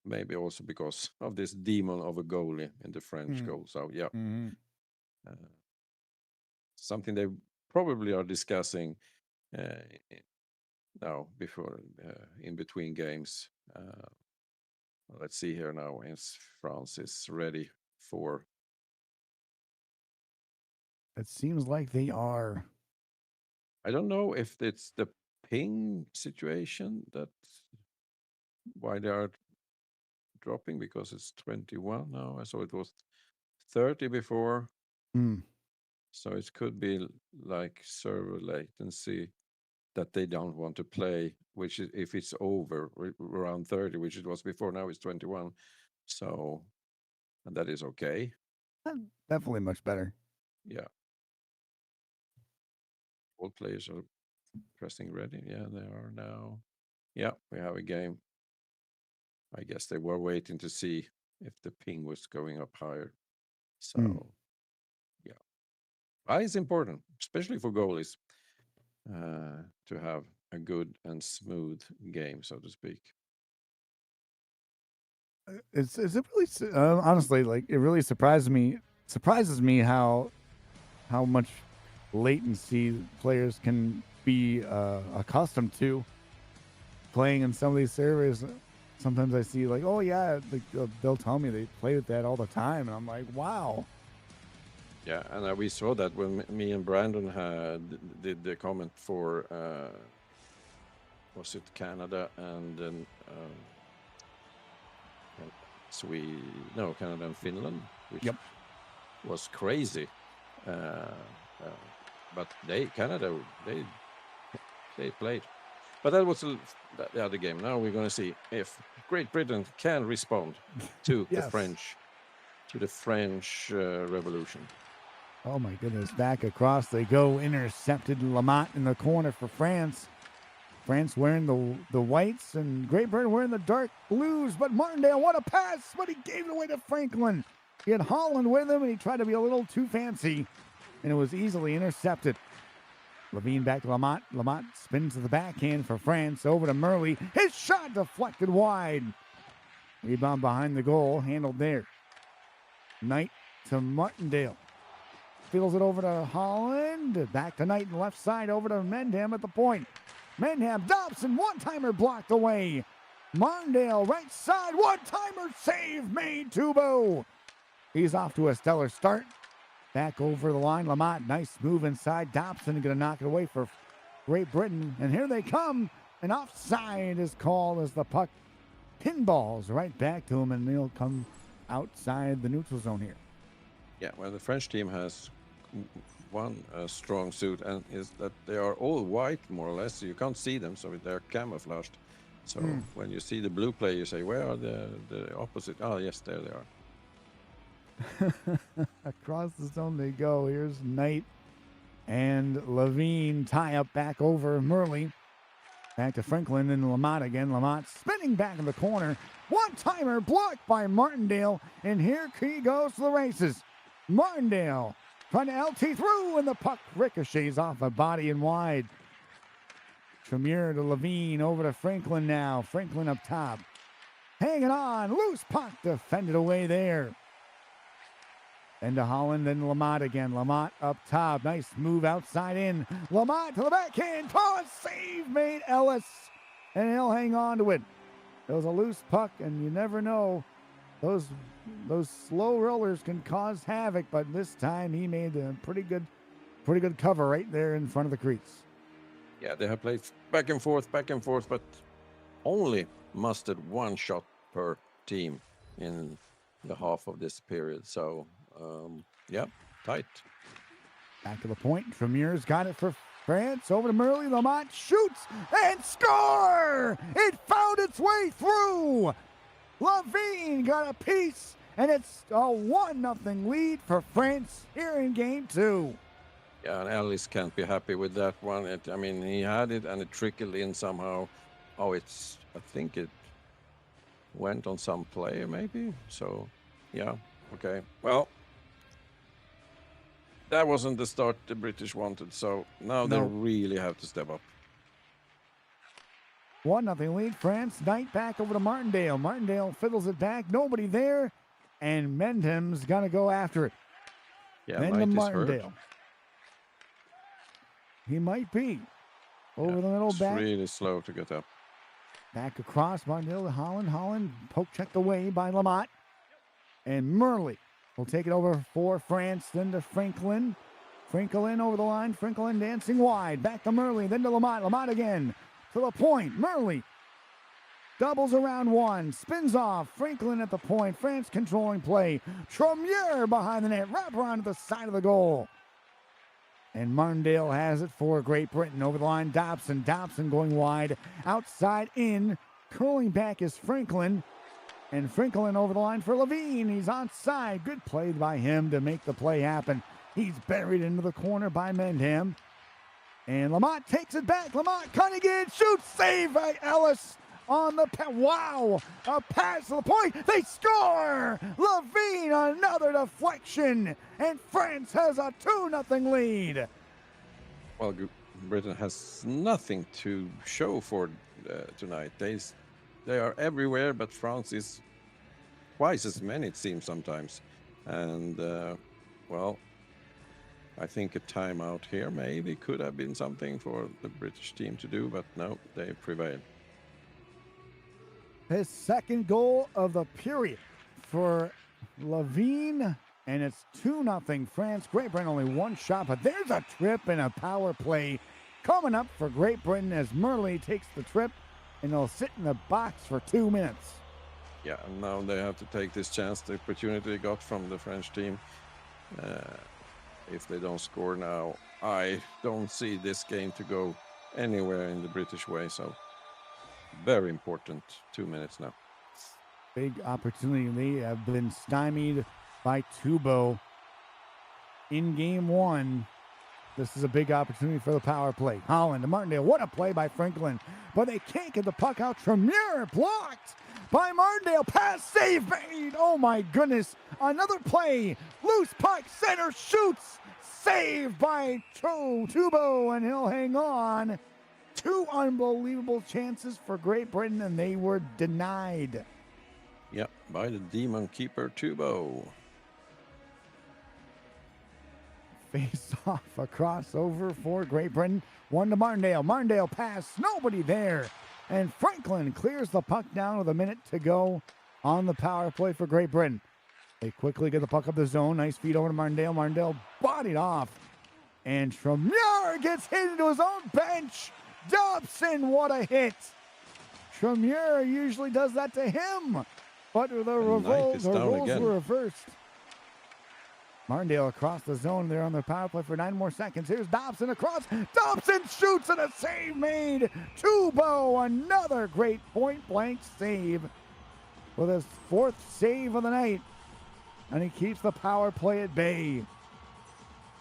Maybe also because of this demon of a goalie in the French goal. So yeah, something they probably are discussing now before in between games. Let's see here now if France is ready for. It seems like they are. I don't know if it's the ping situation that's why they are dropping, because it's 21 now. I saw it was 30 before. So it could be like server latency that they don't want to play, which is if it's over around 30, which it was before, now it's 21. So, and that is okay. Definitely much better. Yeah. All players are pressing ready. Yeah, they are now. Yeah, we have a game. I guess they were waiting to see if the ping was going up higher. So, yeah. It's important, especially for goalies, to have a good and smooth game, so to speak. It's it really honestly, like, it really surprises me how much latency players can be accustomed to playing in some of these servers. Sometimes I see like, oh yeah, like, they'll tell me they play with that all the time, and I'm like, wow. Yeah, and we saw that when me and Brandon did the comment for was it Canada and then Canada and Finland, which was crazy. But Canada played. But that was the other game. Now we're going to see if Great Britain can respond to the French Revolution. Oh my goodness, back across they go, intercepted Lamont in the corner for France. France wearing the whites and Great Britain wearing the dark blues, but Martindale, what a pass, but he gave it away to Franklin. He had Holland with him, and he tried to be a little too fancy, and it was easily intercepted. Levine back to Lamont. Lamont spins to the backhand for France, over to Murley. His shot deflected wide. Rebound behind the goal, handled there. Knight to Martindale. Feels it over to Holland. Back to Knight, left side, over to Mendham at the point. Mendham, Dobson, one-timer blocked away. Martindale, right side, one-timer save made, Tubo. He's off to a stellar start. Back over the line, Lamont, nice move inside. Dobson going to knock it away for Great Britain. And here they come. An offside is called as the puck pinballs right back to him, and they'll come outside the neutral zone here. Yeah, well, the French team has one strong suit, and is that they are all white, more or less. So you can't see them, so they're camouflaged. So when you see the blue player, you say, where are the opposite? Oh, yes, there they are. Across the zone they go. Here's Knight and Levine tie up back over Murley. Back to Franklin and Lamont again. Lamont spinning back in the corner. One-timer blocked by Martindale. And here he goes to the races. Martindale trying to LT through, and the puck ricochets off a body and wide. Tremere to Levine, over to Franklin now. Franklin up top. Hanging on. Loose puck defended away there. And to Holland, then Lamont again. Lamont up top. Nice move outside in. Lamont to the backhand. Toss, save made Ellis. And he'll hang on to it. It was a loose puck, and you never know. Those slow rollers can cause havoc, but this time he made a pretty good cover right there in front of the crease. Yeah, they have played back and forth, but only mustered one shot per team in the half of this period. So, yeah, tight. Back to the point. Tremere's got it for France. Over to Murley. Lamont shoots and score! It found its way through! Levine got a piece, and it's a 1-0 lead for France here in Game 2. Yeah, and Ellis can't be happy with that one. I mean, he had it and it trickled in somehow. Oh, I think it went on some player maybe. So, yeah, okay. Well, that wasn't the start the British wanted. So now they No. really have to step up. 1-0 lead. France. Knight back over to Martindale. Martindale fiddles it back. Nobody there. And Mendham's going to go after it. Yeah, Then to Knight is Martindale. hurt. He might be. Over the middle It's back. really slow to get up. Back across. Martindale to Holland. Holland poke checked away by Lamotte. And Murley will take it over for France. Then to Franklin. Franklin over the line. Franklin dancing wide. Back to Murley. Then to Lamotte. Lamotte again. To the point. Murley doubles around one. Spins off. Franklin at the point. France controlling play. Tremier behind the net. Wrap around to the side of the goal. And Martindale has it for Great Britain. Over the line, Dobson. Dobson going wide. Outside in. Curling back is Franklin. And Franklin over the line for Levine. He's onside. Good play by him to make the play happen. He's buried into the corner by Mendham. And Lamotte takes it back. Lamotte cutting in. Shoots. Save by Ellis on the pass. Wow. A pass to the point. They score. Levine, another deflection. And France has a 2-0 lead. Well, Britain has nothing to show for tonight. They are everywhere, but France is twice as many, it seems sometimes. And, well, I think a timeout here maybe could have been something for the British team to do, but no, they prevailed. His second goal of the period for Levine, and it's 2-0 France. Great Britain only one shot, but there's a trip and a power play coming up for Great Britain as Murley takes the trip, and they'll sit in the box for 2 minutes. Yeah, and now they have to take this chance, the opportunity they got from the French team. If they don't score now, I don't see this game to go anywhere in the British way. So very important 2 minutes now. Big opportunity. They have been stymied by Tubo in game one. This is a big opportunity for the power play. Holland to Martindale. What a play by Franklin. But they can't get the puck out. Tremier blocked by Martindale. Pass save made. Oh my goodness. Another play. Loose puck. Center shoots. Saved by Tubo. And he'll hang on. 2 unbelievable chances for Great Britain, and they were denied. Yeah, by the demon keeper Tubo. Face off, a crossover for Great Britain. 1 to Martindale. Martindale pass, nobody there. And Franklin clears the puck down with a minute to go on the power play for Great Britain. They quickly get the puck up the zone. Nice feed over to Martindale. Martindale bodied off. And Tremier gets hit into his own bench. Dobson, what a hit. Tremier usually does that to him. But the roles were reversed. Martindale across the zone there on the power play for 9 more seconds. Here's Dobson across. Dobson shoots and a save made. Tubo, another great point-blank save with his 4th save of the night. And he keeps the power play at bay.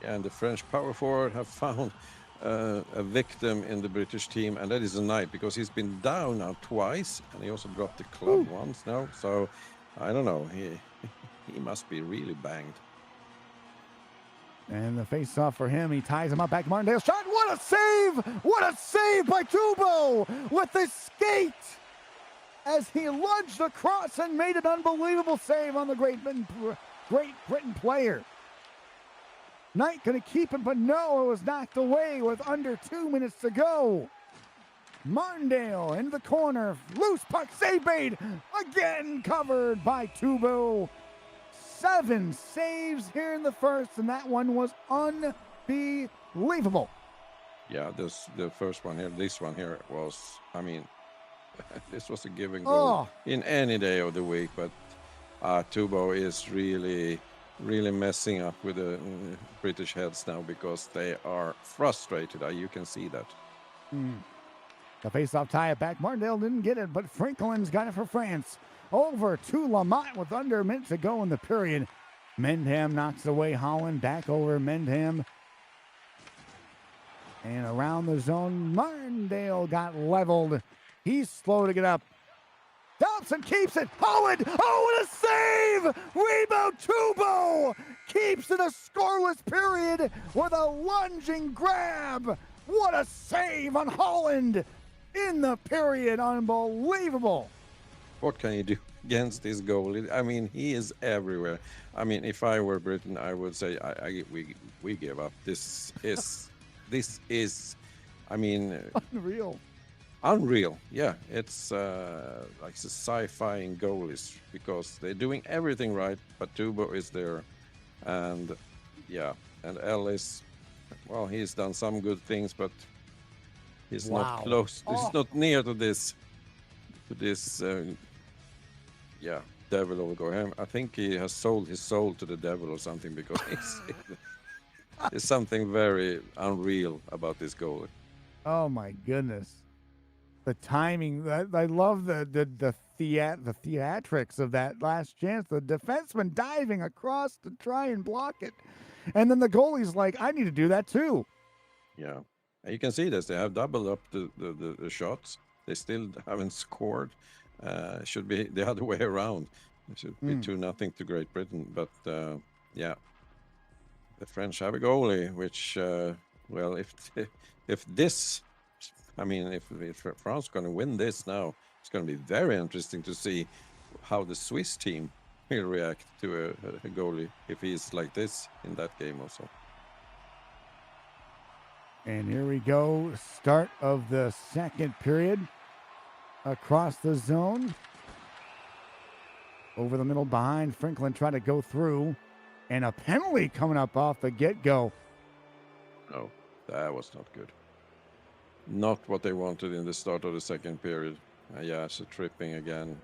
And the French power forward have found a victim in the British team, and that is a Knight, because he's been down now twice, and he also dropped the club once now. So I don't know. He must be really banged. And the face-off for him. He ties him up. Back to Martindale. Shot. What a save! What a save by Tubo with his skate as he lunged across and made an unbelievable save on the Great Britain player. Knight going to keep it, but no, it was knocked away with under 2 minutes to go. Martindale into the corner. Loose puck, save made. Again covered by Tubo. 7 saves here in the first, and that one was unbelievable. Yeah, the first one here, this one here was, I mean, this was a given goal in any day of the week, but Tubo is really messing up with the British heads now because they are frustrated. You can see that. The face-off tie it back. Martindale didn't get it, but Franklin's got it for France. Over to Lamotte with under a minute to go in the period. Mendham knocks away Holland. Back over Mendham. And around the zone, Martindale got leveled. He's slow to get up. Dobson keeps it. Holland. Oh, what a save! Rebound, Tubo keeps it a scoreless period with a lunging grab. What a save on Holland in the period. Unbelievable. What can you do against this goalie? I mean, he is everywhere. I mean, if I were Britain, I would say we give up. This is, I mean, unreal. Yeah, it's like the sci-fi in goalies because they're doing everything right, but Tubo is there, and yeah, and Ellis, well, he's done some good things, but he's not close. He's not near to this. Yeah, devil will go him. I think he has sold his soul to the devil or something because there's something very unreal about this goalie. Oh my goodness. The timing, I love the theatrics of that last chance. The defenseman diving across to try and block it. And then the goalie's like, I need to do that too. Yeah. And you can see this. They have doubled up the shots. They still haven't scored. Should be the other way around. It should be 2-0 to Great Britain. But yeah, the French have a goalie, which, well, if this, I mean, if France is going to win this now, it's going to be very interesting to see how the Swiss team will react to a goalie if he's like this in that game also. And here we go. Start of the second period. Across the zone. Over the middle behind. Franklin trying to go through. And a penalty coming up off the get-go. No, that was not good. Not what they wanted in the start of the second period. Yeah, it's a tripping again.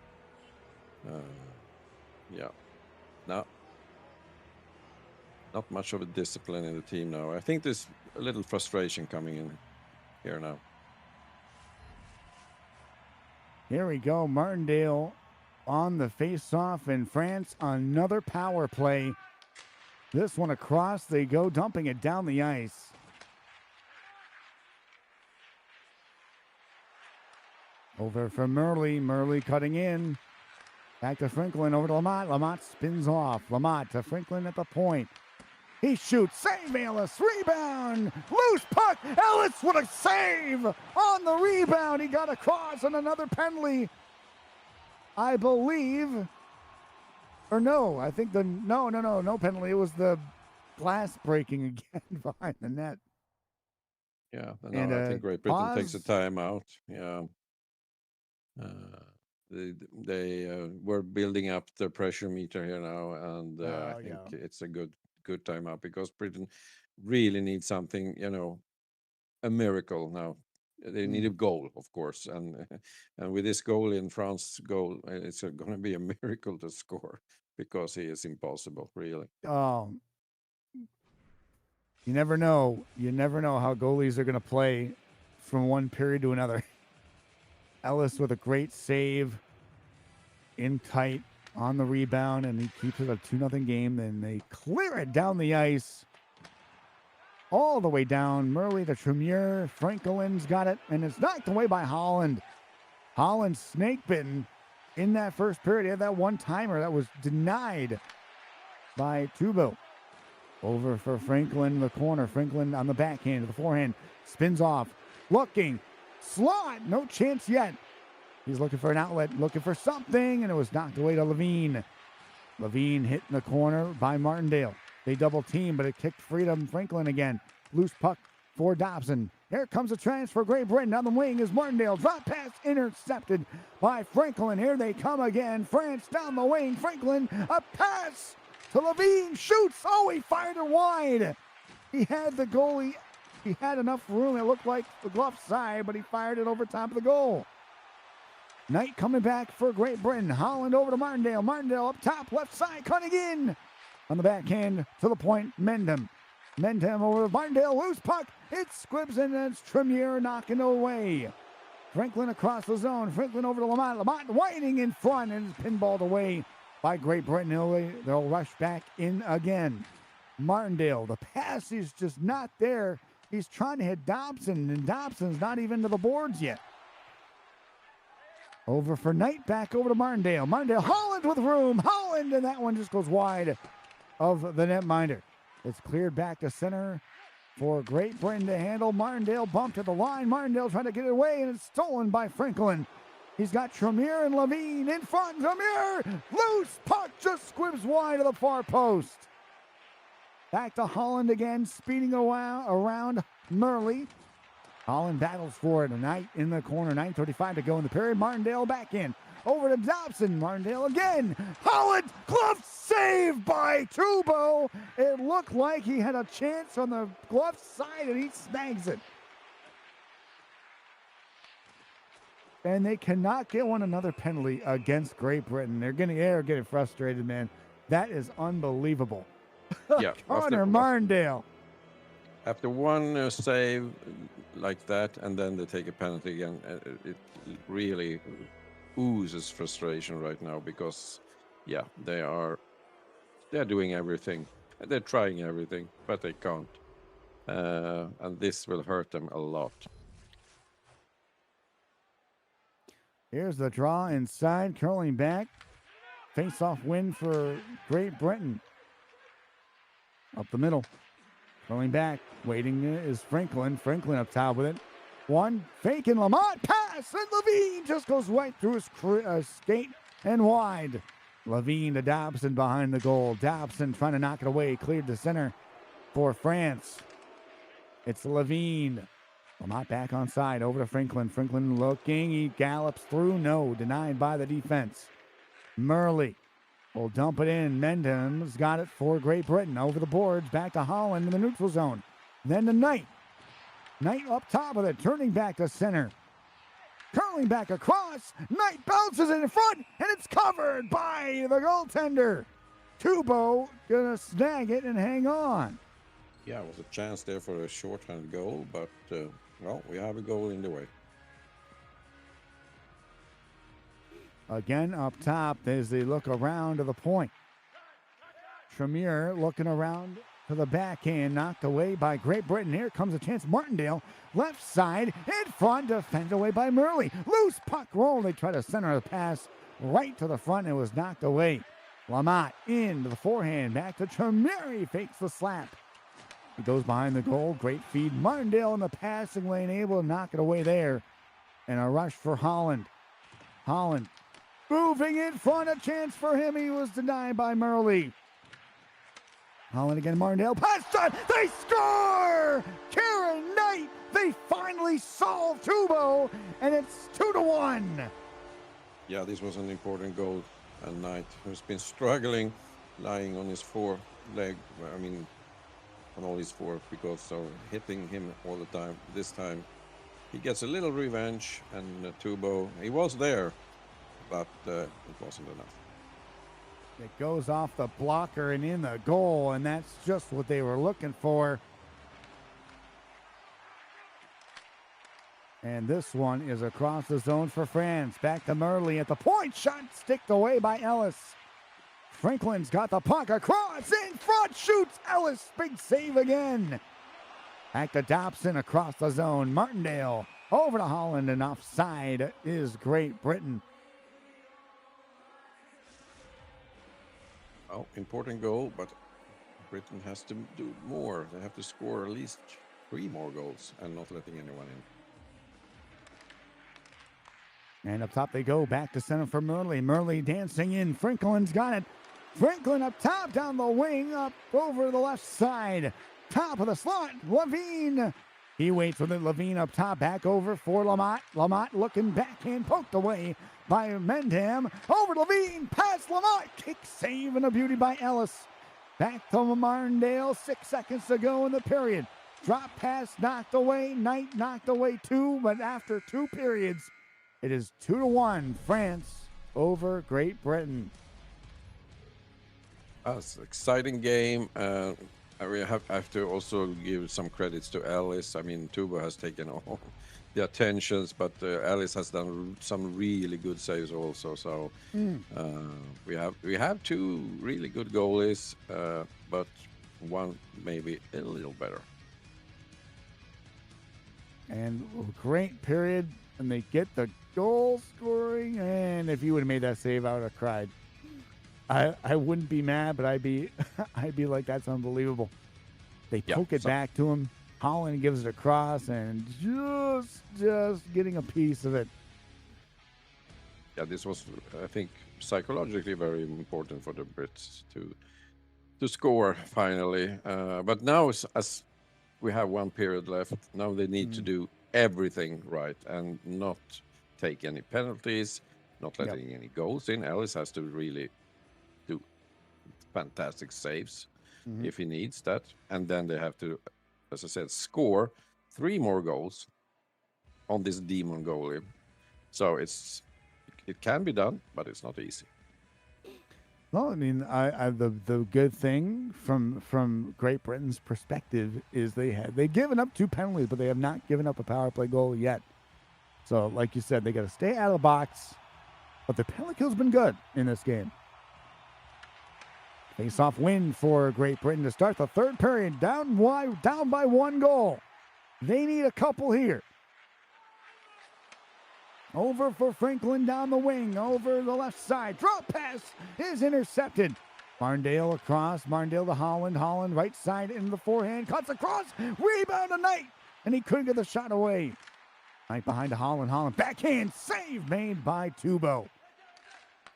Yeah. No. Not much of a discipline in the team now. I think there's a little frustration coming in here now. Here we go. Martindale on the face-off in France. Another power play. This one across. They go, dumping it down the ice. Over for Murley. Murley cutting in. Back to Franklin. Over to Lamont. Lamont spins off. Lamont to Franklin at the point. He shoots. Save Ellis. Rebound. Loose puck. Ellis with a save on the rebound. He got across on another penalty. I believe. Or no, I think no penalty. It was the glass breaking again behind the net. Yeah, no, I think Great Britain takes a timeout. Yeah. They were building up the pressure meter here now, and I think it's a good timeout because Britain really needs something, a miracle now. They need a goal, of course, and with this goal in France goal, it's going to be a miracle to score because he is impossible, really. Oh, you never know. You never know how goalies are going to play from one period to another. Ellis with a great save in tight on the rebound, and he keeps it a 2-0 game. Then they clear it down the ice all the way down. Murley to Tremere. Franklin's got it, and it's knocked away by Holland. Holland snake bitten in that first period. He had that one-timer that was denied by Tubo. Over for Franklin in the corner. Franklin on the backhand to the forehand. Spins off. Looking. Slot. No chance yet. He's looking for an outlet. Looking for something. And it was knocked away to Levine. Levine hit in the corner by Martindale. They double team, but it kicked freedom. Franklin again. Loose puck for Dobson. Here comes a transfer. Great Britain on the wing is Martindale. Drop pass intercepted by Franklin. Here they come again. France down the wing. Franklin, a pass to Levine. Shoots. Oh, he fired it wide. He had the goalie. He had enough room. It looked like the glove side, but he fired it over top of the goal. Knight coming back for Great Britain. Holland over to Martindale. Martindale up top, left side, cutting in. On the backhand to the point, Mendham. Mendham over to Martindale, loose puck. It squibs in, and it's Tremere knocking it away. Franklin across the zone. Franklin over to Lamont. Lamont winding in front and is pinballed away by Great Britain. They'll rush back in again. Martindale, the pass is just not there He's trying to hit Dobson, and Dobson's not even to the boards yet. Over for Knight, back over to Martindale. Martindale, Holland with room. Holland, and that one just goes wide of the netminder. It's cleared back to center for Great Britain to handle. Martindale bumped to the line. Martindale trying to get it away, and it's stolen by Franklin. He's got Tremere and Levine in front. Tremere, loose puck, just squibs wide of the far post. Back to Holland again, speeding around Murley. Holland battles for it. Knight in the corner, 9:35 to go in the period. Martindale back in. Over to Dobson. Martindale again. Holland, glove save by Tubo. It looked like he had a chance on the glove side, and he snags it. And they cannot get another penalty against Great Britain. They're getting frustrated, man. That is unbelievable. Yeah, Connor Martindale. After one save like that, and then they take a penalty again, it really oozes frustration right now because, yeah, they're doing everything. They're trying everything, but they can't. And this will hurt them a lot. Here's the draw inside, curling back. Face-off win for Great Britain. Up the middle. Curling back. Waiting is Franklin. Franklin up top with it. One. Fake and Lamont. Pass. And Levine just goes right through his skate and wide. Levine to Dobson behind the goal. Dobson trying to knock it away. Cleared the center for France. It's Levine. Lamont back on side. Over to Franklin. Franklin looking. He gallops through. No. Denied by the defense. Murley will dump it in. Mendham's got it for Great Britain. Over the boards. Back to Holland in the neutral zone. Then to Knight. Knight up top of it. Turning back to center. Curling back across. Knight bounces it in front. And it's covered by the goaltender. Tubo gonna snag it and hang on. Yeah, it was a chance there for a shorthand goal, but, well, we have a goal in the way. Again up top as they look around to the point. Tremere looking around to the backhand, knocked away by Great Britain. Here comes a chance. Martindale, left side, in front, defended away by Murley. Loose puck roll. They try to center the pass right to the front. And it was knocked away. Lamont into the forehand. Back to Tremere. Fakes the slap. He goes behind the goal. Great feed. Martindale in the passing lane, able to knock it away there. And a rush for Holland. Holland moving in front. A chance for him. He was denied by Murley. Holland again. Martindale. Pass shot. They score! Karen Knight. They finally solve Tubo. And it's 2-1. Yeah, this was an important goal. And Knight, who's been struggling, lying on his foreleg. I mean, on all his four because of hitting him all the time. This time he gets a little revenge, and Tubo, he was there, but it wasn't enough. It goes off the blocker and in the goal, and that's just what they were looking for. And this one is across the zone for France. Back to Murley at the point. Shot sticked away by Ellis. Franklin's got the puck across, in front, shoots Ellis, big save again. Back to Dobson across the zone. Martindale over to Holland, and offside is Great Britain. Well, important goal, but Britain has to do more. They have to score at least 3 more goals and not letting anyone in. And up top they go, back to center for Murley. Murley dancing in, Franklin's got it. Franklin up top, down the wing, up over the left side. Top of the slot, Levine. He waits with it, Levine up top, back over for Lamont. Lamont looking backhand, poked away by Mendham. Over to Levine, past Lamont. Kick save and a beauty by Ellis. Back to Martindale, 6 seconds to go in the period. Drop pass knocked away, Knight knocked away 2, but after 2 periods, it is 2-1, France over Great Britain. It's an exciting game. I really have to also give some credits to Ellis. I mean, Tubo has taken all the attentions, but Ellis has done some really good saves also. So we have 2 really good goalies, but one maybe a little better. And a great period, and they get the goal scoring. And if you would have made that save, I would have cried. I wouldn't be mad, but I'd be I'd be like, that's unbelievable. They poke it back to him. Holland gives it across, and just getting a piece of it. Yeah, this was, I think, psychologically very important for the Brits to score finally. But now, as we have one period left, now they need to do everything right and not take any penalties, not letting any goals in. Ellis has to really do fantastic saves if he needs that. And then they have to, as I said, score 3 more goals on this demon goalie. So it can be done, but it's not easy. Well, I mean, the good thing from Great Britain's perspective is they've given up 2 penalties, but they have not given up a power play goal yet. So, like you said, they got to stay out of the box, but the penalty kill's been good in this game. Face-off win for Great Britain to start the third period, down by 1 goal. They need a couple here. Over for Franklin down the wing, over the left side. Drop pass is intercepted. Marndale across, Marndale to Holland. Holland right side in the forehand, cuts across, rebound to Knight, and he couldn't get the shot away. Knight behind to Holland. Holland backhand save made by Tubo.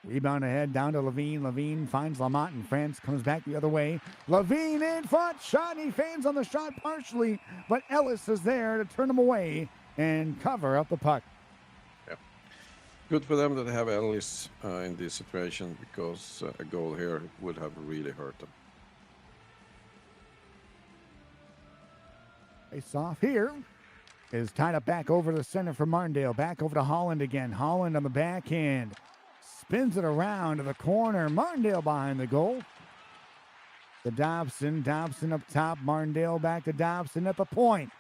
Rebound ahead down to Levine. Levine finds Lamont, and France comes back the other way. Levine in front, shot. He fans on the shot partially, but Ellis is there to turn him away and cover up the puck. Good for them that they have Ellis in this situation, because a goal here would have really hurt them. Face off here is tied up back over to the center for Marndale. Back over to Holland again. Holland on the backhand. Spins it around to the corner. Marndale behind the goal. To Dobson. Dobson up top. Marndale back to Dobson at the point.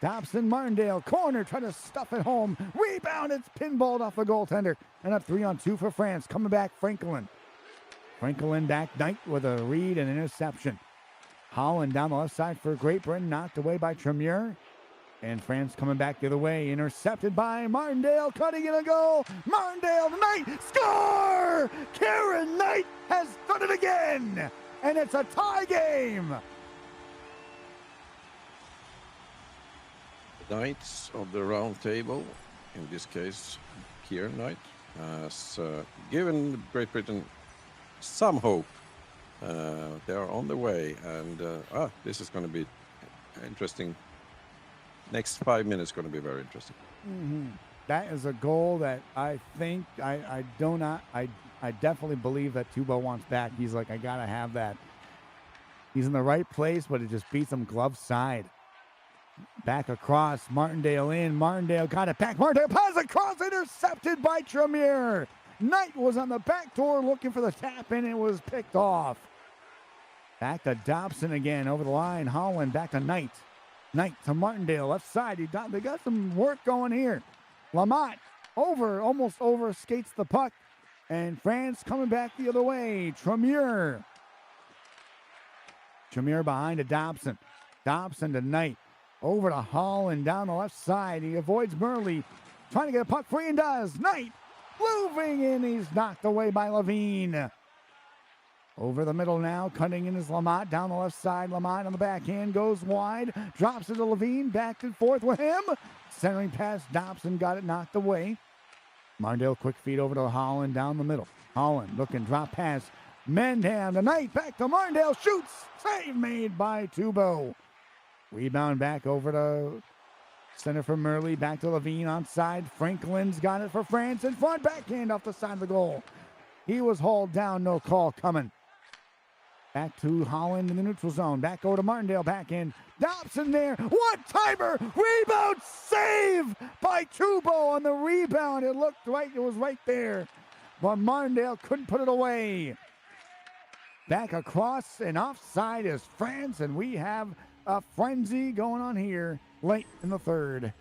Dobson, Marndale, corner, trying to stuff it home. Rebound, it's pinballed off the goaltender. And up 3-on-2 for France. Coming back, Franklin. Franklin back, Knight with a read and interception. Holland down the left side for Great Britain, knocked away by Tremere. And France coming back the other way, intercepted by Marndale, cutting in a goal. Marndale, Knight, score! Karen Knight has done it again! And it's a tie game! Knights of the Round Table, in this case, Kieran Knight, has given Great Britain some hope. They are on the way, and this is going to be interesting. Next 5 minutes going to be very interesting. That is a goal that I think I definitely believe that Tubo wants back. He's like, I gotta have that. He's in the right place, but it just beats him glove side. Back across, Martindale in. Martindale got it back. Martindale pass across, intercepted by Tremere. Knight was on the back door looking for the tap in. It was picked off. Back to Dobson again over the line. Holland back to Knight. Knight to Martindale, left side. They got some work going here. Lamont almost over skates the puck. And France coming back the other way. Tremere behind to Dobson. Dobson to Knight. Over to Holland down the left side. He avoids Murley. Trying to get a puck free and does. Knight moving in. He's knocked away by Levine. Over the middle now. Cutting in is Lamont down the left side. Lamont on the backhand goes wide. Drops it to Levine. Back and forth with him. Centering pass. Dobson got it knocked away. Marndale quick feed over to Holland down the middle. Holland looking drop pass. Mendham to Knight. Back to Marndale. Shoots. Save made by Tubo. Rebound back over to center for Murley. Back to Levine on side. Franklin's got it for France in front. Backhand off the side of the goal. He was hauled down. No call coming. Back to Holland in the neutral zone. Back over to Martindale. Backhand. Dobson there. One-timer. Rebound. Save by Tubo on the rebound. It looked right. It was right there. But Martindale couldn't put it away. Back across and offside is France. And we have a frenzy going on here late in the third.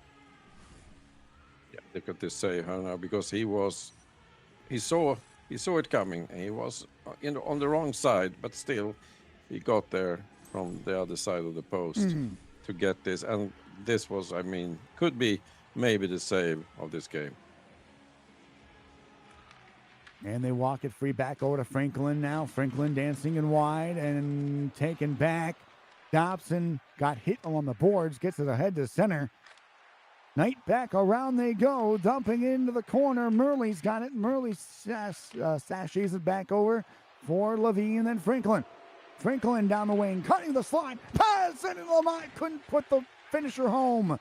Yeah, look at this save now, because he saw it coming. And he was on the wrong side, but still he got there from the other side of the post to get this. And this was, I mean, could be maybe the save of this game. And they walk it free back over to Franklin now. Franklin dancing in wide and taken back. Dobson got hit on the boards, gets it ahead to center. Knight back around they go, dumping into the corner. Murley's got it. Murley sashays it back over for Levine, then Franklin. Franklin down the wing, cutting the slot. Pass, and Lamont couldn't put the finisher home.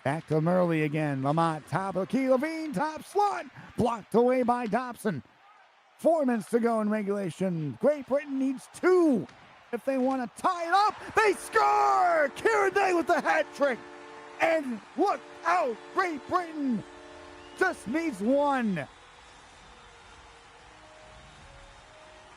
Back to Murley again. Lamont, top of the key. Levine, top slot. Blocked away by Dobson. 4 minutes to go in regulation. Great Britain needs 2 if they want to tie it up. They score! Kieran Day with the hat trick. And look out, Great Britain just needs 1.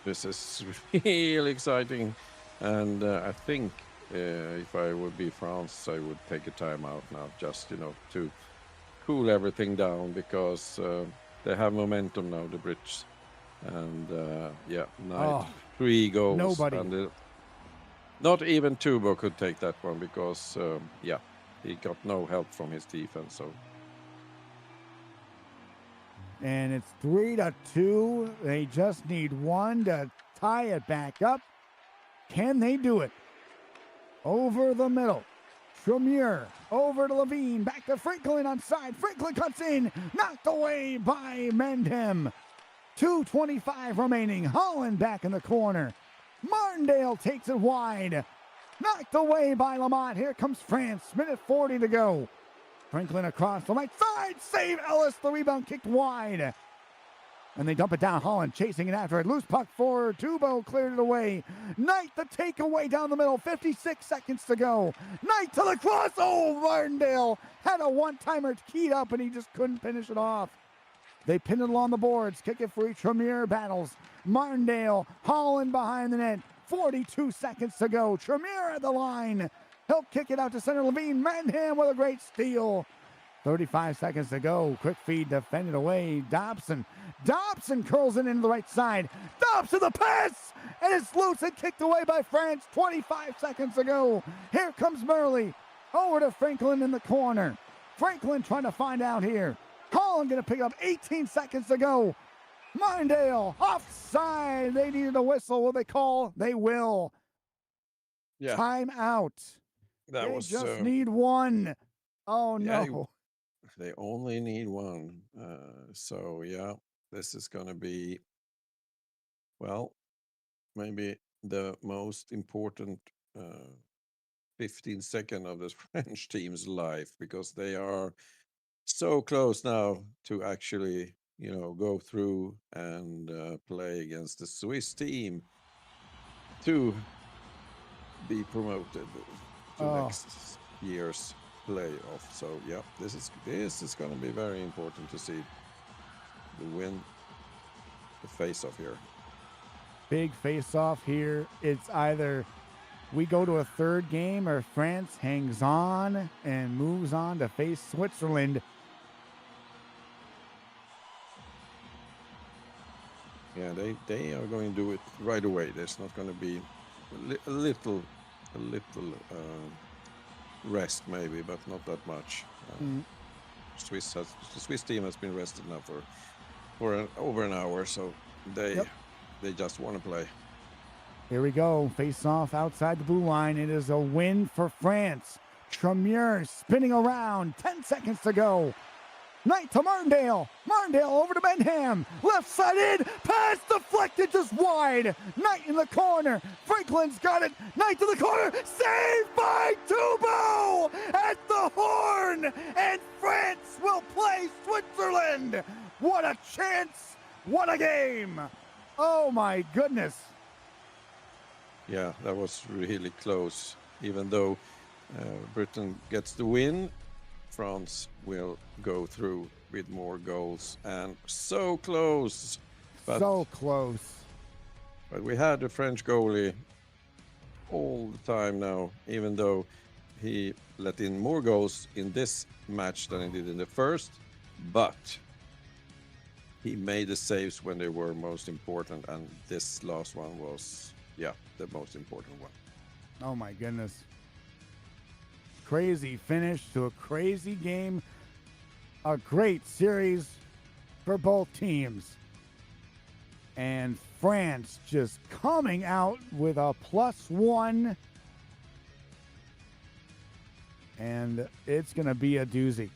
This is really exciting. And I think if I would be France, I would take a timeout now, just, to cool everything down, because they have momentum now, the Brits. And Knight, 3 goals. Nobody. And not even Tubo could take that one, because, he got no help from his defense. So. And it's 3-2. They just need 1 to tie it back up. Can they do it? Over the middle. Tremere over to Levine. Back to Franklin on side. Franklin cuts in. Knocked away by Mendham. 2:25 remaining. Holland back in the corner. Martindale takes it wide. Knocked away by Lamont. Here comes France. Minute 40 to go. Franklin across the right side. Save Ellis. The rebound kicked wide. And they dump it down. Holland chasing it after it. Loose puck for Tubo. Cleared it away. Knight the takeaway down the middle. 56 seconds to go. Knight to the cross. Oh, Martindale had a one-timer keyed up and he just couldn't finish it off. They pin it along the boards. Kick it free. Tremere battles. Martindale. Holland behind the net. 42 seconds to go. Tremere at the line. He'll kick it out to center. Levine. Manham with a great steal. 35 seconds to go. Quick feed defended away. Dobson. Dobson curls it into the right side. Dobson the pass! And it's loose and kicked away by France. 25 seconds to go. Here comes Murley. Over to Franklin in the corner. Franklin trying to find out here. Holland going to pick up 18 seconds to go. Martindale offside. They needed a whistle. Will they call? They will. Yeah. Time out. That they was just need 1. Oh, no. They only need 1. This is going to be, well, maybe the most important 15 seconds of the French team's life, because they are so close now to actually, go through and play against the Swiss team to be promoted to next year's playoff. So this is going to be very important to see the win, the face-off here. Big face-off here. It's either we go to a third game or France hangs on and moves on to face Switzerland. Yeah, they are going to do it right away. There's not going to be a little rest maybe, but not that much. The Swiss team has been rested now for over an hour, so they just want to play. Here we go. Face off outside the blue line. It is a win for France. Tremere spinning around. 10 seconds to go. Knight to Martindale. Martindale over to Benham. Left side in. Pass deflected just wide. Knight in the corner. Franklin's got it. Knight to the corner. Saved by Tubo at the horn. And France will play Switzerland. What a chance. What a game. Oh my goodness. Yeah, that was really close. Even though Britain gets the win, France will go through with more goals, and so close. So close. But we had the French goalie all the time now, even though he let in more goals in this match than he did in the first, but he made the saves when they were most important, and this last one was, the most important one. Oh my goodness. crazy finish to a crazy game. A great series for both teams. And France just coming out with a +1. And it's going to be a doozy.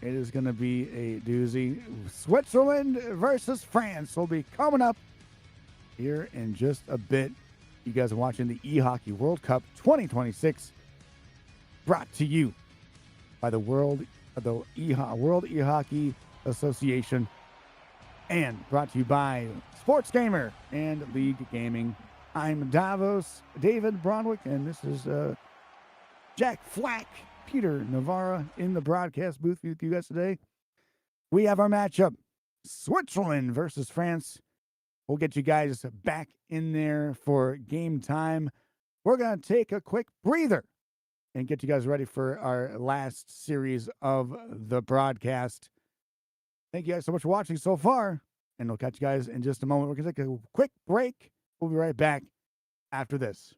It is going to be a doozy. Switzerland versus France will be coming up here in just a bit. You guys are watching the eHockey World Cup 2026, brought to you by the World eHockey Association, and brought to you by SportsGamer and Leaguegaming. I'm David Broadwick, and this is Jack Flack, Peter Novara in the broadcast booth with you guys today. We have our matchup, Switzerland versus France. We'll get you guys back in there for game time. We're going to take a quick breather and get you guys ready for our last series of the broadcast. Thank you guys so much for watching so far, and we'll catch you guys in just a moment. We're going to take a quick break. We'll be right back after this.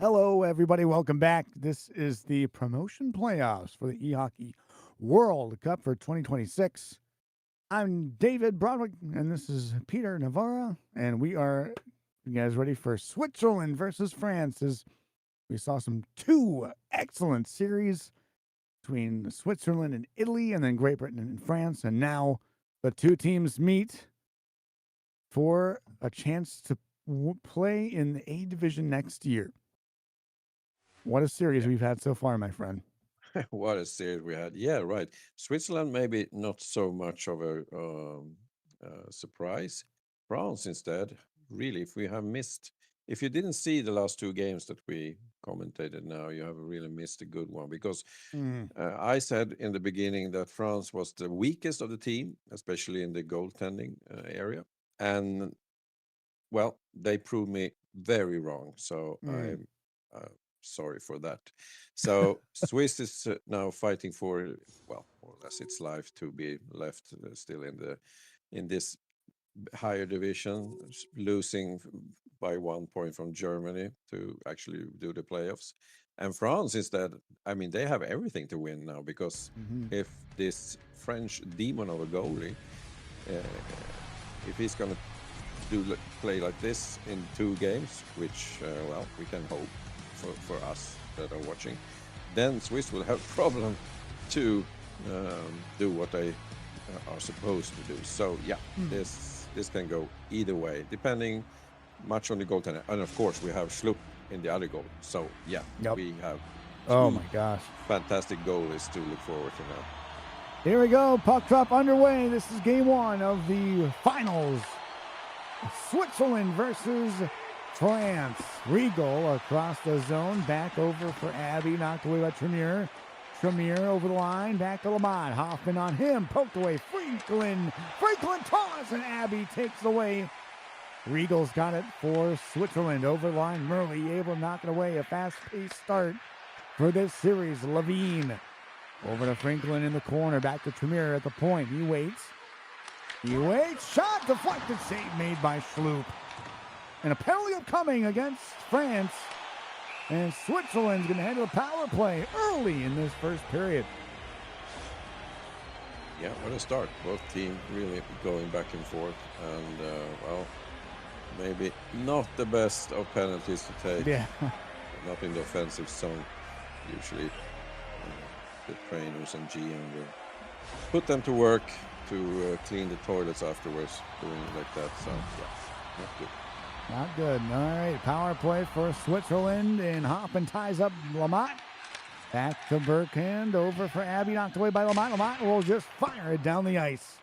Hello, everybody. Welcome back. This is the promotion playoffs for the eHockey World Cup for 2026. I'm David Broadwick, and this is Peter Novara, and we are, you guys ready for Switzerland versus France? As we saw two excellent series between Switzerland and Italy, and then Great Britain and France, and now the two teams meet for a chance to play in the A division next year. What a series we've had so far, my friend. What a series we had. Yeah, right. Switzerland, maybe not so much of a surprise. France, instead, really, if you didn't see the last two games that we commentated now, you have really missed a good one because I said in the beginning that France was the weakest of the team, especially in the goaltending area. And, well, they proved me very wrong. So I'm sorry for that. So Swiss is now fighting for, well, more or less its life to be left still in this higher division, losing by 1 point from Germany to actually do the playoffs. And France instead, I mean, they have everything to win now because if this French demon of a goalie, if he's going to play like this in 2 games, which, well, we can hope for us that are watching, then Swiss will have problem to do what they are supposed to do. So yeah, this can go either way, depending much on the goaltender. And of course, we have Schlupp in the other goal. So yeah, we have oh my gosh, fantastic goalies to look forward to now. Here we go, puck drop underway. This is game 1 of the finals. Switzerland versus France. Riegel across the zone, back over for Abby, knocked away by Tremere. Tremere over the line, back to Lamont. Hoffman on him, poked away. Franklin toss, and Abby takes it away. Riegel's got it for Switzerland over the line. Murley able to knock it away. A fast-paced start for this series. Levine over to Franklin in the corner, back to Tremere at the point. He waits, shot deflected, save made by Schlupp. And a penalty upcoming against France. And Switzerland's going to head to the power play early in this first period. Yeah, what a start. Both teams really going back and forth. And, well, maybe not the best of penalties to take. Yeah. Not in the offensive zone. Usually the trainers and GM will put them to work to clean the toilets afterwards, doing it like that. So, yeah, not good. Not good. All right, power play for Switzerland, and Hoffman ties up Lamont. Back to Burkhand, over for Abby, knocked away by Lamont. Lamont will just fire it down the ice.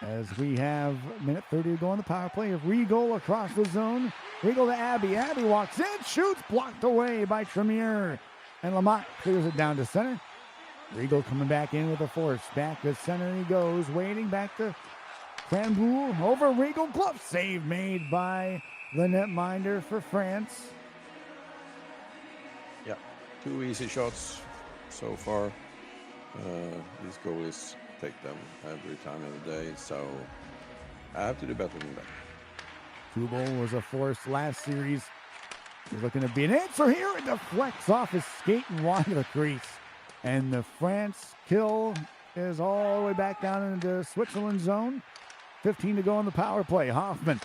As we have a minute 30 to go on the power play. Riegel across the zone. Riegel to Abby. Abby walks in, shoots, blocked away by Tremere. And Lamont clears it down to center. Riegel coming back in with a force. Back to center he goes, waiting, back to Cranboul over Riegel, glove save made by the netminder for France. Yeah, 2 easy shots so far. These goalies take them every time of the day, so I have to do better than that. Tubal was a force last series. He's looking to be an answer here. It deflects off his skate and wide of the crease. And the France kill is all the way back down into Switzerland zone. 15 to go on the power play. Hoffman.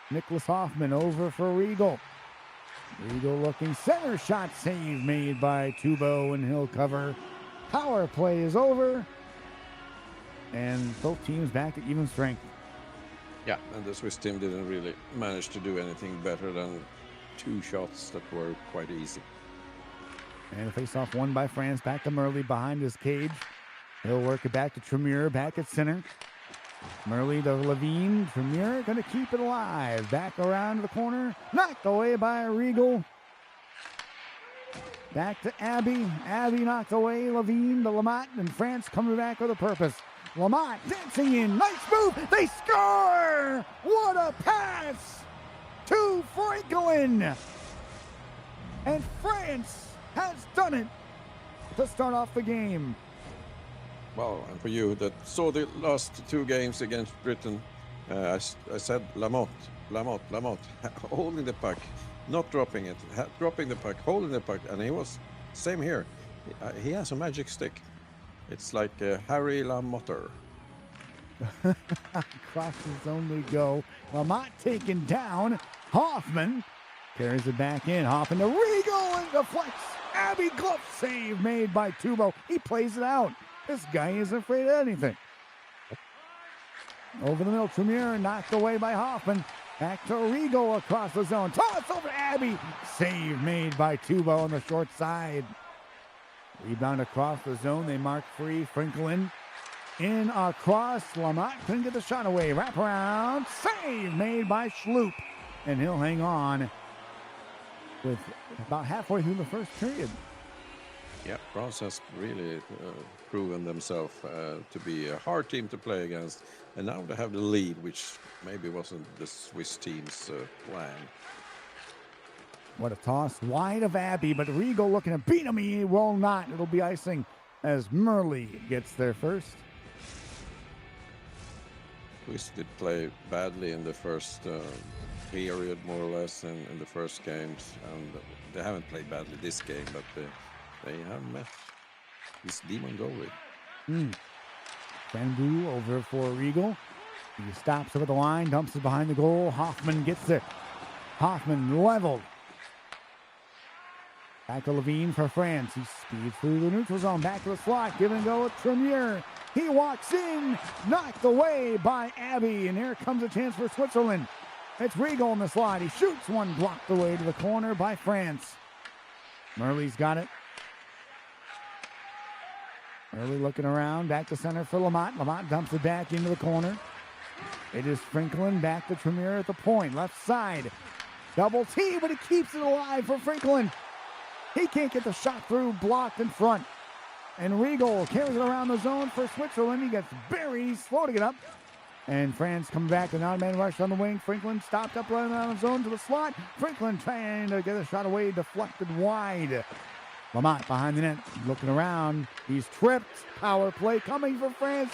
Nicholas Hoffman over for Riegel. Riegel looking, center shot, save made by Tubo, and he'll cover. Power play is over. And both teams back to even strength. Yeah, and the Swiss team didn't really manage to do anything better than 2 shots that were quite easy. And a face-off won by France. Back to Murley behind his cage. He'll work it back to Tremere, back at center. Murley to Levine. Tremere going to keep it alive. Back around the corner. Knocked away by Riegel. Back to Abby. Abby knocked away. Levine to Lamont. And France coming back with a purpose. Lamont dancing in. Nice move. They score! What a pass to Franklin. And France has done it to start off the game. Well, and for you that saw the last 2 games against Britain, I said Lamont, holding the puck. not dropping it, dropping the puck, holding the puck, and he was same here. He has a magic stick. It's like Harry Lamotter. Across the zone we go. Lamont taken down. Hoffman carries it back in. Hoffman to Riegel and deflects. Abby glove save made by Tubo. He plays it out. This guy isn't afraid of anything. Over the middle, Tremere knocked away by Hoffman. Back to Riegel across the zone. Toss over to Abby. Save made by Tubo on the short side. Rebound across the zone. They mark free. Franklin in across. Lamont couldn't get the shot away. Wrap around. Save made by Schloop. And he'll hang on with about halfway through the first period. Yeah, France has really proven themselves to be a hard team to play against. And now they have the lead, which maybe wasn't the Swiss team's plan. What a toss. Wide of Abbey, but Riegel looking to beat him. He will not. It'll be icing as Murley gets there first. Swiss did play badly in the first period, more or less, in the first games. And they haven't played badly this game, but they have met this demon goalie. Fandu over for Riegel. He stops over the line, dumps it behind the goal. Hoffman gets it. Hoffman leveled. Back to Levine for France. He speeds through the neutral zone. Back to the slot. Give and go with Tremere. He walks in. Knocked away by Abbey. And here comes a chance for Switzerland. It's Riegel in the slot. He shoots one, blocked away to the corner by France. Murley's got it. Murley looking around. Back to center for Lamont. Lamont dumps it back into the corner. It is Franklin back to Tremere at the point. Left side. Double T, but he keeps it alive for Franklin. He can't get the shot through, blocked in front. And Riegel carries it around the zone for Switzerland. He gets buried. He's floating it up. And France comes back. An odd man rush on the wing. Franklin stopped up right around the zone to the slot. Franklin trying to get a shot away, deflected wide. Lamont behind the net, looking around. He's tripped. Power play coming for France.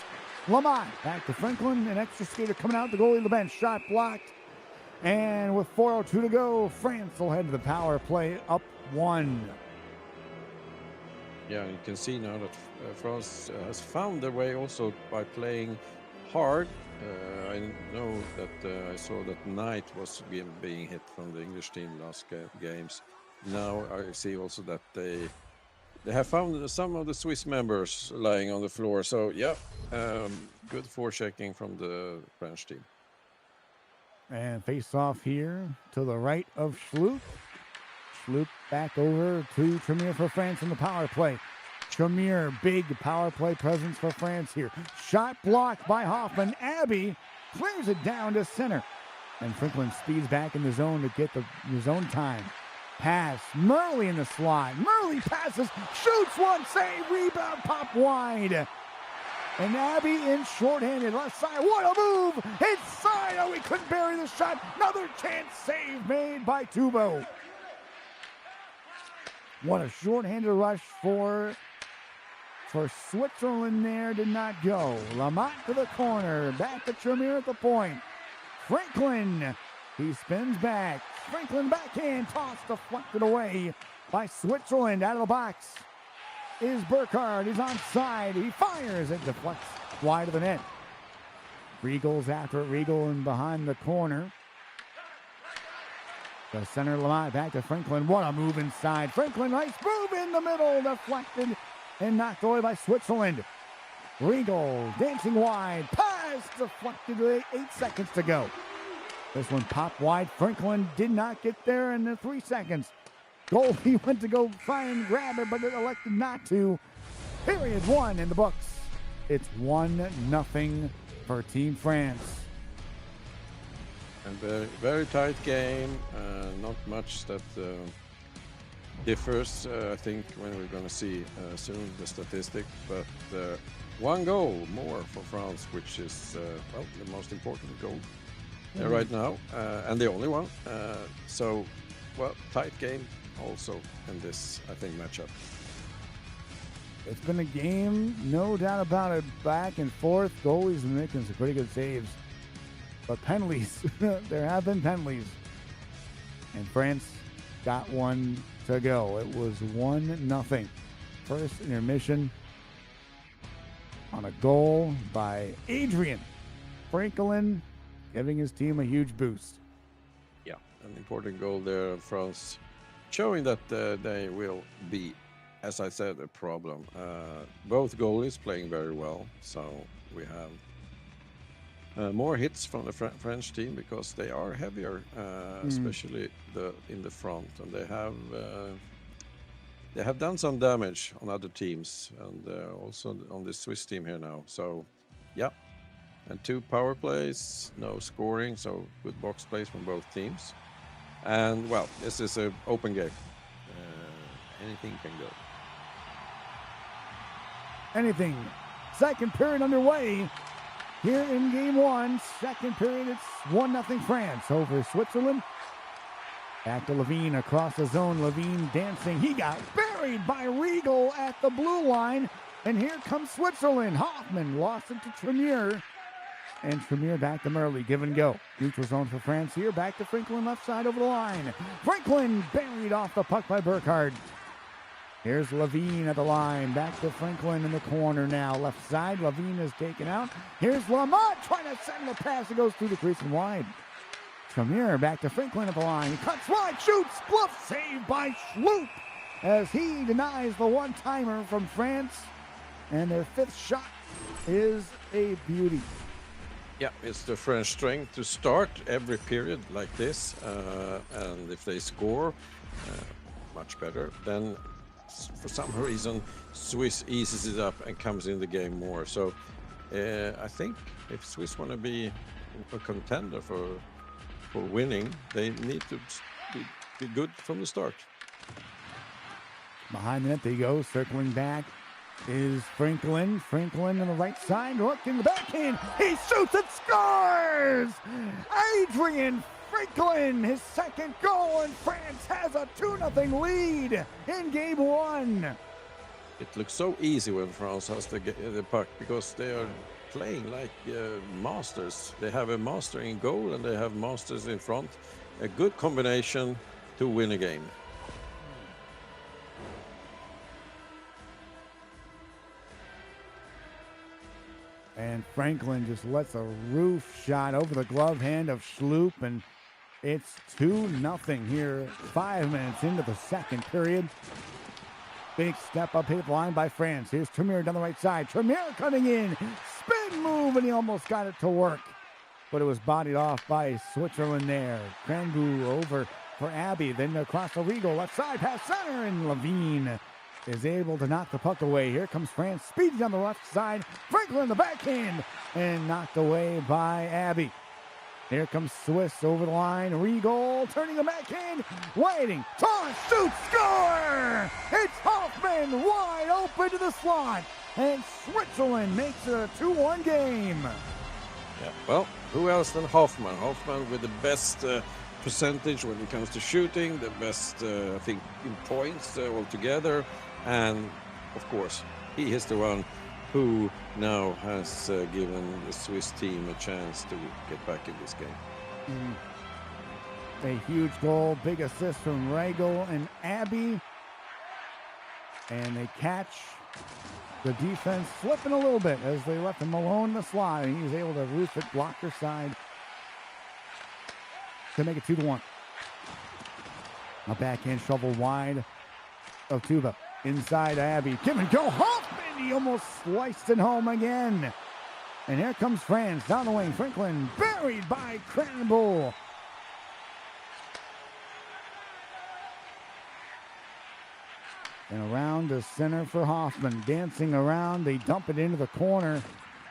Lamont back to Franklin. An extra skater coming out. The goalie of the bench. Shot blocked. And with 4:02 to go, France will head to the power play up 1. Yeah, you can see now that France has found their way also by playing hard. I know that I saw that Knight was being hit from the English team last games. Now I see also that they have found some of the Swiss members lying on the floor. So yeah, good forechecking from the French team. And face off here to the right of Schloop. Schloop back over to Tremere for France in the power play. Tremere, big power play presence for France here. Shot blocked by Hoffman. Abbey clears it down to center. And Franklin speeds back in the zone to get the zone time. Pass. Murley in the slot. Murley passes. Shoots one. Save. Rebound. Pop wide. And Abbey in shorthanded. Left side. What a move. Inside. Oh, he couldn't bury the shot. Another chance. Save made by Tubo. What a shorthanded rush for Switzerland there. Did not go. Lamont to the corner. Back to Tremere at the point. Franklin. He spins back. Franklin backhand. Toss deflected away by Switzerland. Out of the box is Burkhardt. He's onside. He fires. It deflects wide of the net. Riegel's after it. Riegel in behind the corner. The center Lamont back to Franklin. What a move inside. Franklin, nice move in the middle. Deflected and knocked away by Switzerland. Riegel dancing wide. Pass deflected with 8 seconds to go. This one popped wide. Franklin did not get there in the 3 seconds. Goalie went to go try and grab it, but it elected not to. Period 1 in the books. It's 1-0 for Team France. And very, very tight game. Not much that differs. I think when we're going to see soon the statistic, but 1 goal more for France, which is well, the most important goal right now, and the only one. So, well, tight game also in this, I think, matchup. It's been a game, no doubt about it, back and forth. Goalies been making some pretty good saves. But penalties, there have been penalties. And France got one to go. It was 1-0. First intermission on a goal by Adrian Franklin, giving his team a huge boost. Yeah, an important goal there, France, showing that they will be, as I said, a problem. Both goalies playing very well, so we have more hits from the French team because they are heavier, especially in the front, and they have done some damage on other teams and also on the Swiss team here now. So, yeah, and 2 power plays, no scoring, so good box plays from both teams. And well, this is an open game. Anything can go. Anything. Second period underway here in game 1. Second period, it's 1-0 France over Switzerland. Back to Levine across the zone. Levine dancing. He got buried by Riegel at the blue line. And here comes Switzerland. Hoffman lost it to Tremere. And Tremere back to Murley. Give and go. Neutral zone for France here. Back to Franklin left side over the line. Franklin buried off the puck by Burkhardt. Here's Levine at the line. Back to Franklin in the corner now. Left side. Levine is taken out. Here's Lamont trying to send the pass. It goes through the crease and wide. Tremere back to Franklin at the line. He cuts wide. Shoots. Bluff saved by Schloop as he denies the one-timer from France. And their 5th shot is a beauty. Yeah, it's the French strength to start every period like this. And if they score, much better. Then for some reason, Swiss eases it up and comes in the game more. So I think if Swiss want to be a contender for winning, they need to be good from the start. Behind the net they go, circling back is Franklin. Franklin on the right side, hook in the backhand. He shoots and scores! Adrian Franklin, his 2nd goal, and France has a 2-0 lead in game 1. It looks so easy when France has the puck because they are playing like masters. They have a master in goal and they have masters in front. A good combination to win a game. And Franklin just lets a roof shot over the glove hand of Schloop, and it's 2-0 here, 5 minutes into the second period. Big step up hit line by France. Here's Tremere down the right side. Tremere coming in, spin move, and he almost got it to work. But it was bodied off by Switzerland there. Cranbu over for Abbey, then across the Riegel, left side, pass center, and Levine is able to knock the puck away. Here comes France, speeds down the left side. Franklin the backhand, and knocked away by Abbey. Here comes Swiss over the line. Riegel turning the backhand, waiting, toss, shoot, score! It's Hoffman wide open to the slot, and Switzerland makes it a 2-1 game. Yeah, well, who else than Hoffman? Hoffman with the best percentage when it comes to shooting, the best, I think, in points altogether. And, of course, he is the one who now has given the Swiss team a chance to get back in this game. A huge goal, big assist from Riegel and Abbey. And they catch the defense slipping a little bit as they left him alone in the slot. And he's able to roof it, blocker side to make it 2-1. A backhand shovel wide of Tuba. Inside Abbey. Give and go. Hoffman! He almost sliced it home again. And here comes France down the wing. Franklin buried by Cranbull. And around the center for Hoffman. Dancing around. They dump it into the corner.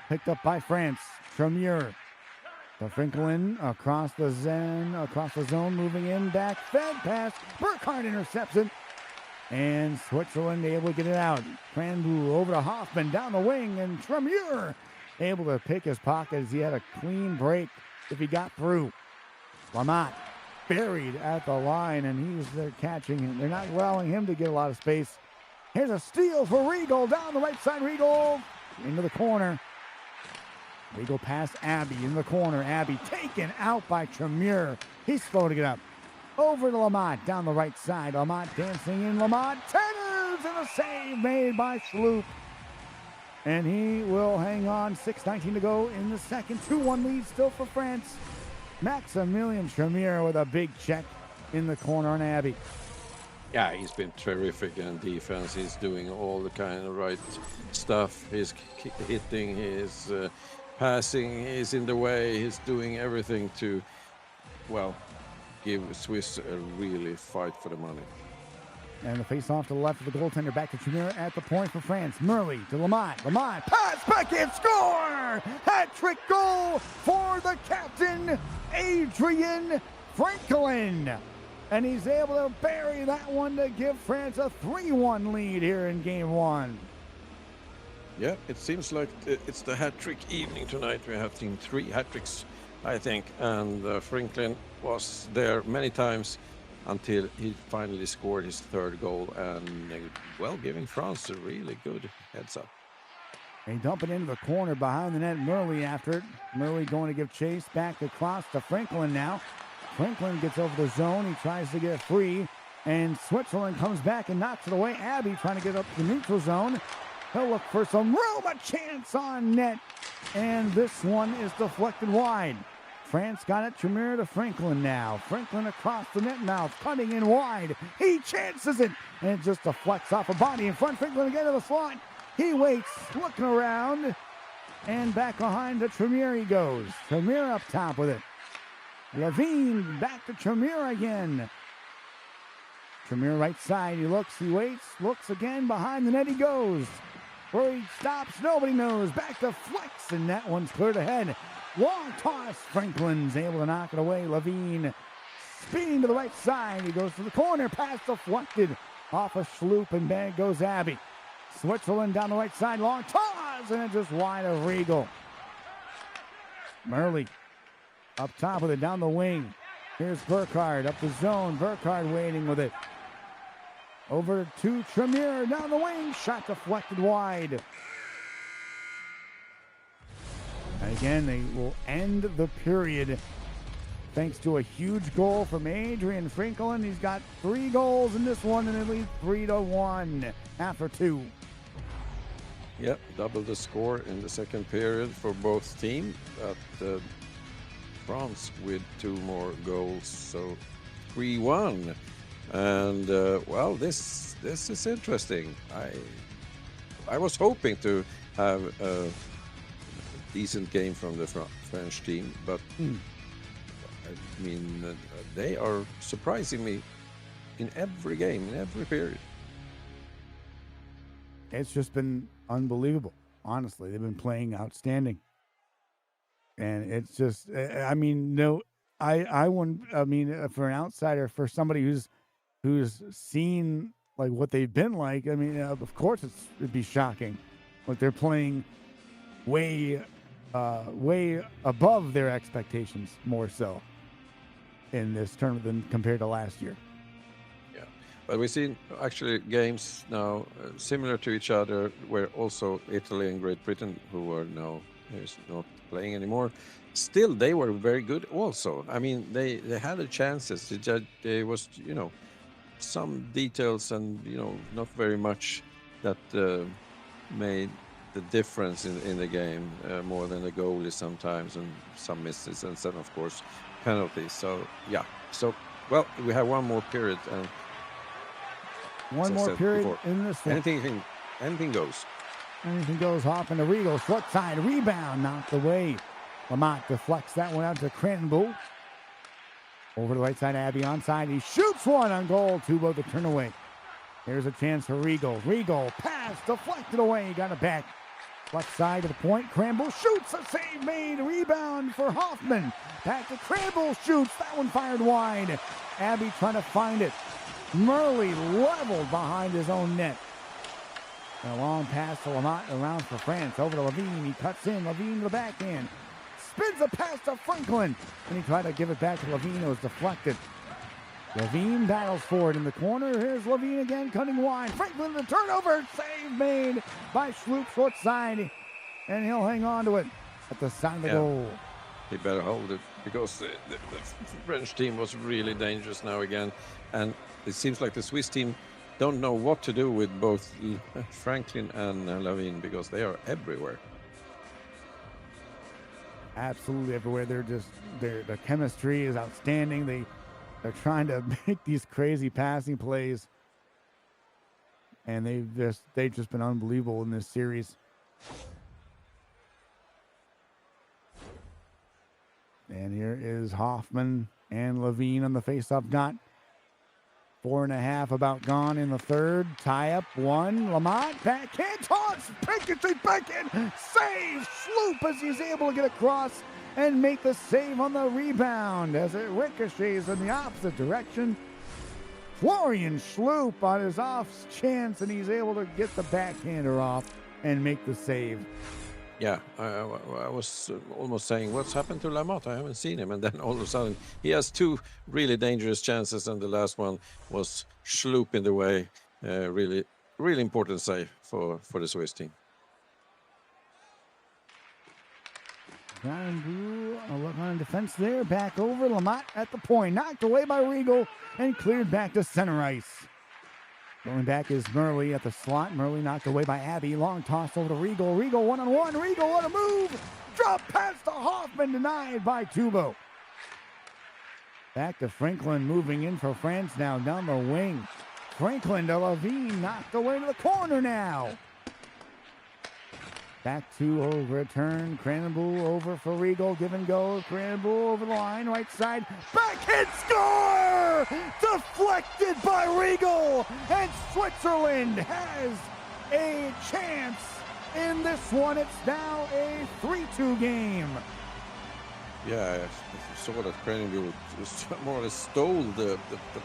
Picked up by France. Tremere. To Franklin across the zone, moving in, back, fed pass. Burkhardt intercepts it. And Switzerland able to get it out. Cranbu over to Hoffman down the wing, and Tremere able to pick his pocket as he had a clean break if he got through. Lamont buried at the line, and he's there catching him. They're not allowing him to get a lot of space. Here's a steal for Riegel down the right side. Riegel into the corner. Riegel past Abbey in the corner. Abbey taken out by Tremere. He's slow to get up. Over to Lamont, down the right side. Lamont dancing in. Lamont tethers, and a save made by Sloop. And he will hang on. 6:19 to go in the second. 2-1 lead still for France. Maximilian Tremere with a big check in the corner on Abby. Yeah, he's been terrific in defense. He's doing all the kind of right stuff. He's hitting, he's passing, he's in the way, he's doing everything to, well, give Swiss a really fight for the money. And the face-off to the left of the goaltender, back to Tremere at the point for France. Murley to Lamont. Lamont, pass, backhand, score! Hat-trick goal for the captain, Adrian Franklin. And he's able to bury that one to give France a 3-1 lead here in game one. Yeah, it seems like it's the hat-trick evening tonight. We have seen 3 hat-tricks, I think, and Franklin was there many times until he finally scored his 3rd goal and, well, giving France a really good heads-up. They dump it into the corner behind the net. Murley after it. Murley going to give chase back across to Franklin now. Franklin gets over the zone. He tries to get free, and Switzerland comes back and knocks it away. Abby trying to get up the neutral zone. He'll look for some room, a chance on net, and this one is deflected wide. France got it. Tremere to Franklin now. Franklin across the net mouth, cutting in wide. He chances it, and it just deflects off a body in front. Franklin again to the slot. He waits, looking around, and back behind to Tremere he goes. Tremere up top with it. Levine back to Tremere again. Tremere right side. He looks, he waits, looks again. Behind the net he goes. Where he stops, nobody knows. Back to Flex, and that one's cleared ahead. Long toss. Franklin's able to knock it away. Levine speeding to the right side. He goes to the corner. Pass deflected off a Sloop, and back goes Abby. Switzerland down the right side. Long toss, and it just wide of Regal. Murley up top with it, down the wing. Here's Burkhardt up the zone. Burkhardt waiting with it. Over to Tremere, down the wing. Shot deflected wide. And again, they will end the period thanks to a huge goal from Adrian Franklin. He's got 3 goals in this one, and it leads 3-1 after 2. Yep, double the score in the second period for both teams. France with 2 more goals, so 3-1. And well, this is interesting. I was hoping to have a decent game from the French team, but I mean, they are surprising me in every game, in every period. It's just been unbelievable. Honestly, they've been playing outstanding. And it's just, I mean, no, I wouldn't, I mean, for an outsider, for somebody who's seen like what they've been like, I mean, of course it'd be shocking. Like they're playing way above their expectations, more so in this tournament than compared to last year. Yeah, but we've seen actually games now similar to each other, where also Italy and Great Britain, who are now not playing anymore, still they were very good also. I mean, they had the chances. There was, you know, some details and, you know, not very much that made the difference in the game, more than the goalie sometimes, and some misses, and then of course penalties. So yeah, so well, we have one more period, and one more period before, in this one. Anything goes. Anything goes. Off into Regal, short side, rebound, knocked away. Lamont deflects that one out to Cranbull. Over the right side, Abby onside. He shoots one on goal. Tubo the turn away. Here's a chance for Regal. Regal pass deflected away. He got it back. Left side of the point. Cranbull shoots. A save made. Rebound for Hoffman. Back to Cranbull. Shoots. That one fired wide. Abby trying to find it. Murley leveled behind his own net. And a long pass to Lamont around for France. Over to Levine. He cuts in. Levine to the backhand. Spins a pass to Franklin. And he tried to give it back to Levine. It was deflected. Levine battles forward in the corner. Here's Levine again, cutting wide. Franklin the turnover. Save made by Sloop, short side. And he'll hang on to it at the side of the goal. He better hold it because the French team was really dangerous now again, and it seems like the Swiss team don't know what to do with both Franklin and Lavine, because they are everywhere. Absolutely everywhere. Their chemistry is outstanding. They're trying to make these crazy passing plays, and they've just been unbelievable in this series. And here is Hoffman and Lavine on the faceoff dot. 4.5 about gone in the third. Tie up one. Lamont backhand toss. Pinkerton backhand save. Sloop as he's able to get across and make the save on the rebound as it ricochets in the opposite direction. Florian Sloop on his off chance, and he's able to get the backhander off and make the save. Yeah, I was almost saying, what's happened to Lamotte? I haven't seen him. And then all of a sudden, he has two really dangerous chances, and the last one was Sloop in the way. Really, really important save for the Swiss team. Ryan Blue, a look on defense there. Back over. Lamont at the point. Knocked away by Riegel and cleared back to center ice. Going back is Murley at the slot. Murley knocked away by Abby. Long toss over to Riegel. Riegel one-on-one. Riegel on a move. Drop pass to Hoffman, denied by Tubo. Back to Franklin, moving in for France now down the wing. Franklin to Lavine, knocked away to the corner now. Back to a return. Cranenbuhl over for Riegel. Give and go. Cranenbuhl over the line. Right side. Backhand score! Deflected by Riegel. And Switzerland has a chance in this one. It's now a 3-2 game. Yeah, I saw that Cranenbuhl more or less stole the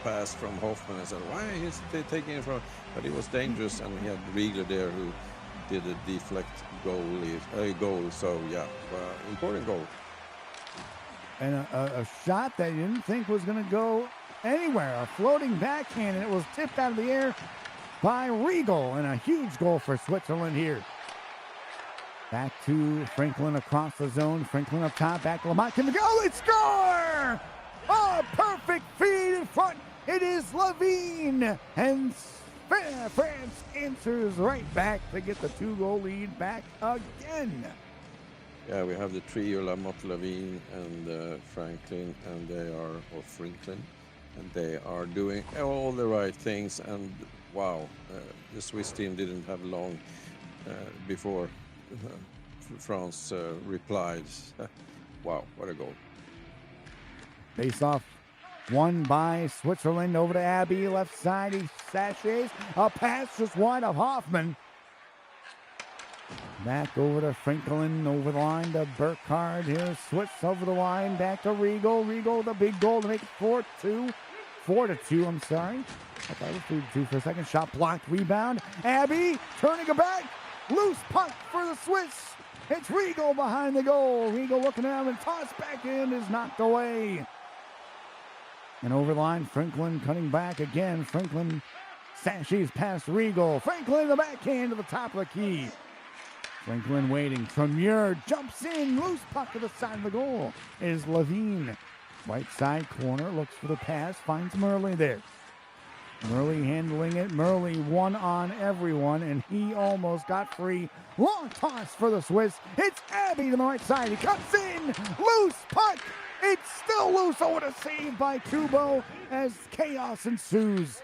pass from Hoffman and said, why is they taking it from? But it was dangerous, and he had Riegler there who did a deflect goal. So yeah, important goal. And a shot that you didn't think was going to go anywhere. A floating backhand, and it was tipped out of the air by Riegel, and a huge goal for Switzerland here. Back to Franklin across the zone. Franklin up top. Back to Lamont. Can go? They score! A perfect feed in front. It is Lavine, and France answers right back to get the 2-goal lead back again. Yeah, we have the trio, Lamotte, Lavine, and Franklin, and they are doing all the right things. And wow, the Swiss team didn't have long before France replied. Wow, what a goal. Face off. Won by Switzerland over to Abbey, left side, he sachets, a pass just wide of Hoffman. Back over to Franklin, over the line to Burkhardt, here's Swiss over the line, back to Riegel, the big goal to make it 4-2, I'm sorry. I thought it was 3-2 for a second, shot blocked, rebound, Abbey, turning it back, loose puck for the Swiss, it's Riegel behind the goal, Riegel looking at him and tossed back in, is knocked away. And over the line, Franklin cutting back again. Franklin sachets past Riegel. Franklin the backhand to the top of the key. Franklin waiting. Tremere jumps in. Loose puck to the side of the goal is Lavine. Right side corner. Looks for the pass. Finds Murley there. Murley handling it. Murley one on everyone, and he almost got free. Long toss for the Swiss. It's Abbey to the right side. He cuts in. Loose puck. It's still loose. Oh, what a save by Tubo as chaos ensues.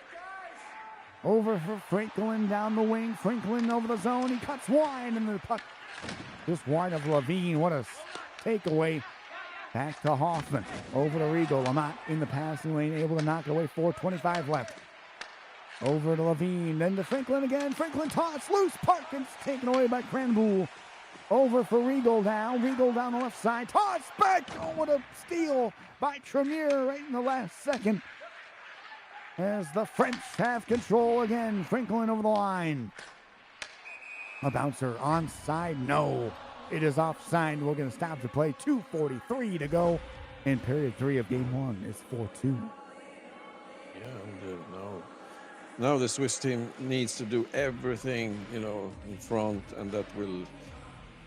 Over for Franklin down the wing. Franklin over the zone. He cuts wide, and the puck just wide of Lavine. What a takeaway. Back to Hoffman. Over to Riegel. Lamont in the passing lane, able to knock away. 4:25 left. Over to Lavine. Then to Franklin again. Franklin toss. Loose puck. It's taken away by Cranenbuhl. Over for Riegel now. Riegel down the left side. Toss back. Oh, what a steal by Tremere right in the last second. As the French have control again. Franklin over the line. A bouncer onside. No. It is offside. We're going to stop the play. 2:43 to go in period 3 of game 1. It's 4-2. Yeah, now the Swiss team needs to do everything, in front, and that will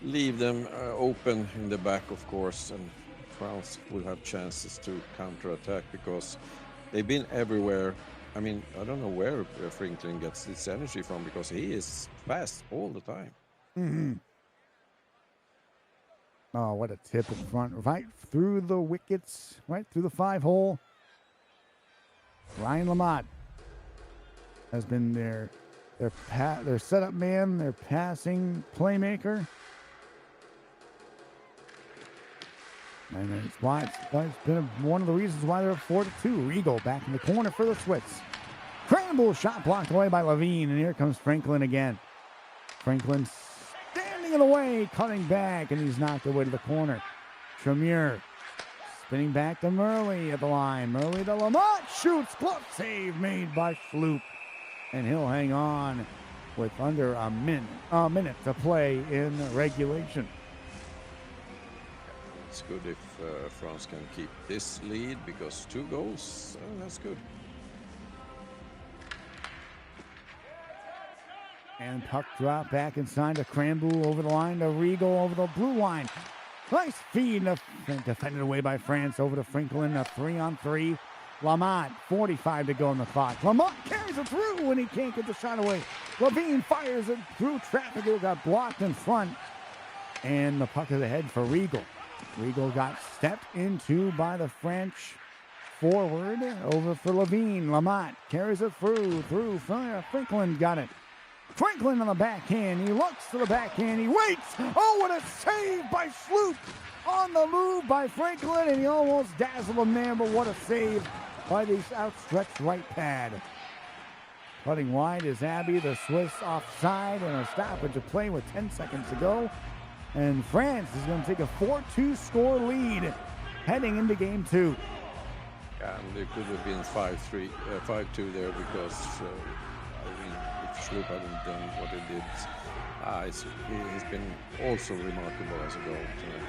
leave them open in the back, of course. And France will have chances to counterattack because they've been everywhere. I mean, I don't know where Franklin gets this energy from because he is fast all the time. Mm-hmm. Oh, what a tip in front. Right through the wickets, right through the 5-hole. Ryan Lamott has been their setup man, their passing playmaker. And it's been one of the reasons why they're 4-2. Regal back in the corner for the Swiss. Scramble shot blocked away by Levine, and here comes Franklin again. Franklin standing in the way, cutting back, and he's knocked away to the corner. Tremere spinning back to Murley at the line. Murley to Lamont, shoots, glove save made by Schloop, and he'll hang on with under a minute to play in regulation. It's good if France can keep this lead because 2 goals, that's good. And puck drop back inside to Cranboul over the line to Regal over the blue line. Nice feed defended away by France over to Franklin. A 3-on-3. Lamont, 45 to go on the clock. Lamont carries it through and he can't get the shot away. Levine fires it through traffic. It got blocked in front. And the puck is ahead for Regal. Regal got stepped into by the French forward over for Levine. Lamont carries it through. Franklin got it. Franklin on the backhand. He looks to the backhand. He waits. Oh, what a save by Schloop. On the move by Franklin, and he almost dazzled him there, but what a save by the outstretched right pad. Cutting wide is Abbey. The Swiss offside and a stoppage of play with 10 seconds to go. And France is going to take a 4-2 score lead heading into game 2. And it could have been 5-2 there because, if Schloop hadn't done what he did, he's been also remarkable as a goal tonight.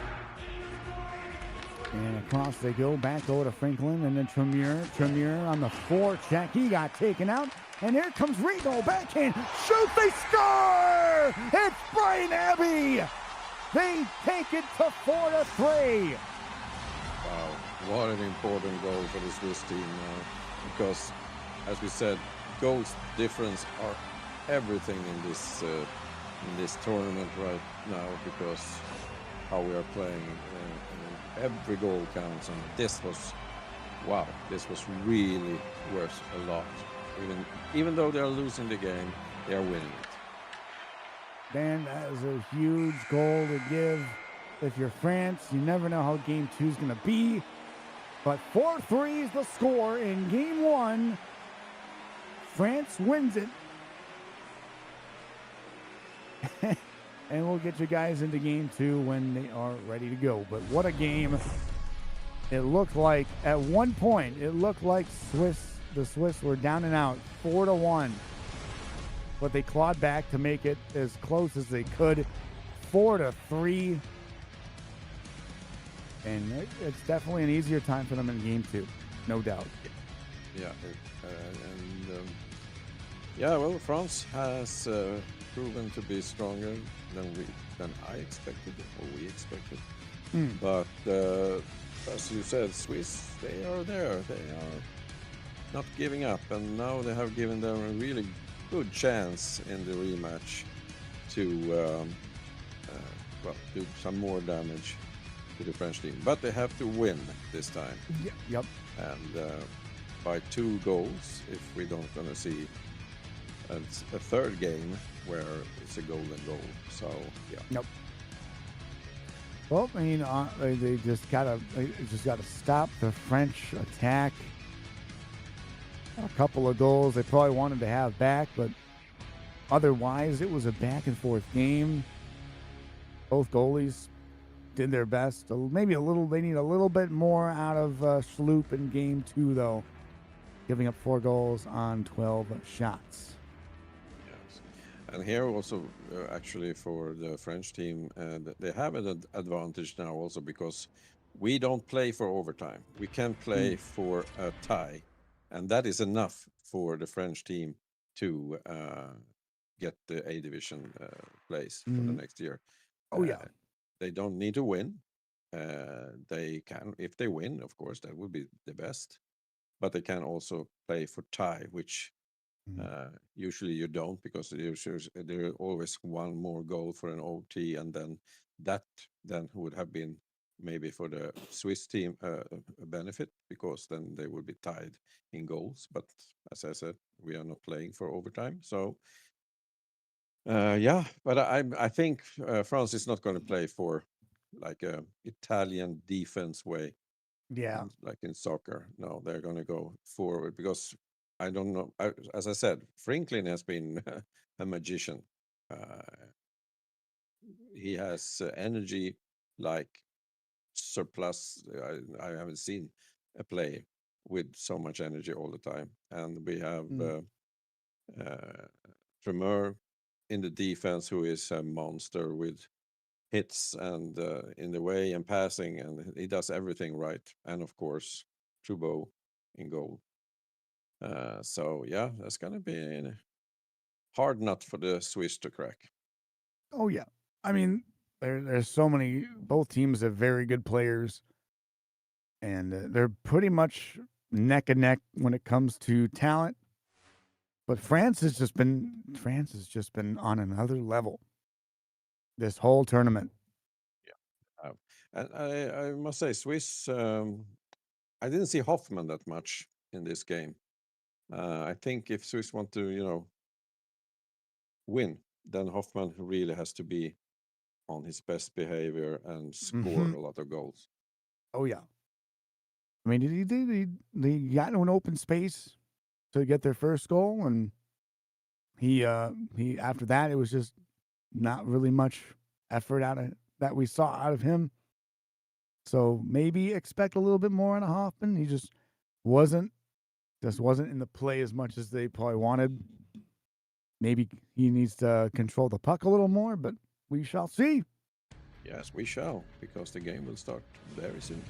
And across they go, back over to Franklin, and then Tremere on the forecheck. He got taken out, and here comes Regal, backhand, shoot, they score! It's Brian Abbey! They take it to 4-3. Wow, what an important goal for the Swiss team now, because, as we said, goals difference are everything in this tournament right now because how we are playing. Every goal counts, and this was really worth a lot. Even though they are losing the game, they are winning it. Dan, that is a huge goal to give. If you're France, you never know how game 2 is going to be. But 4-3 is the score in game 1. France wins it. And we'll get you guys into game 2 when they are ready to go. But what a game. It looked like, at one point, the Swiss were down and out, 4-1. But they clawed back to make it as close as they could, 4-3. And it's definitely an easier time for them in game 2, no doubt. Yeah, well, France has proven to be stronger than I expected, or we expected. But as you said, Swiss, they are there. They are not giving up, and now they have given them a really good chance in the rematch to do some more damage to the French team. But they have to win this time. Yep. And by 2 goals, if we don't going to see a third game where it's a golden goal. So, yeah. Yep. Well, I mean, they just gotta stop the French attack. A couple of goals they probably wanted to have back, but otherwise it was a back and forth game. Both goalies did their best. Maybe they need a little bit more out of Schloop in game 2, though, giving up 4 goals on 12 shots. Yes. And here also, actually, for the French team, they have an advantage now also because we don't play for overtime. We can play for a tie, and that is enough for the French team to get the A division place for the next year. Oh, yeah. They don't need to win. they can, if they win, of course, that would be the best. But they can also play for tie, which usually you don't, because there always one more goal for an OT, and then that then would have been maybe for the Swiss team a benefit, because then they would be tied in goals. But as I said, we are not playing for overtime, so yeah. But I think France is not going to play for like a Italian defense way, Yeah. like in soccer. No, they're going to go forward, because I don't know. As I said, Franklin has been a magician. Uh, he has energy like surplus. I haven't seen a play with so much energy all the time. And we have uh, Tremor in the defense, who is a monster with hits and in the way and passing, and he does everything right. And of course, Trubo in goal. So yeah, that's gonna be a hard nut for the Swiss to crack. Oh yeah. I mean, there's so many. Both teams have very good players, and they're pretty much neck and neck when it comes to talent. But France has just been on another level this whole tournament. Yeah, and I must say, Swiss. I didn't see Hoffman that much in this game. I think if Swiss want to, win, then Hoffman really has to be on his best behavior and score a lot of goals. Oh yeah. I mean, they got into an open space to get their first goal, and he after that it was just not really much effort out of that we saw out of him. So maybe expect a little bit more out of Hoffman. He wasn't wasn't in the play as much as they probably wanted. Maybe he needs to control the puck a little more, but we shall see. Yes, we shall, because the game will start very soon.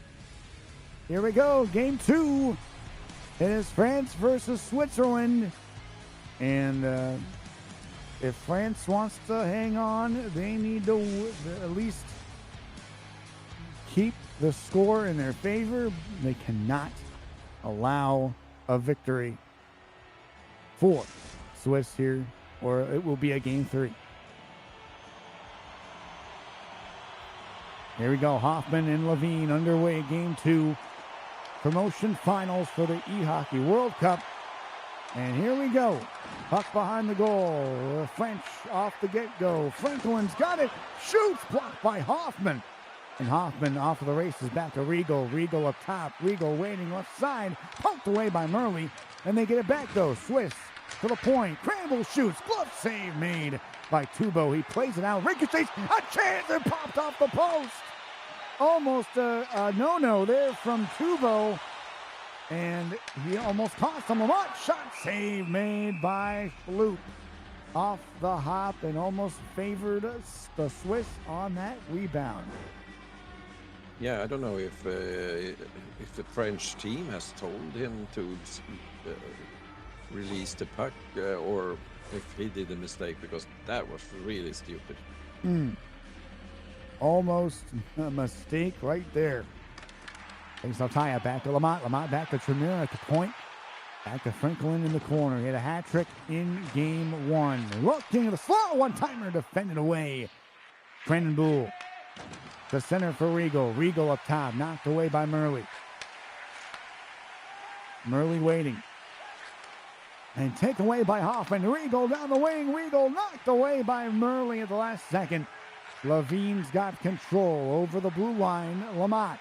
Here we go, game 2. It is France versus Switzerland, and if France wants to hang on, they need to at least keep the score in their favor. They cannot allow a victory for Swiss here, or it will be a game 3. Here we go. Hoffman and Levine underway. Game 2. Promotion finals for the eHockey World Cup. And here we go. Puck behind the goal. The French off the get-go. Franklin's got it. Shoots. Blocked by Hoffman. And Hoffman off of the races back to Riegel. Riegel up top. Riegel waiting left side. Poked away by Murley. And they get it back though. Swiss to the point. Crandall shoots. Glove save made by Tubo. He plays it out. Ricochets. A chance. It popped off the post. Almost a no-no there from Tubo. And he almost cost him a lot. Shot save made by Floop. Off the hop and almost favored the Swiss on that rebound. Yeah, I don't know if the French team has told him to release the puck, or if he did a mistake, because that was really stupid. Almost a mistake right there. Thanks to Taya, back to Lamont. Lamont back to Tremere at the point. Back to Franklin in the corner. He had a hat trick in game 1. Looking at the slow one-timer, defended away. Cranenbuhl. The center for Riegel. Riegel up top, knocked away by Murley. Murley waiting. And taken away by Hoffman. Riegel down the wing. Riegel knocked away by Murley at the last second. Levine's got control over the blue line. Lamont.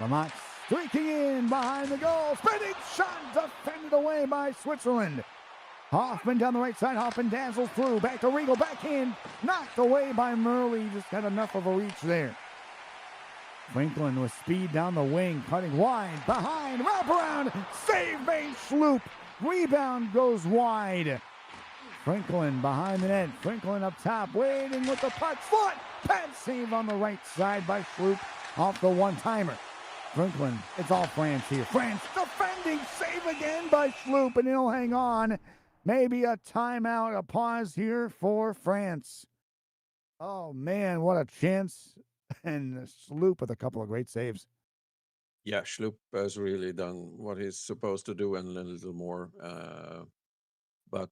Lamont streaking in behind the goal. Spinning shot defended away by Switzerland. Hoffman down the right side. Hoffman dazzles through. Back to Riegel. Back in. Knocked away by Murley. Just had enough of a reach there. Franklin with speed down the wing. Cutting wide. Behind. Wraparound. Save made Sloop. Rebound goes wide. Franklin behind the net. Franklin up top. Waiting with the puck. Foot. Pad save on the right side by Sloop. Off the one-timer. Franklin, it's all France here. France defending, save again by Sloop, and he'll hang on. Maybe a timeout, a pause here for France. Oh, man, what a chance and Sloop with a couple of great saves. Yeah, Schlupp has really done what he's supposed to do and a little more. But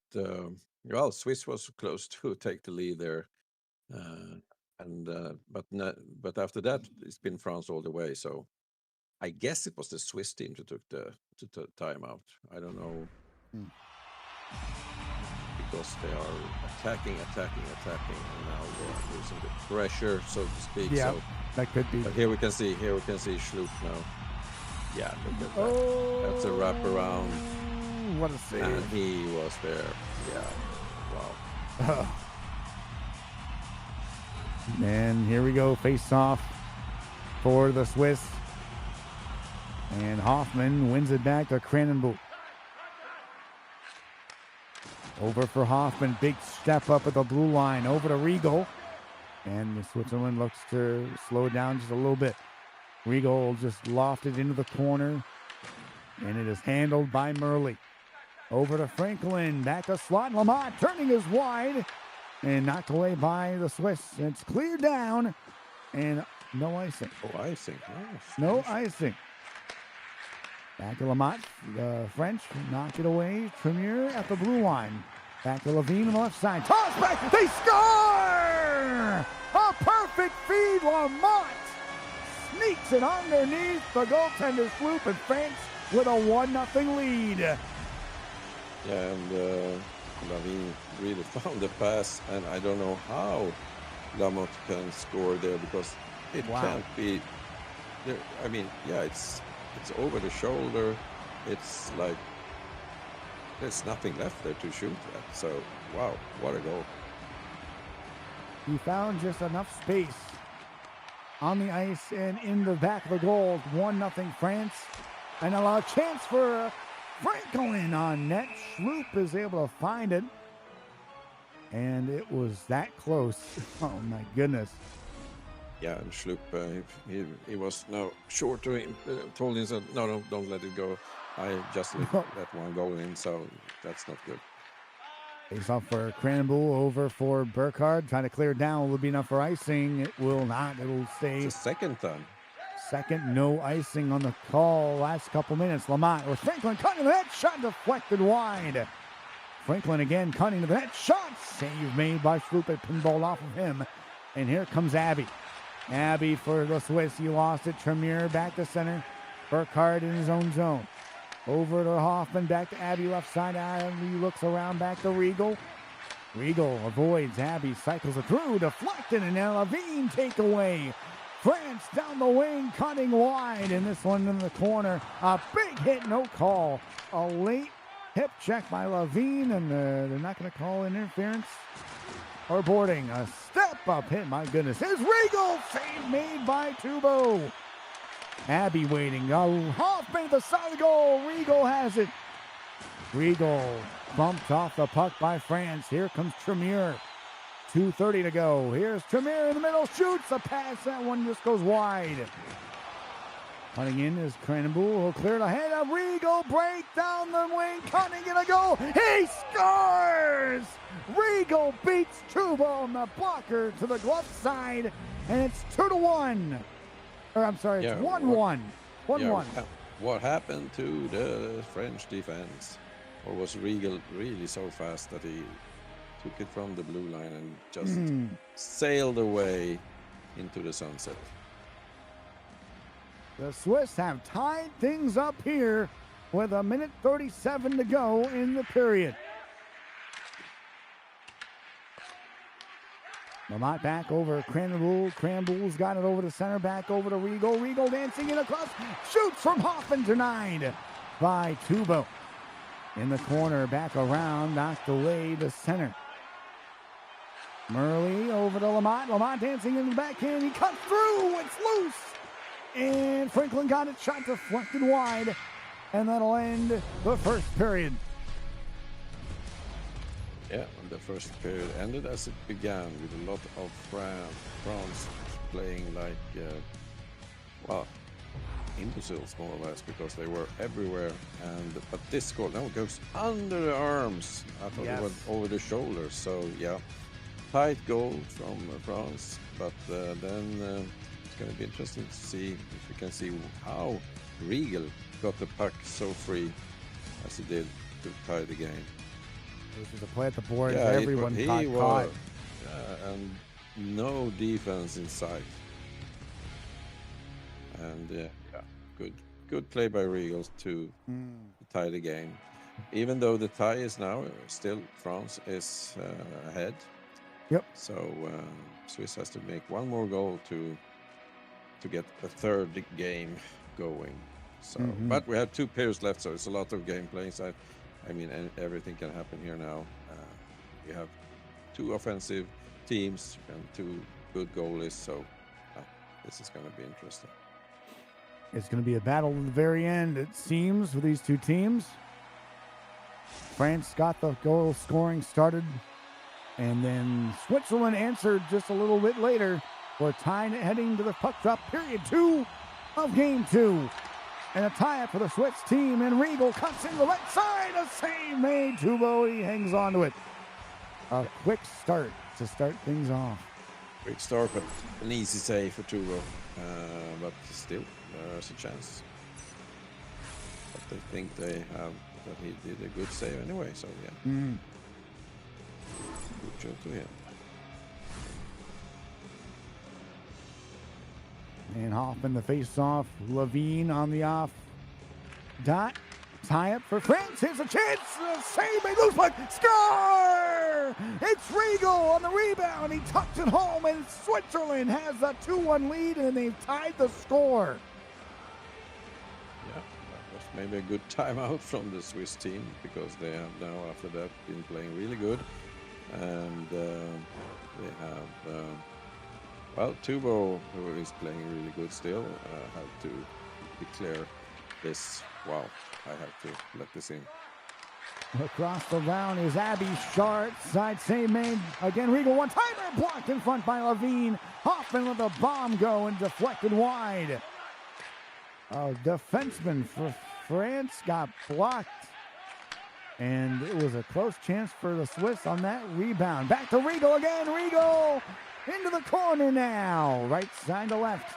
well, Swiss was close to take the lead there, and but after that it's been France all the way. So I guess it was the Swiss team that took the timeout. I don't know. Because they are attacking, and now they are losing the pressure, so to speak. Yeah, so that could be. But here we can see Schlupp now. Yeah, look at that. That's a wraparound. What a save! And he was there. Yeah, wow. And here we go, face off for the Swiss, and Hoffman wins it back to Cranenbuhl. Over for Hoffman, big step up at the blue line, over to Riegel. And Switzerland looks to slow down just a little bit. Riegel just lofted into the corner, and it is handled by Murley. Over to Franklin, back to slot. Lamont turning is wide, and knocked away by the Swiss. It's cleared down, and no icing. Oh, icing. No icing. Back to Lamont, the French knock it away. Tremere at the blue line. Back to Levine on the left side. Toss back, they score! A perfect feed, Lamont sneaks it underneath the goaltender's loop, and France with a 1-0 lead. Yeah, and Levine really found the pass, and I don't know how Lamont can score there, because it can't be there. I mean, yeah, it's over the shoulder. It's like there's nothing left there to shoot at. So, wow, what a goal. He found just enough space on the ice and in the back of the goal. 1-0 France. And a chance for Franklin on net. Schlupp is able to find it. And it was that close. Oh, my goodness. Yeah, and Schlupp, he was short to him, told him, said, no, don't let it go. I just let one go in, so that's not good. Face off for Cranenbuhl, over for Burkhardt, trying to clear it down. Will it be enough for icing? It will not. It'll stay. It's the second time. Second, no icing on the call. Last couple minutes. Lamont with Franklin cutting the net. Shot deflected wide. Franklin again cutting to the net. Shot save made by Schlupp. It pinballed off of him. And here comes Abby. Abby for the Swiss. He lost it. Tremere back to center. Burkhardt in his own zone. Over to Hoffman. Back to Abby left side. Abby looks around back to Riegel. Riegel avoids. Abby cycles it through. Deflected, and now Levine takeaway. France down the wing, cutting wide, and this one in the corner. A big hit, no call. A late hip check by Levine, and they're not going to call interference or boarding. A step-up hit, my goodness. Here's Riegel, save made by Tubo. Abby waiting. Hoffman at the side of the goal. Riegel has it. Riegel bumped off the puck by France. Here comes Tremere. 2:30 to go. Here's Tremere in the middle. Shoots a pass. That one just goes wide. Cutting in is Cranenbuhl. He'll clear it ahead of Riegel. Break down the wing. Cutting in a goal. He scores! Riegel beats Tubo on the blocker to the glove side. And it's 2-1. Or I'm sorry, it's 1-1. 1-1. What happened to the French defense? Or was Riegel really so fast that he took it from the blue line and just sailed away into the sunset? The Swiss have tied things up here with 1:37 to go in the period. Lamont back over Cranenbuhl. Cranenbuhl's got it over the center, back over to Riegel. Riegel dancing in across. Shoots from Hoffman, denied by Tubo. In the corner, back around, knocked away the center. Murley over to Lamont. Lamont dancing in the backhand. He cuts through. It's loose. And Franklin got it. Shot deflected wide. And that'll end the first period. Yeah, and the first period ended as it began, with a lot of France playing like, imbeciles more or less, because they were everywhere. But this goal now goes under the arms. I thought it went over the shoulders. So yeah, tight goal from France. But then it's going to be interesting to see if we can see how Regal got the puck so free as he did to tie the game. This is a play at the boards. Yeah, Everyone he got caught. And no defense in sight. And good play by Regals to tie the game. Even though the tie is now still France is ahead. Yep. So Swiss has to make one more goal to get a third game going. So, but we have 2 periods left, so it's a lot of game playing. So, I mean, everything can happen here now. We have 2 offensive teams and 2 good goalies, so this is going to be interesting. It's going to be a battle at the very end, it seems, with these 2 teams. France got the goal scoring started, and then Switzerland answered just a little bit later. We're tied heading to the puck drop period 2 of game 2. And a tie-up for the Swiss team, and Regal cuts in the right side. A save made. Tubo, he hangs on to it. A quick start to start things off. Quick start, but an easy save for Tubo. But still, there's a chance. But they think they have, that he did a good save anyway, so yeah. Good job to him. And Hoffman the face-off. Levine on the off. Dot. Tie-up for France. Here's a chance. Save made. Loose puck. Score! It's Regal on the rebound. He tucks it home, and Switzerland has a 2-1 lead, and they've tied the score. Yeah, that was maybe a good timeout from the Swiss team, because they have now, after that, been playing really good. And they have... well, Tubo, who is playing really good still, had to declare this. Wow, I have to let this in. Across the round is Abby Shart. Side save made. Again, Regal one-timer blocked in front by Levine. Hoffman with a bomb go and deflected wide. A defenseman for France got blocked. And it was a close chance for the Swiss on that rebound. Back to Regal again. Regal into the corner now. Right side to left.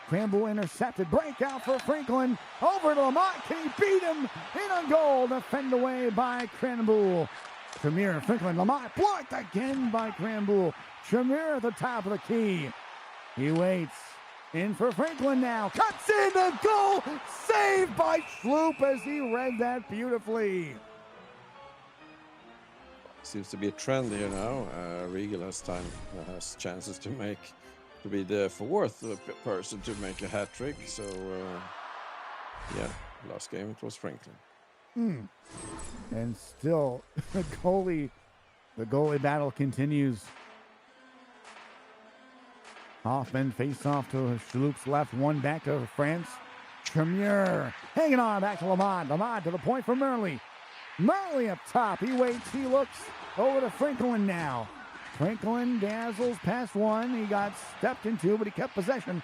Cranboul intercepted. Breakout for Franklin. Over to Lamont. Can he beat him? In on goal. Defended away by Cranboul. Tremere, Franklin, Lamont. Blocked again by Cranboul. Tremere at the top of the key. He waits. In for Franklin now. Cuts in the goal. Saved by Schloop as he read that beautifully. Seems to be a trend here now. Regal has chances to be the 4th person to make a hat trick. So yeah, last game it was Franklin. And still the goalie battle continues. Hoffman face off to Schloop's left, 1 back to France. Tremere hanging on back to Lamont. Lamont to the point for Murley. Murley up top. He waits. He looks over to Franklin now. Franklin dazzles past 1. He got stepped into, but he kept possession.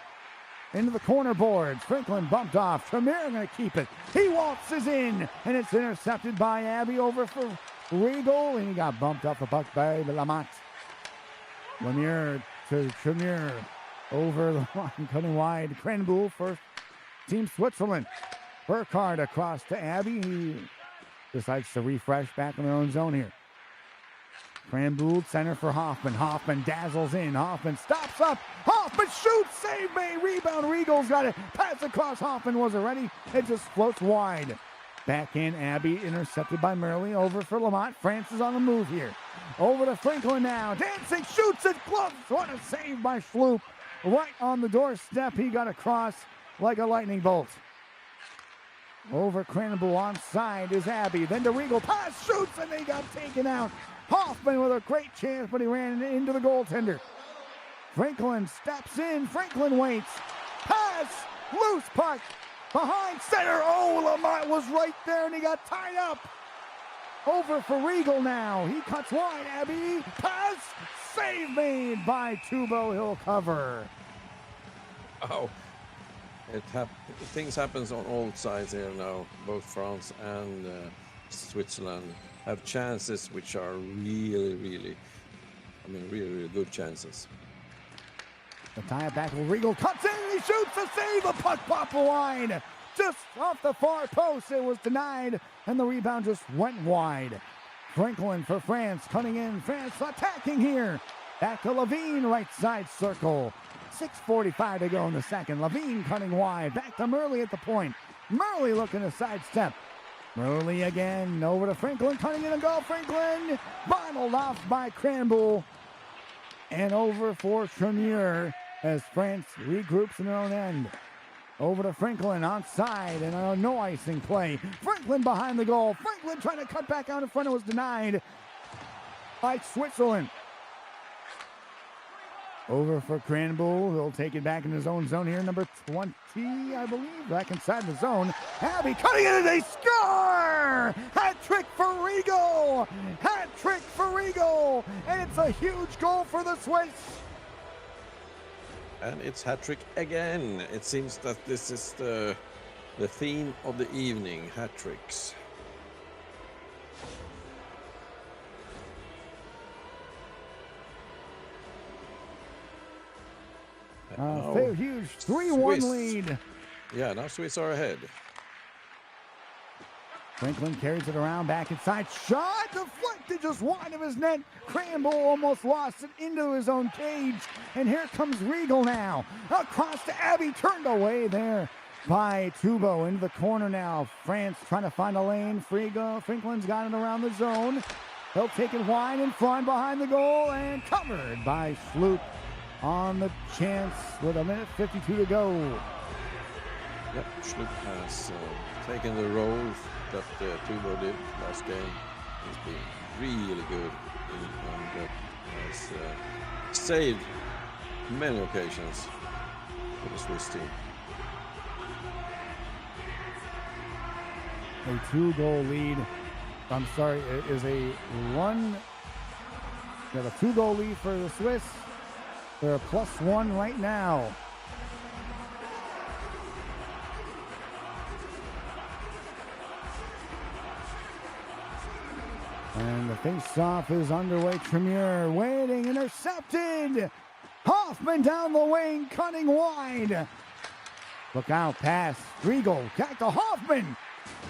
Into the corner boards. Franklin bumped off. Tremere going to keep it. He waltzes in, and it's intercepted by Abby over for Regal, and he got bumped off the puck by Lamont. Lemieux to Tremere. Over the line, cutting wide. Cranboul for Team Switzerland. Burkhardt across to Abby. He decides to refresh back in their own zone here. Cranboul center for Hoffman. Hoffman dazzles in. Hoffman stops up. Hoffman shoots. Save made. Rebound. Regal's got it. Pass across. Hoffman wasn't ready. It just floats wide. Back in. Abby intercepted by Murley. Over for Lamont. France is on the move here. Over to Franklin now. Dancing. Shoots it. Gloves. What a save by Schloop. Right on the doorstep. He got across like a lightning bolt. Over Cranboul onside is Abby. Then to Regal. Pass. Shoots. And they got taken out. Hoffman with a great chance, but he ran into the goaltender. Franklin steps in. Franklin waits. Pass. Loose puck. Behind center. Oh, Lamont was right there, and he got tied up. Over for Regal now. He cuts wide. Abby. Pass. Save made by Tubo. He'll cover. Oh. Things happens on all sides here now. Both France and Switzerland have chances which are really, really, really good chances. The tie-up back with Regal. Cuts in, he shoots the save. The puck popped wide. Just off the far post, it was denied, and the rebound just went wide. Franklin for France, cutting in. France attacking here. Back to Levine, right side circle. 6:45 to go in the second. Levine cutting wide. Back to Murley at the point. Murley looking to sidestep. Murley again. Over to Franklin, cutting in a goal. Franklin bottled off by Cranbull. And over for Tremere as France regroups in their own end. Over to Franklin onside and a no icing play. Franklin behind the goal. Franklin trying to cut back out in front. It was denied by Switzerland. Over for Cranbull. He'll take it back in his own zone here. Number 20, I believe. Back inside the zone. Abbey cutting it and they score! Hat trick for Regal! Hat trick for Regal! And it's a huge goal for the Swiss. And it's hat trick again. It seems that this is the theme of the evening, hat tricks. Huge 3-1 Swiss. lead. Yeah, now Swiss are ahead. Franklin carries it around, back inside. Shot deflected just wide of his net. Cranbull almost lost it into his own cage. And here comes Regal now. Across to Abbey, turned away there by Tubo. Into the corner now. France trying to find a lane. Franklin's got it around the zone. He'll take it wide in front behind the goal and covered by Sloop on the chance with 1:52 to go. Yep, Sloop has taken the role that Tubo did last game. He's been really good and has saved many occasions for the Swiss team. A 2-goal lead. I'm sorry, it is a one. We have a 2-goal lead for the Swiss. They're a +1 right now. And the face-off is underway. Tremere waiting, intercepted. Hoffman down the wing, cutting wide. Look out, pass. Regal, back to Hoffman.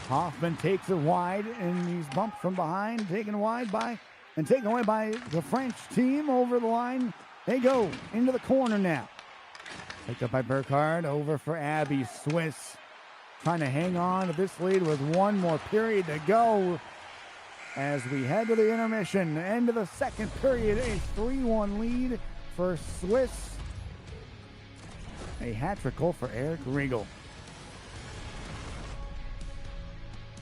Hoffman takes it wide, and he's bumped from behind, taken away by the French team over the line. They go into the corner now. Picked up by Burkhardt, over for Abbey. Swiss trying to hang on to this lead with one more period to go. As we head to the intermission, end of the second period, a 3-1 lead for Swiss. A hat-trick goal for Eric Regal.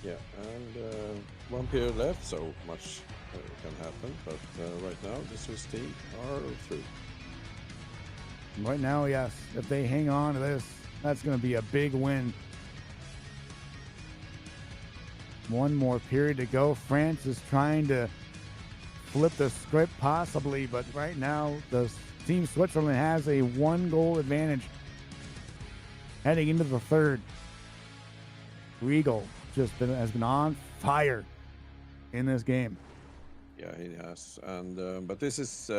Yeah, and 1 period left, so much can happen. But right now, the Swiss team are through. Right now, yes. If they hang on to this, that's going to be a big win. One more period to go. France is trying to flip the script possibly, but right now the team Switzerland has a 1-goal advantage heading into the third. Regal has been on fire in this game. Yeah, he has. And but this is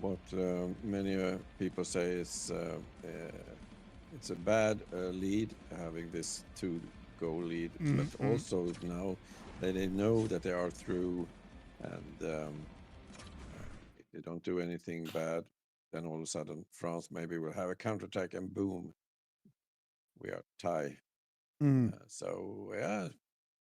what many people say is it's a bad lead, having this 2-goal lead, but also now that they know that they are through, and if they don't do anything bad, then all of a sudden France maybe will have a counterattack, and boom, we are tied. So yeah,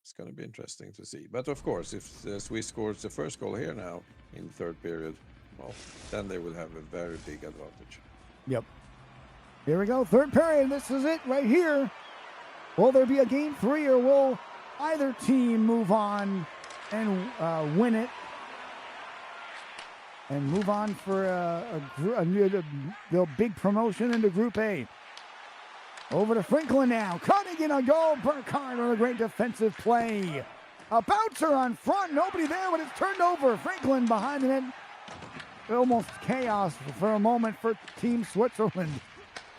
it's going to be interesting to see. But of course, if the Swiss scores the first goal here now in the third period, well, then they will have a very big advantage. Yep. Here we go, third period. This is it right here. Will there be a game 3, or will either team move on and win it and move on for a big promotion into Group A? Over to Franklin now, cutting in a goal. Burkhardt on a great defensive play. A bouncer on front, nobody there, but it's turned over. Franklin behind the net. Almost chaos for a moment for Team Switzerland.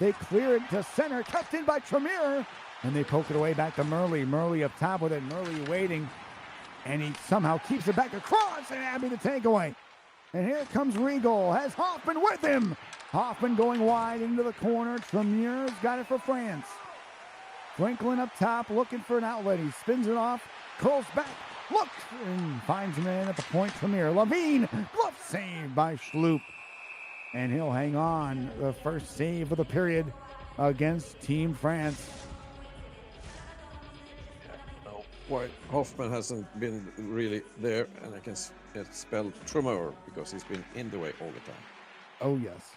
They clear it to center, kept in by Tremere, and they poke it away back to Murley. Murley up top with it, Murley waiting, and he somehow keeps it back across, and Abbey the takeaway. And here comes Regal, has Hoffman with him. Hoffman going wide into the corner. Tremier's got it for France. Franklin up top looking for an outlet. He spins it off, curls back, looks, and finds a man at the point. Tremere. Levine, glove save by Schloop. And he'll hang on. The first save of the period against Team France. Why Hoffman hasn't been really there, and I can spell Tremere because he's been in the way all the time. Oh, yes.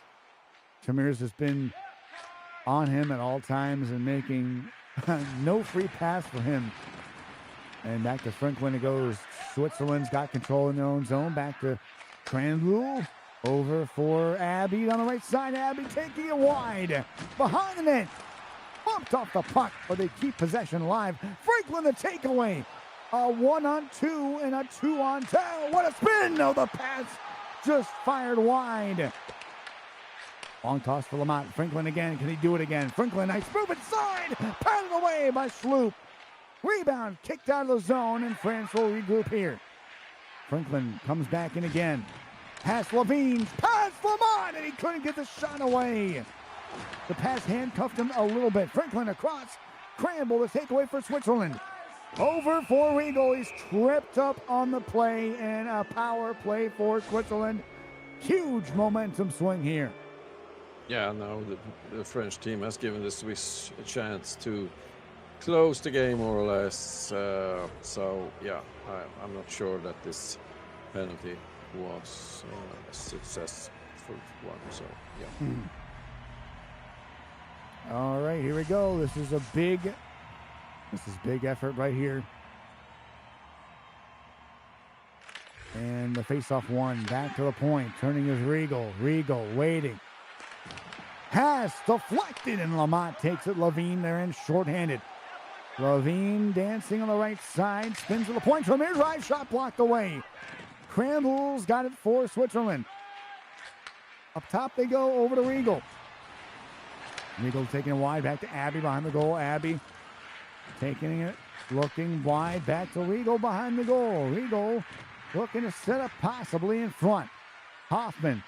Tremere's has been on him at all times and making no free pass for him. And back to Franklin it goes. Switzerland's got control in their own zone. Back to Crandall. Over for Abby on the right side. Abby taking it wide. Behind the net. Bumped off the puck, but they keep possession alive. Franklin the takeaway. A 1-on-2 and a 2-on-2. What a spin! No, the pass just fired wide. Long toss for Lamont. Franklin again. Can he do it again? Franklin, nice move inside. Patted away by Schloop. Rebound kicked out of the zone, and France will regroup here. Franklin comes back in again. Pass Levine. Pass Lamont, and he couldn't get the shot away. The pass handcuffed him a little bit. Franklin across. Cramble the takeaway for Switzerland. Over for Regal. He's tripped up on the play, and a power play for Switzerland. Huge momentum swing here. Yeah, now the French team has given the Swiss a chance to close the game more or less. So, yeah, I'm not sure that this penalty was a successful one. So, yeah. All right, here we go. This is big effort right here. And the face-off one, back to the point. Turning is Regal. Regal waiting. Pass deflected, and Lamont takes it. Levine there in shorthanded. Levine dancing on the right side. Spins to the point. Tremere drive shot blocked away. Crandall's got it for Switzerland. Up top they go over to Regal. Regal taking it wide, back to Abby behind the goal. Abby taking it, looking wide, back to Regal behind the goal. Regal looking to set up possibly in front. Hoffman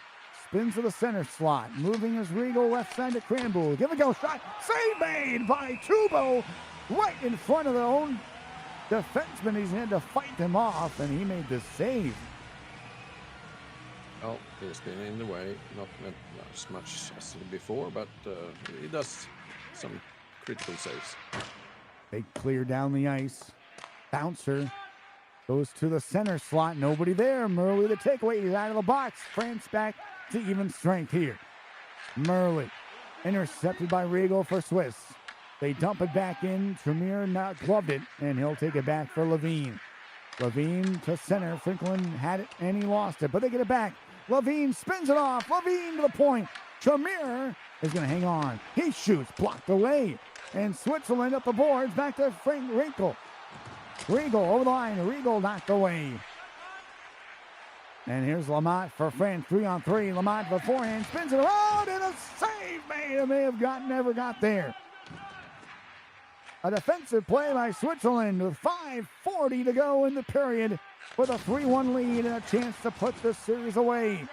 spins to the center slot, moving his Regal left side to Cranbourne. Give it a go, shot, save made by Tubo, right in front of their own defenseman. He's had to fight him off, and he made the save. Well, he's been in the way, not as much as before, but he does some critical saves. They clear down the ice. Bouncer goes to the center slot. Nobody there. Murley the takeaway. He's out of the box. France back to even strength here. Murley intercepted by Regal for Swiss. They dump it back in. Tremere not gloved it, and he'll take it back for Levine. Levine to center. Franklin had it, and he lost it, but they get it back. Levine spins it off. Levine to the point. Tremere is going to hang on. He shoots, blocked away. And Switzerland up the boards, back to Frank Regal. Regal over the line. Regal knocked away. And here's Lamont for France, 3-on-3. Lamont beforehand spins it around, and a save made. It may have never got there. A defensive play by Switzerland with 5:40 to go in the period, with a 3-1 lead and a chance to put the series away.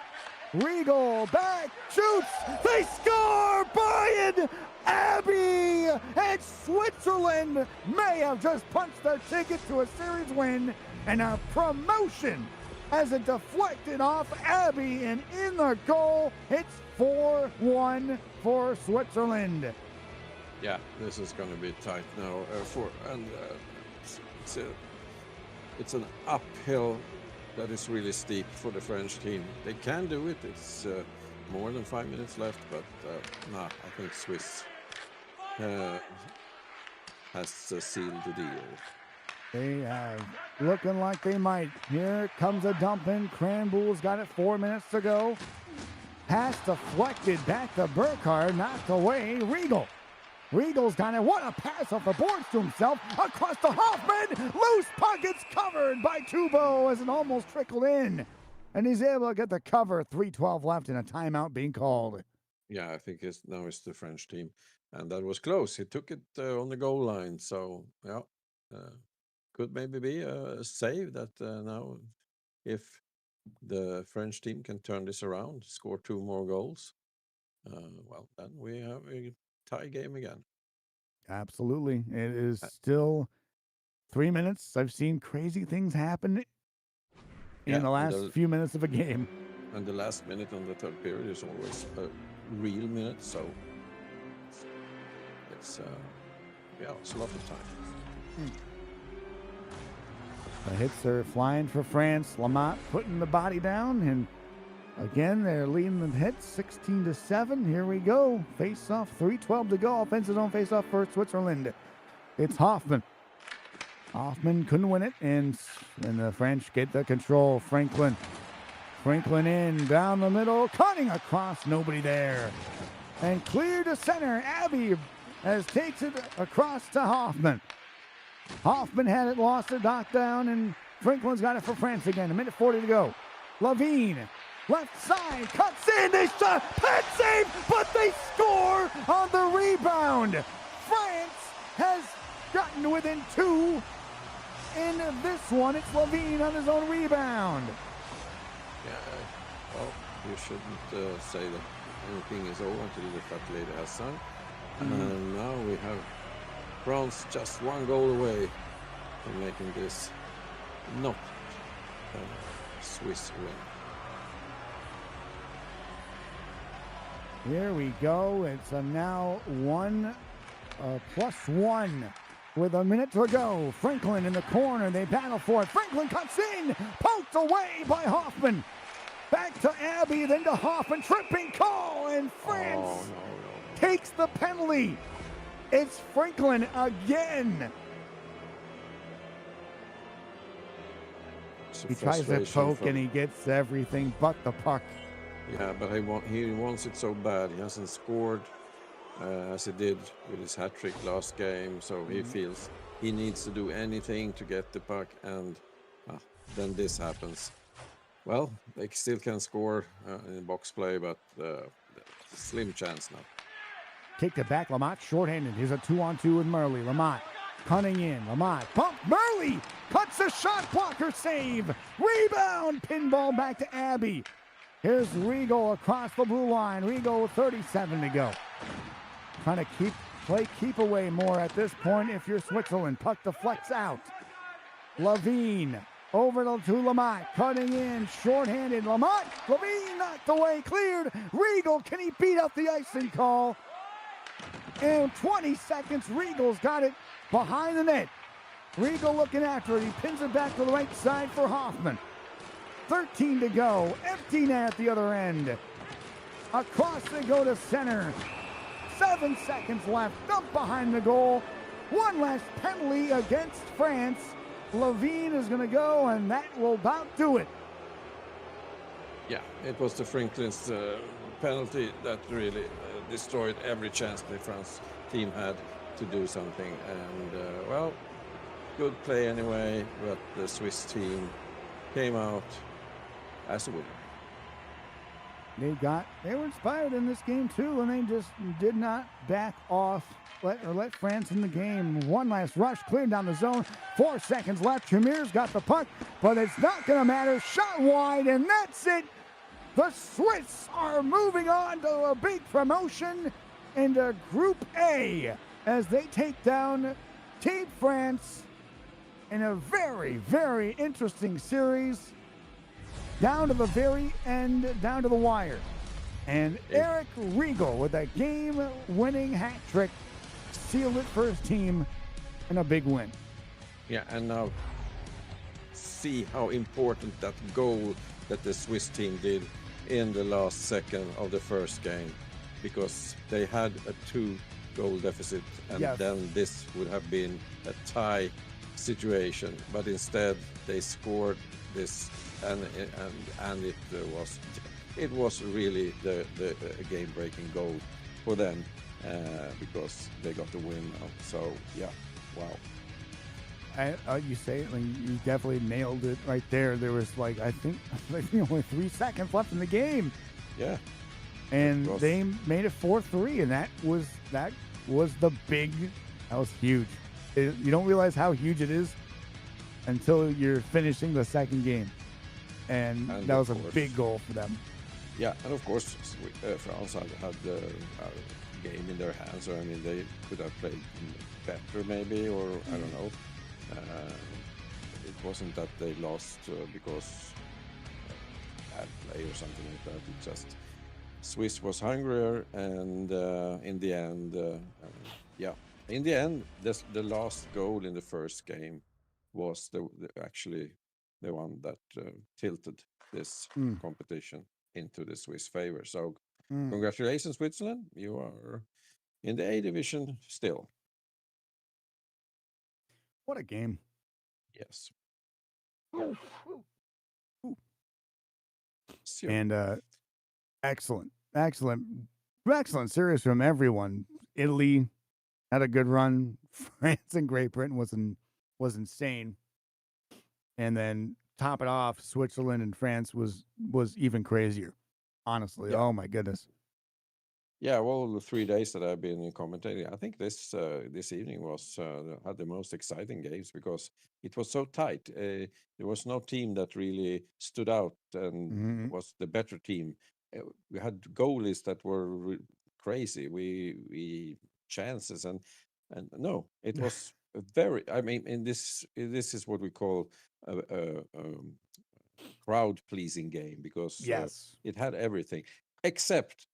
Regal back, shoots, they score! Brian Abbey! And Switzerland may have just punched their ticket to a series win and a promotion as it deflected off Abbey, and in the goal, it's 4-1 for Switzerland. Yeah, this is going to be tight now. It's an uphill that is really steep for the French team. They can do it. It's more than 5 minutes left, but I think Swiss has sealed the deal. They have looking like they might. Here comes a dump in. Cranbull's got it, 4 minutes to go. Pass deflected back to Burkhardt, knocked away. Regal's got it. What a pass off the boards to himself. Across to Hoffman. Loose pockets covered by Tubo as it almost trickled in. And he's able to get the cover. 3:12 left and a timeout being called. Yeah, I think now it's the French team. And that was close. He took it on the goal line. So, yeah, could maybe be a save that now, if the French team can turn this around, score 2 more goals, well, then we have a tie game again. Absolutely. It is Uh, still 3 minutes. I've seen crazy things happen in yeah, the last few minutes of a game. and the last minute on the third period is always a real minute, so it's it's a lot of time. The hits are flying for France. Lamont putting the body down, and again they're leading the hits 16-7. Here we go. Face off, 3:12 to go. Offensive zone face off for Switzerland. It's Hoffman. Hoffman couldn't win it, and the French get the control. Franklin in, down the middle, cutting across, nobody there. And clear to center. Abby takes it across to Hoffman. Hoffman had it, lost it, knocked down, and Franklin's got it for France again. 1:40 to go. Levine, left side, cuts in, they shot, pad save, but they score on the rebound. France has gotten within 2 in this one. It's Levine on his own rebound. Yeah, well, you shouldn't say that anything is over until the fat lady has sung. And now we have France just 1 goal away from making this not a Swiss win. Here we go. It's a now +1 with a minute to go. Franklin in the corner. They battle for it. Franklin cuts in. Poked away by Hoffman. Back to Abby, then to Hoffman. Tripping call, and France takes the penalty. It's Franklin again. He tries to poke and he gets everything but the puck. Yeah, but he wants it so bad. He hasn't scored as he did with his hat trick last game, so he feels he needs to do anything to get the puck, and then this happens. Well, they still can score in box play, but slim chance now. Kicked it back, Lamont shorthanded. Here's a 2-on-2 with Murley. Lamont cutting in. Lamont pump. Murley cuts a shot blocker save. Rebound. Pinball back to Abby. Here's Riegel across the blue line. Riegel with 37 to go. Trying to keep away more at this point if you're Switzerland. Puck deflects out. Levine over to Lamont. Cutting in. Shorthanded. Lamont. Levine knocked away. Cleared. Riegel. Can he beat out the icing call? In 20 seconds, Riegel's got it behind the net. Riegel looking after it. He pins it back to the right side for Hoffman. 13 to go. Empty net at the other end. Across they go to center. 7 seconds left. Dump behind the goal. One last penalty against France. Levine is going to go, and that will about do it. Yeah, it was the Franklin's penalty that really destroyed every chance the France team had to do something. And, well, good play anyway, but the Swiss team came out as a winner. They were inspired in this game too, and they just did not back off let France in the game. One last rush, cleared down the zone. 4 seconds left. Tremeer's got the puck, but it's not going to matter. Shot wide, and that's it. The Swiss are moving on to a big promotion into Group A as they take down Team France in a very, very interesting series. Down to the very end, down to the wire. And Eric Riegel with a game-winning hat trick sealed it for his team in a big win. Yeah, and now see how important that goal that the Swiss team did in the last second of the first game, because they had a 2-goal deficit, and then this would have been a tie situation, but instead they scored this, and it was really the game-breaking goal for them, because they got the win now. So yeah, wow. You say it, you definitely nailed it right there. There was I think only 3 seconds left in the game. Yeah. And they made it 4-3, and that was huge. You don't realize how huge it is until you're finishing the second game. And that was a big goal for them. Yeah, and of course, France had the game in their hands. Or I mean, they could have played better, maybe, or I don't know. It wasn't that they lost because bad play or something like that. It just Swiss was hungrier, and in the end, in the end, the last goal in the first game was actually the one that tilted this competition into the Swiss favor. So, congratulations, Switzerland! You are in the A division still. What a game! Yes. And excellent series from everyone. Italy had a good run. France and Great Britain was insane. And then top it off, Switzerland and France was even crazier. Honestly, Yeah. oh my goodness. Yeah, well, the 3 days that I've been commentating, I think this evening was had the most exciting games because it was so tight. There was no team that really stood out and was the better team. We had goalies that were crazy. We chances and no, it was a very. I mean, this is what we call a crowd pleasing game because Yes. it had everything except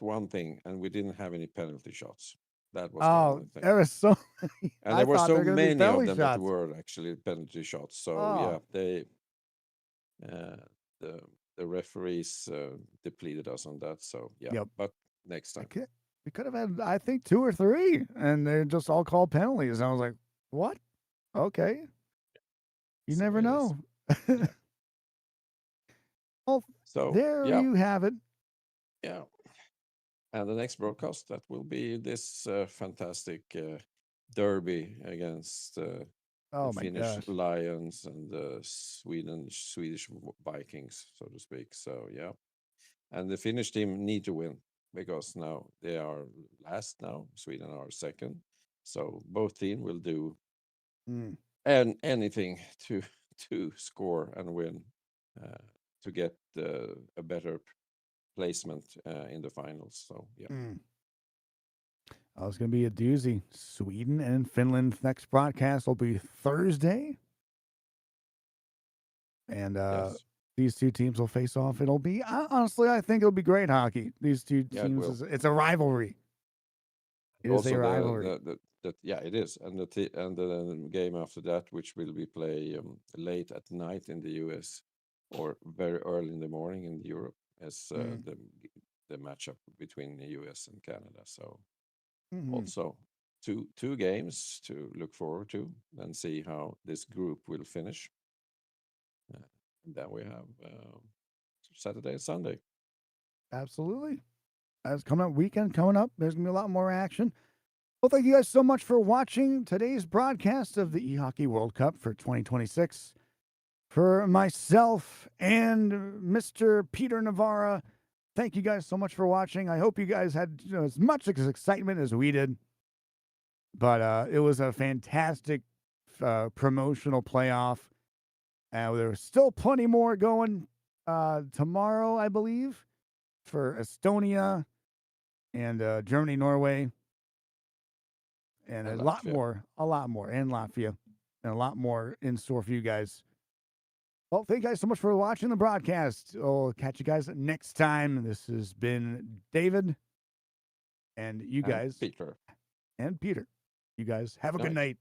one thing, and we didn't have any penalty shots. That was the only thing. There was so many. And I there were thought so there were going to be many of penalty them that shots. were actually penalty shots. So Oh. yeah, the referees depleted us on that. So yeah, Yep. but next time. We could have had, I think, 2 or 3, and they're just all called penalties. And I was like, what? Okay. You So never it is. know. Yeah. Well, So there yeah, you have it. yeah. And the next broadcast that will be this fantastic derby against Oh the my Finnish gosh. Lions and the Swedish Vikings, so to speak. So yeah, and the Finnish team need to win because now they are last. Now Sweden are second, so both team will do and anything to score and win to get a better placement in the finals. So yeah. Oh, it's going to be a doozy. Sweden and Finland's next broadcast will be Thursday. And Yes. these 2 teams will face off. It'll be, honestly, I think it'll be great hockey. These 2 Yeah, it will. it's a rivalry. It is a rivalry. Yeah, it is, and the game after that, which will be play late at night in the US or very early in the morning in Europe, as the matchup between the US and Canada. So also two games to look forward to and see how this group will finish. And then we have Saturday and Sunday. Absolutely. As coming up, weekend coming up, there's going to be a lot more action. Well, thank you guys so much for watching today's broadcast of the eHockey World Cup for 2026. For myself and Mr. Peter Novara, thank you guys so much for watching. I hope you guys had as much excitement as we did. But it was a fantastic promotional playoff. There's still plenty more going tomorrow, I believe, for Estonia and Germany, Norway, and a lot more, and Latvia, and a lot more in store for you guys. Well, thank you guys so much for watching the broadcast. I'll catch you guys next time. This has been David, and you guys, Peter. and Peter. You guys have a good night.